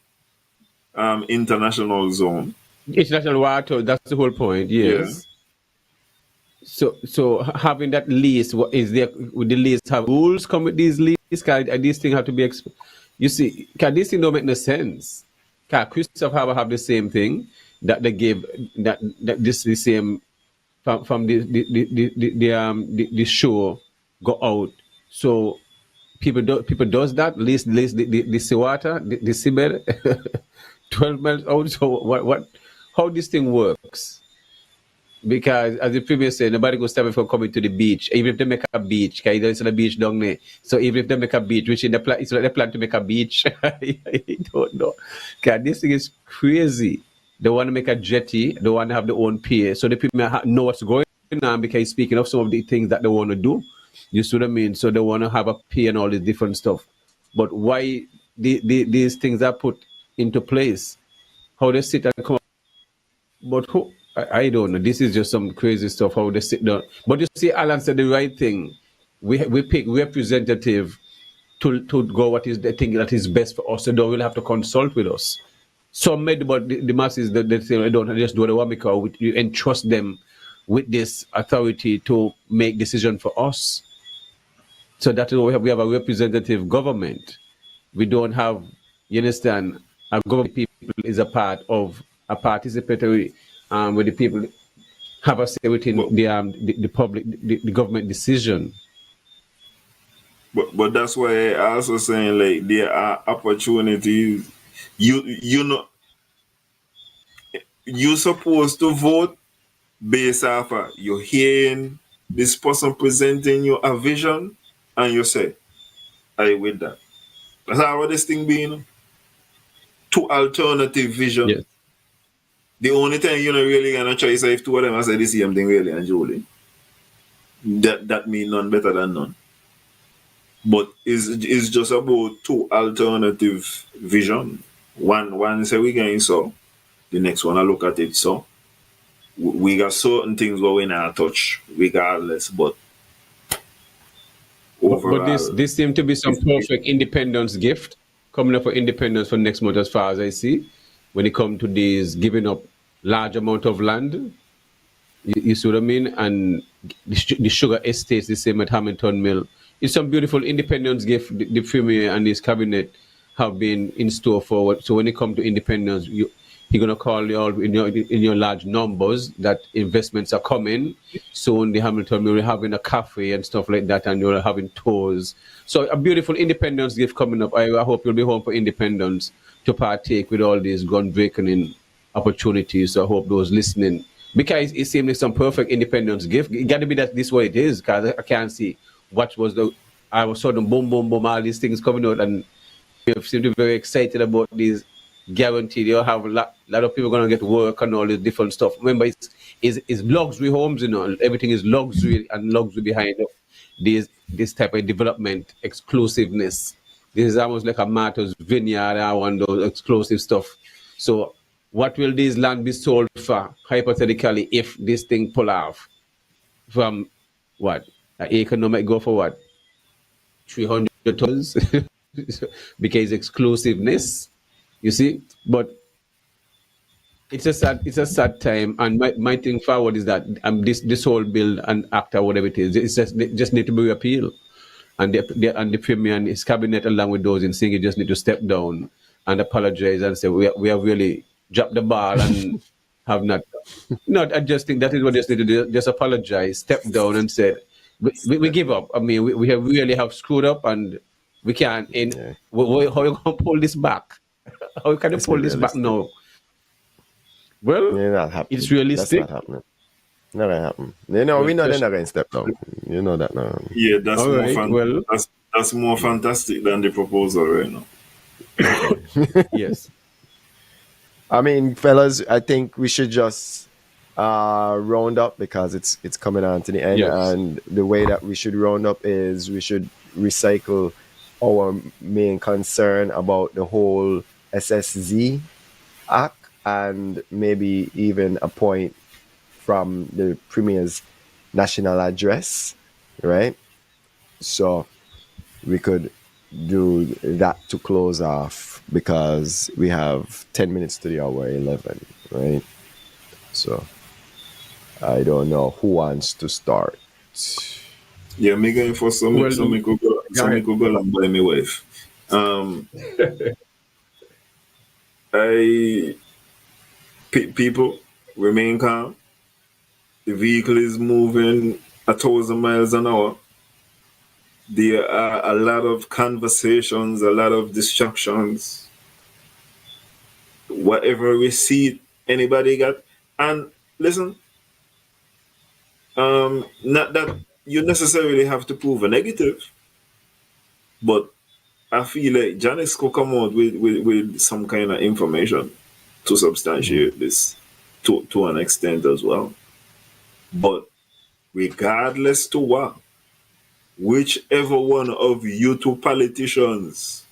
B: international zone.
E: International water, that's the whole point,
B: Yeah.
E: yes. So having that lease, what is there? Would the lease have rules come with these leases? Can these things have to be? You see, can these things don't make no sense? Can Christopher Harbour have the same thing that they give that this the same from the show go out? So people does that lease the seawater the seabed 12 miles out. So what how this thing works? Because as the previous said, nobody goes stop for coming to the beach. Even if they make a beach, because there's a beach down there. So even if they make a beach, which in the plan, it's like they plan to make a beach. I don't know. Because this thing is crazy. They want to make a jetty. They want to have their own pier. So the people know what's going on because speaking of some of the things that they want to do. You see what I mean? So they want to have a pier and all this different stuff. But why these things are put into place? How they sit and come up. But who? I don't know. This is just some crazy stuff. How they sit down. But you see, Alan said the right thing. We pick representative to go what is the thing that is best for us. So they don't really have to consult with us. Some made, but the masses they say I don't just do what they want because you entrust them with this authority to make decision for us. So that is why we have a representative government. We don't have, you understand, a government people is a part of a participatory where the people have a say within the public, the government decision.
B: But that's why I also saying like there are opportunities. You know you're supposed to vote based off of you're hearing this person presenting you a vision and you say, I with that. That's how this thing being. Two alternative vision.
E: Yes.
B: The only thing you're not really gonna try is if two of them I say the same thing really and Julie. That mean none better than none. But it's just about two alternative vision. One say we going so, the next one I look at it so. We got certain things where we not touch regardless, but overall.
E: But this seems to be some perfect independence gift coming up for independence for next month, as far as I see. When it comes to these giving up large amount of land, you see what I mean, and the sugar estates, the same at Hamilton Mill. It's some beautiful independence gift the Premier and his cabinet have been in store for. So when it comes to independence, you're gonna call you all in your large numbers that investments are coming. Soon the Hamilton Mill will having a cafe and stuff like that, and you're having tours. So a beautiful independence gift coming up. I hope you'll be home for independence to partake with all these gun-breaking opportunities. So I hope those listening, because it seems like some perfect independence gift. It got to be that this way it is, because I can't see what was I was sudden boom, boom, boom, all these things coming out, and you seem to be very excited about these guaranteed. You'll have a lot of people going to get work and all this different stuff. Remember, it's luxury homes, everything is luxury and luxury behind this type of development, exclusiveness. This is almost like a Martha's Vineyard, I want those exclusive stuff. So what will these land be sold for, hypothetically, if this thing pull off? From what? An acre might go for what? 300 tons? Because exclusiveness, you see? But it's a sad time, and my thing forward is that this whole bill and act or whatever it is, it just need to be repealed. And the Premier and his cabinet, along with those in singing, just need to step down and apologize and say we have really dropped the ball and have not. I just think that is what they just need to do. Just apologize, step down, and say we give up. I mean, we have really have screwed up, and we can't. How are you going to pull this back? How can you pull this back now? Well, it's realistic.
C: That's not happening. Not gonna happen. We know they're not gonna step down. You know that now.
B: Yeah, that's more fantastic than the proposal right now.
E: Yes.
C: I mean, fellas, I think we should just round up because it's coming on to the end.
E: Yes.
C: And the way that we should round up is we should recycle our main concern about the whole SSZ act and maybe even a point from the Premier's national address, right? So we could do that to close off because we have 10 minutes to the hour 11, right? So I don't know who wants to start.
B: Yeah, me going for some
E: Well,
B: some me go go some me
E: ahead.
B: go go and buy my wife. I people remain calm. The vehicle is moving 1,000 miles an hour. There are a lot of conversations, a lot of distractions. Whatever receipt anybody got, and listen, not that you necessarily have to prove a negative, but I feel like Janice could come out with some kind of information to substantiate this to an extent as well. But regardless to what, whichever one of you two politicians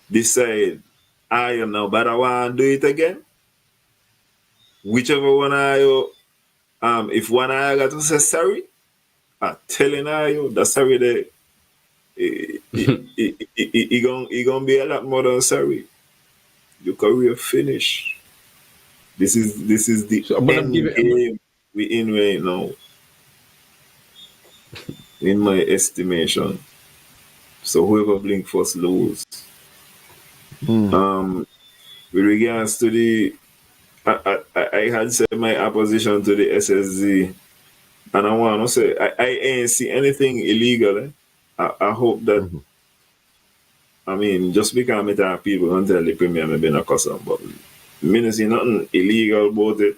B: decide, I am now, but I want to do it again, whichever one of you, if one of you got to say sorry, I'm telling you, the sorry there, he gonna be a lot more than sorry. Your career finish. This is the
E: So, but I'm
B: end
E: giving.
B: game we in right now, in my estimation. So whoever blink first lose. With regards to the, I had said my opposition to the SSZ, and I want to say I ain't see anything illegal. I hope that, I mean, just because I tell people and tell the premier I've been a custom, but me not see nothing illegal about it.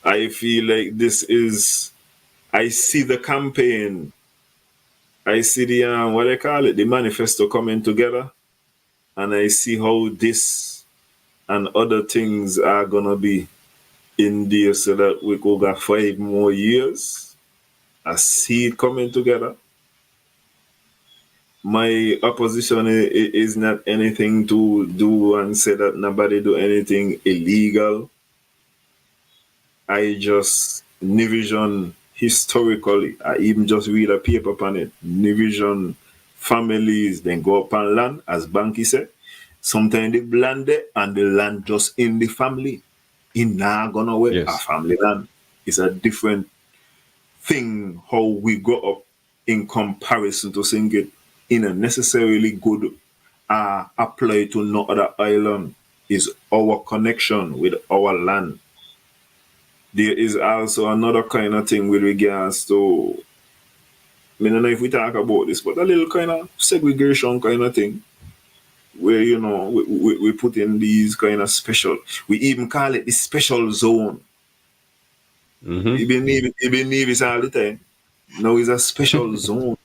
B: I feel like this is, I see the campaign, I see the what they call it, the manifesto coming together, and I see how this and other things are gonna be in there so that we could get 5 more years. I see it coming together. My opposition is not anything to do and say that nobody do anything illegal. I just envision historically, I even just read a paper on it, envision families then go up on land, as Bankie said. Sometimes the land there and the land just in the family. In not gonna away a
E: Yes.
B: family land. It's a different thing how we grow up in comparison to seeing it in a necessarily good apply to no other island is our connection with our land. There is also another kind of thing with regards to, I don't know if we talk about this, but a little kind of segregation kind of thing where, you know, we put in these kind of special, we even call it the special zone. Even Nevis all the time. Now it's a special zone.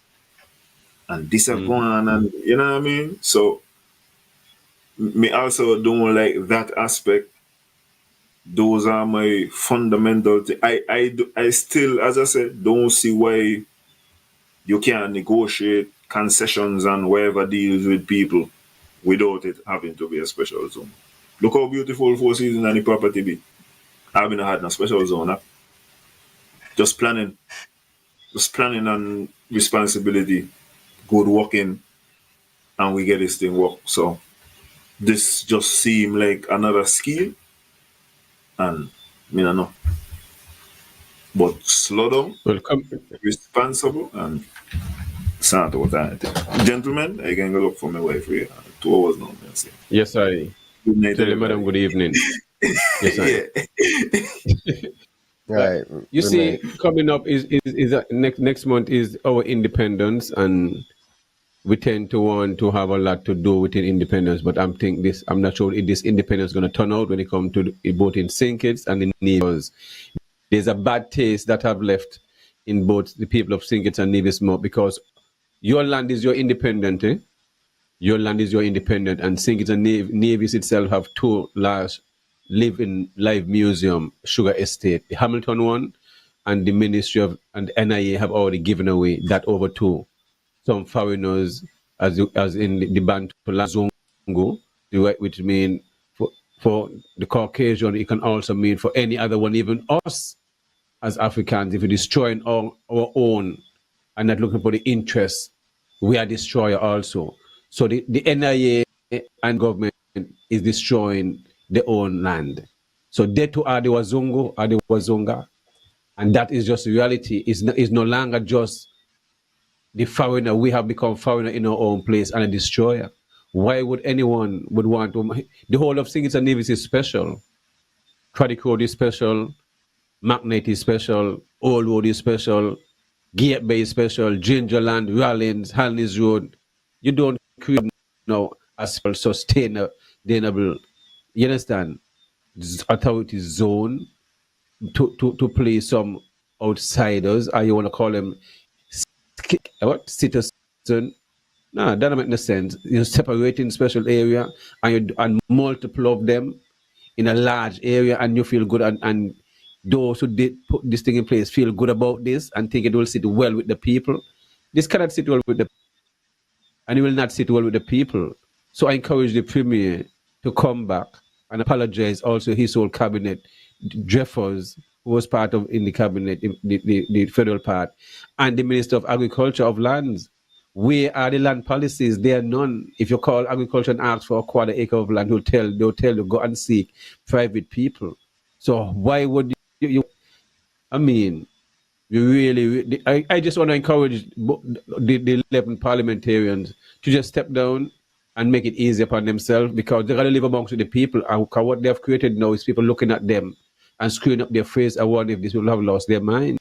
B: And this have gone on, and you know what I mean? So, me also don't like that aspect. Those are my fundamental things. I still, as I said, don't see why you can't negotiate concessions and whatever deals with people without it having to be a special zone. Look how beautiful Four Seasons and the property be. I haven't had no special zone. Huh? Just planning and responsibility, good working, and we get this thing work. So this just seemed like another scheme, and I don't know. But slow down,
E: Well,
B: responsible, and start out anything. Gentlemen, I can go look for my wife here. 2 hours now, I say.
E: yes, I
B: Good night,
E: tell you, madam,
B: everybody.
E: good evening. Yes, I.
C: Right.
E: You
C: Good
E: see,
C: night.
E: coming up is next month is our independence, and we tend to want to have a lot to do with independence. But I'm not sure if this independence is going to turn out when it comes to both in Sinkits and in Nevis. There's a bad taste that have left in both the people of Sinkits and Nevis Mouth because your land is your independent, eh? your land is your independent. And St. Kitts and Nevis itself have two large live museum sugar estate. The Hamilton one and the Ministry of and NIA have already given away that over to some foreigners, as in the Bantu Zungu, which mean for the Caucasian, it can also mean for any other one, even us as Africans. If we're destroying our own and not looking for the interests, we are destroyer also. So the NIA and government is destroying their own land. So they too are the Wazungu, are the Wazunga, and that is just reality. Is no longer just the foreigner. We have become foreigner in our own place and a destroyer. Why would anyone would want to? The whole of St. Kitts and Nevis is special. Craddock Road is special. Magnet is special. Old Road is special. Gate Bay is special. Gingerland, Rollins, Halnis Road. You don't create now as sustainable. You understand? Authority zone to play some outsiders, or you want to call them what citizen? No, that doesn't make no sense. You're separating special area and multiple of them in a large area, and you feel good, and those who did put this thing in place feel good about this and think it will sit well with the people. This cannot sit well with the and it will not sit well with the people. So I encourage the Premier to come back and apologize also his whole cabinet, Jeffers, who was part of in the cabinet, the federal part, and the Minister of Agriculture of Lands. Where are the land policies? There are none. If you call agriculture and ask for a quarter acre of land, they'll tell you go and seek private people. So why would you I mean, I just want to encourage the 11 parliamentarians to just step down and make it easier upon themselves, because they're going to live amongst the people. And what they have created now is people looking at them and screwing up their face. I wonder if these people have lost their mind.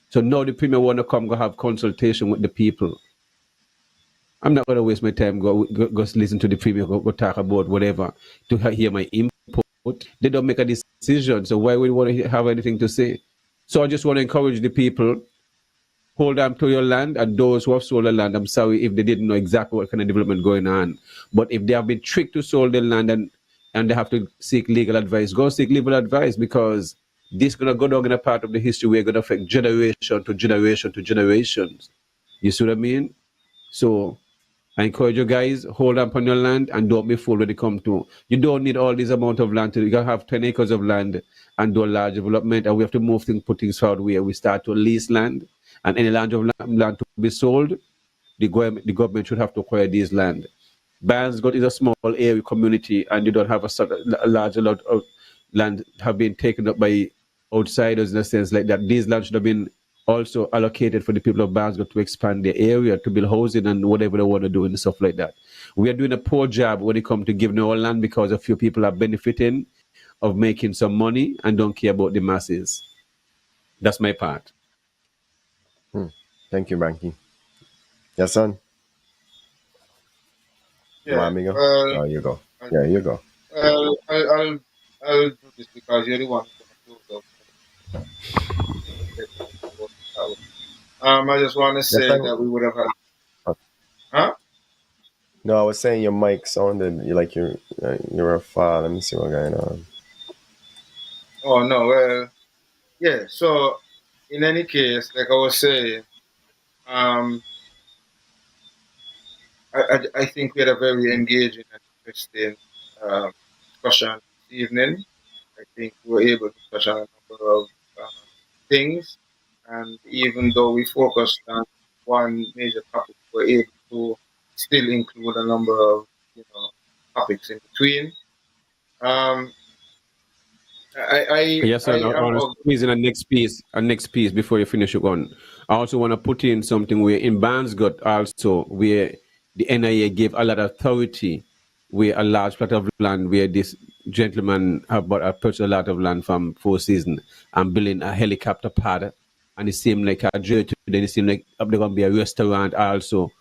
E: So now the Premier want to come go have consultation with the people. I'm not going to waste my time go listen to the Premier go talk about whatever to hear my input. They don't make a decision, so why would we want to have anything to say? So I just want to encourage the people, hold on to your land, and those who have sold the land, I'm sorry if they didn't know exactly what kind of development going on. But if they have been tricked to sell the land and they have to seek legal advice, go seek legal advice, because this is going to go down in a part of the history where it's going to affect generation to generation to generations. You see what I mean? So I encourage you guys, hold up on your land and don't be fooled when it comes to. You don't need all this amount of land. You can have 10 acres of land and do a large development, and we have to move things, put things forward where we start to lease land, and any land of land to be sold, the government should have to acquire this land. Bansgot is a small area community, and you don't have a large lot of land have been taken up by outsiders in a sense like that. These lands should have been also allocated for the people of Bansgot to expand their area, to build housing and whatever they want to do and stuff like that. We are doing a poor job when it comes to giving our land, because a few people are benefiting of making some money and don't care about the masses. That's my part.
C: Thank you, Bankie. Yes, son.
D: Yeah.
C: Amigo? You go. Yeah, you go.
D: I'll do this because you're the one who's going to close up. I just want to say that we would have had. Huh?
C: No, I was saying your mic sounded like you're a file. Let me see what's going on.
D: Oh no, well, yeah. So in any case, like I was saying, I think we had a very engaging and interesting discussion this evening. I think we were able to touch on a number of things, and even though we focused on one major topic, we were able to still include a number of topics in between.
E: Yes, sir. I want to squeeze in a next piece before you finish your one. I also want to put in something where in Bansgot also, where the NIA gave a lot of authority, where a large plot of land, where this gentleman have purchased a lot of land from Four Seasons and building a helicopter pad, and it seemed like a journey to then it seemed like there's going to be a restaurant also.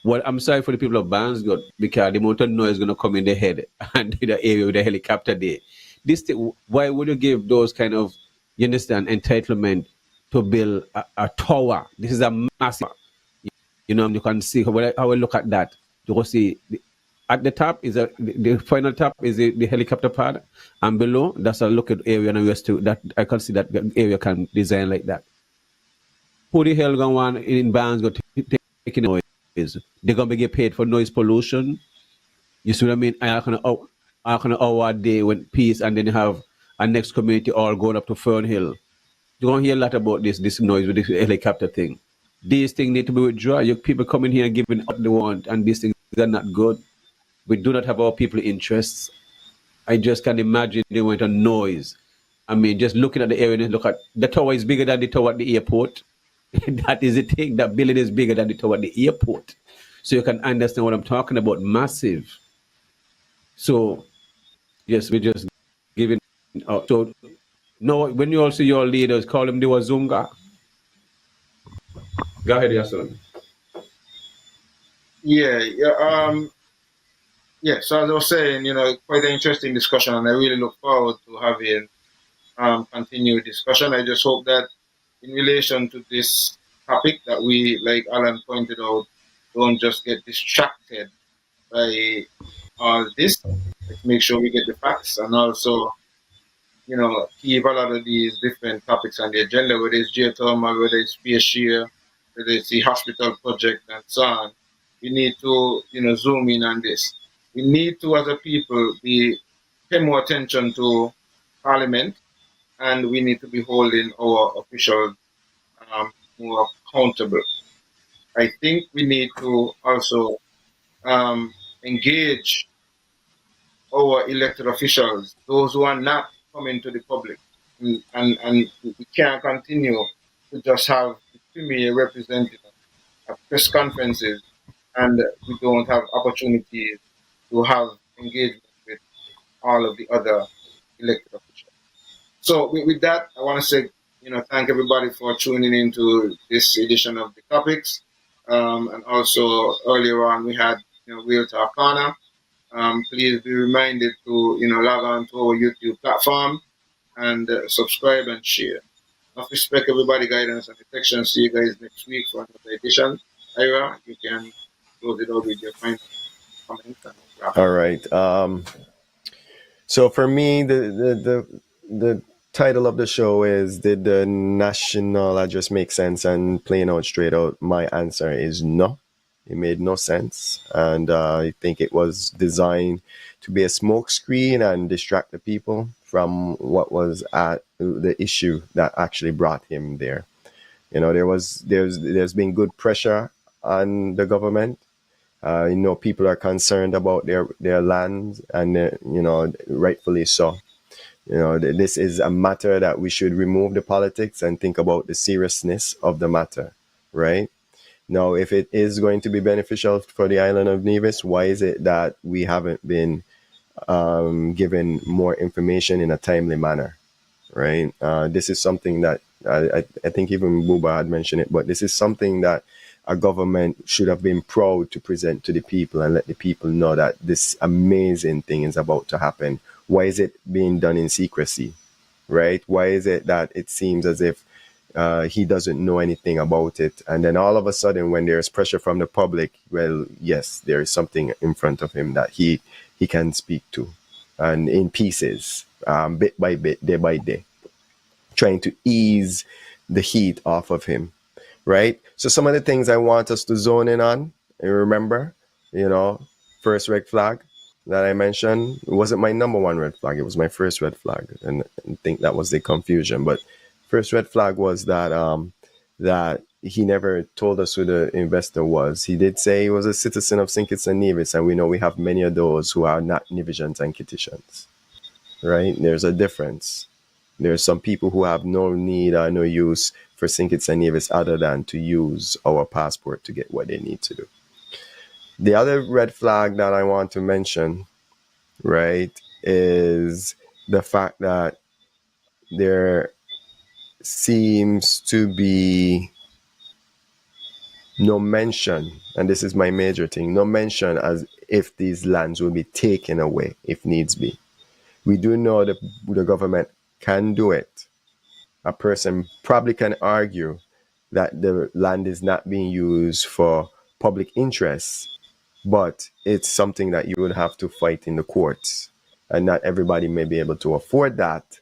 E: Well, I'm sorry for the people of Bansgot, because the amount of noise is going to come in their head and the area with the helicopter there. Why would you give those kind of, you understand, entitlement to build a tower? This is a massive, you can see how I look at that. You will see at the top is the final top is the helicopter pad, and below that's a look at area and US to that I can see that area can design like that. Who the hell gonna want in bands go taking noise? They're gonna be get paid for noise pollution. You see what I mean? I can hour a day when peace, and then you have a next community all going up to Fernhill. You're gonna hear a lot about this noise with this helicopter thing. These things need to be withdrawn. You people coming here and giving what they want, and these things are not good. We do not have our people interests. I just can imagine they went on noise. I mean, just looking at the area, and look at the tower is bigger than the tower at the airport. That is the thing. That building is bigger than the tower at the airport. So you can understand what I'm talking about. Massive. So yes, we're just giving. So no, when you all see your leaders, call them the Wazunga. Go ahead, Yahsonn.
D: Yeah. So as I was saying, quite an interesting discussion, and I really look forward to having continued discussion. I just hope that in relation to this topic that we, like Alan pointed out, don't just get distracted by all this. Let's make sure we get the facts and also, keep a lot of these different topics on the agenda, whether it's geothermal, whether it's space share, whether it's the hospital project and so on. We need to, zoom in on this. We need to, as a people, pay more attention to Parliament, and we need to be holding our officials more accountable. I think we need to also engage our elected officials, those who are not coming to the public, and we can't continue to just have the premier representatives at press conferences, and we don't have opportunities to have engagement with all of the other elected officials. So with that, I want to say, thank everybody for tuning into this edition of the Topics. And also earlier on we had, Real Talk Corner. Please be reminded to, log on to our YouTube platform and subscribe and share. Enough respect, everybody, guidance and protection. See you guys next week for another edition. Ira, you can close it out with your final comments.
C: All right. So for me, the title of the show is "Did the national address make sense?" And plain out, straight out, my answer is no. It made no sense, and I think it was designed to be a smokescreen and distract the people from what was at the issue that actually brought him there. There's been good pressure on the government. People are concerned about their lands, and rightfully so. This is a matter that we should remove the politics and think about the seriousness of the matter, right? Now, if it is going to be beneficial for the island of Nevis, why is it that we haven't been given more information in a timely manner, right? This is something that I think even Buba had mentioned it, but this is something that a government should have been proud to present to the people and let the people know that this amazing thing is about to happen. Why is it being done in secrecy, right? Why is it that it seems as if he doesn't know anything about it? And then all of a sudden, when there's pressure from the public, well, yes, there is something in front of him that he can speak to, and in pieces, bit by bit, day by day, trying to ease the heat off of him, right? So some of the things I want us to zone in on, and remember, first red flag that I mentioned, it wasn't my number one red flag. It was my first red flag. And I think that was the confusion. But first red flag was that that he never told us who the investor was. He did say he was a citizen of St. Kitts and Nevis, and we know we have many of those who are not Nevisians and Kittitians, right? There's a difference. There's some people who have no need or no use for St. Kitts and Nevis other than to use our passport to get what they need to do. The other red flag that I want to mention, right, is the fact that there seems to be no mention, and this is my major thing, no mention as if these lands will be taken away if needs be. We do know that the government can do it. A person probably can argue that the land is not being used for public interest, but it's something that you would have to fight in the courts, and not everybody may be able to afford that.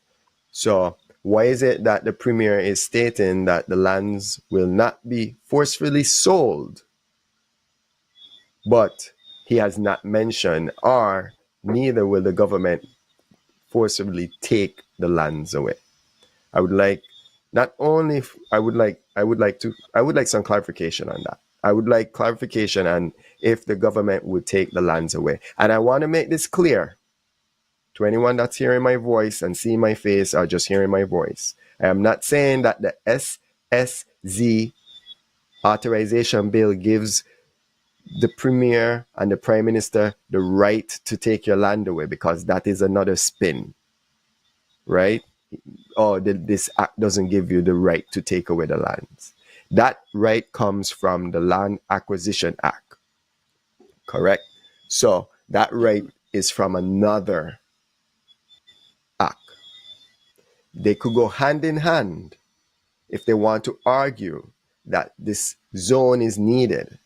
C: So why is it that the premier is stating that the lands will not be forcefully sold, but he has not mentioned, or neither will the government forcibly take the lands away? I would like not only I would like some clarification on that. I would like clarification on if the government would take the lands away. And I want to make this clear to anyone that's hearing my voice and seeing my face or just hearing my voice. I am not saying that the SSZ authorization bill gives the premier and the prime minister the right to take your land away, because that is another spin, right? Oh, this act doesn't give you the right to take away the lands. That right comes from the Land Acquisition Act, correct? So that right is from another act. They could go hand in hand if they want to argue that this zone is needed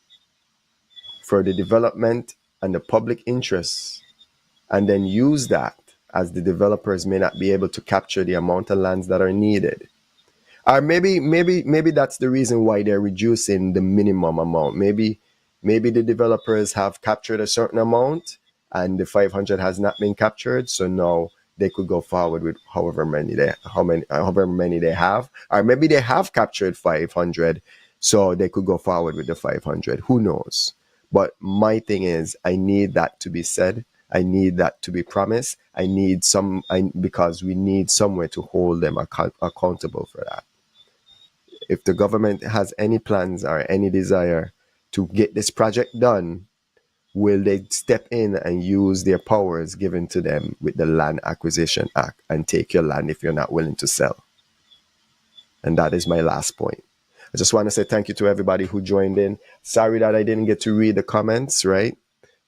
C: for the development and the public interests, and then use that as the developers may not be able to capture the amount of lands that are needed. Or maybe that's the reason why they're reducing the minimum amount. Maybe the developers have captured a certain amount and the 500 has not been captured, so now they could go forward with however many they have. Or maybe they have captured 500, so they could go forward with the 500. Who knows? But my thing is, I need that to be said. I need that to be promised. Because we need somewhere to hold them accountable for that. If the government has any plans or any desire to get this project done, will they step in and use their powers given to them with the Land Acquisition Act and take your land if you're not willing to sell? And that is my last point. I just want to say thank you to everybody who joined in. Sorry that I didn't get to read the comments, right?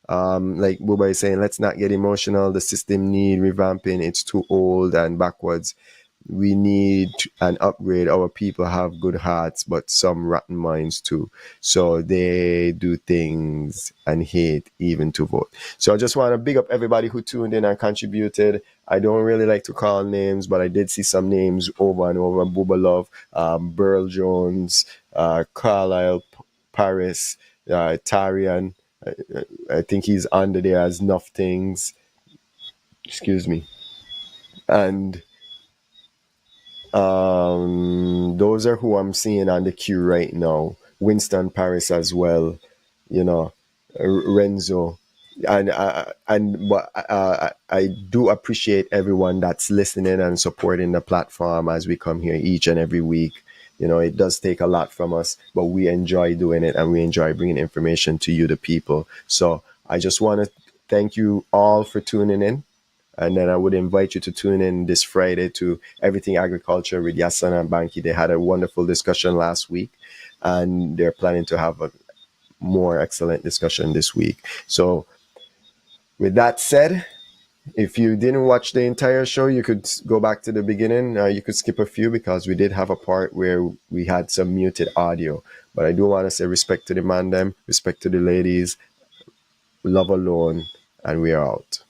C: Like Buba is saying, let's not get emotional. The system need revamping. It's too old and backwards. We need an upgrade. Our people have good hearts, but some rotten minds too. So they do things and hate even to vote. So I just want to big up everybody who tuned in and contributed. I don't really like to call names, but I did see some names over and over. Bubba Love, Burl Jones, Carlisle Paris, Tarian. I think he's under there as Enough Things. Excuse me. And those are who I'm seeing on the queue right now. Winston Paris as well, Renzo, but I do appreciate everyone that's listening and supporting the platform as we come here each and every week. It does take a lot from us, but we enjoy doing it and we enjoy bringing information to you, the people. So I just want to thank you all for tuning in. And then I would invite you to tune in this Friday to Everything Agriculture with Yahsonn and Bankie. They had a wonderful discussion last week, and they're planning to have a more excellent discussion this week. So with that said, if you didn't watch the entire show, you could go back to the beginning. You could skip a few because we did have a part where we had some muted audio. But I do want to say respect to the man them, respect to the ladies, love alone, and we are out.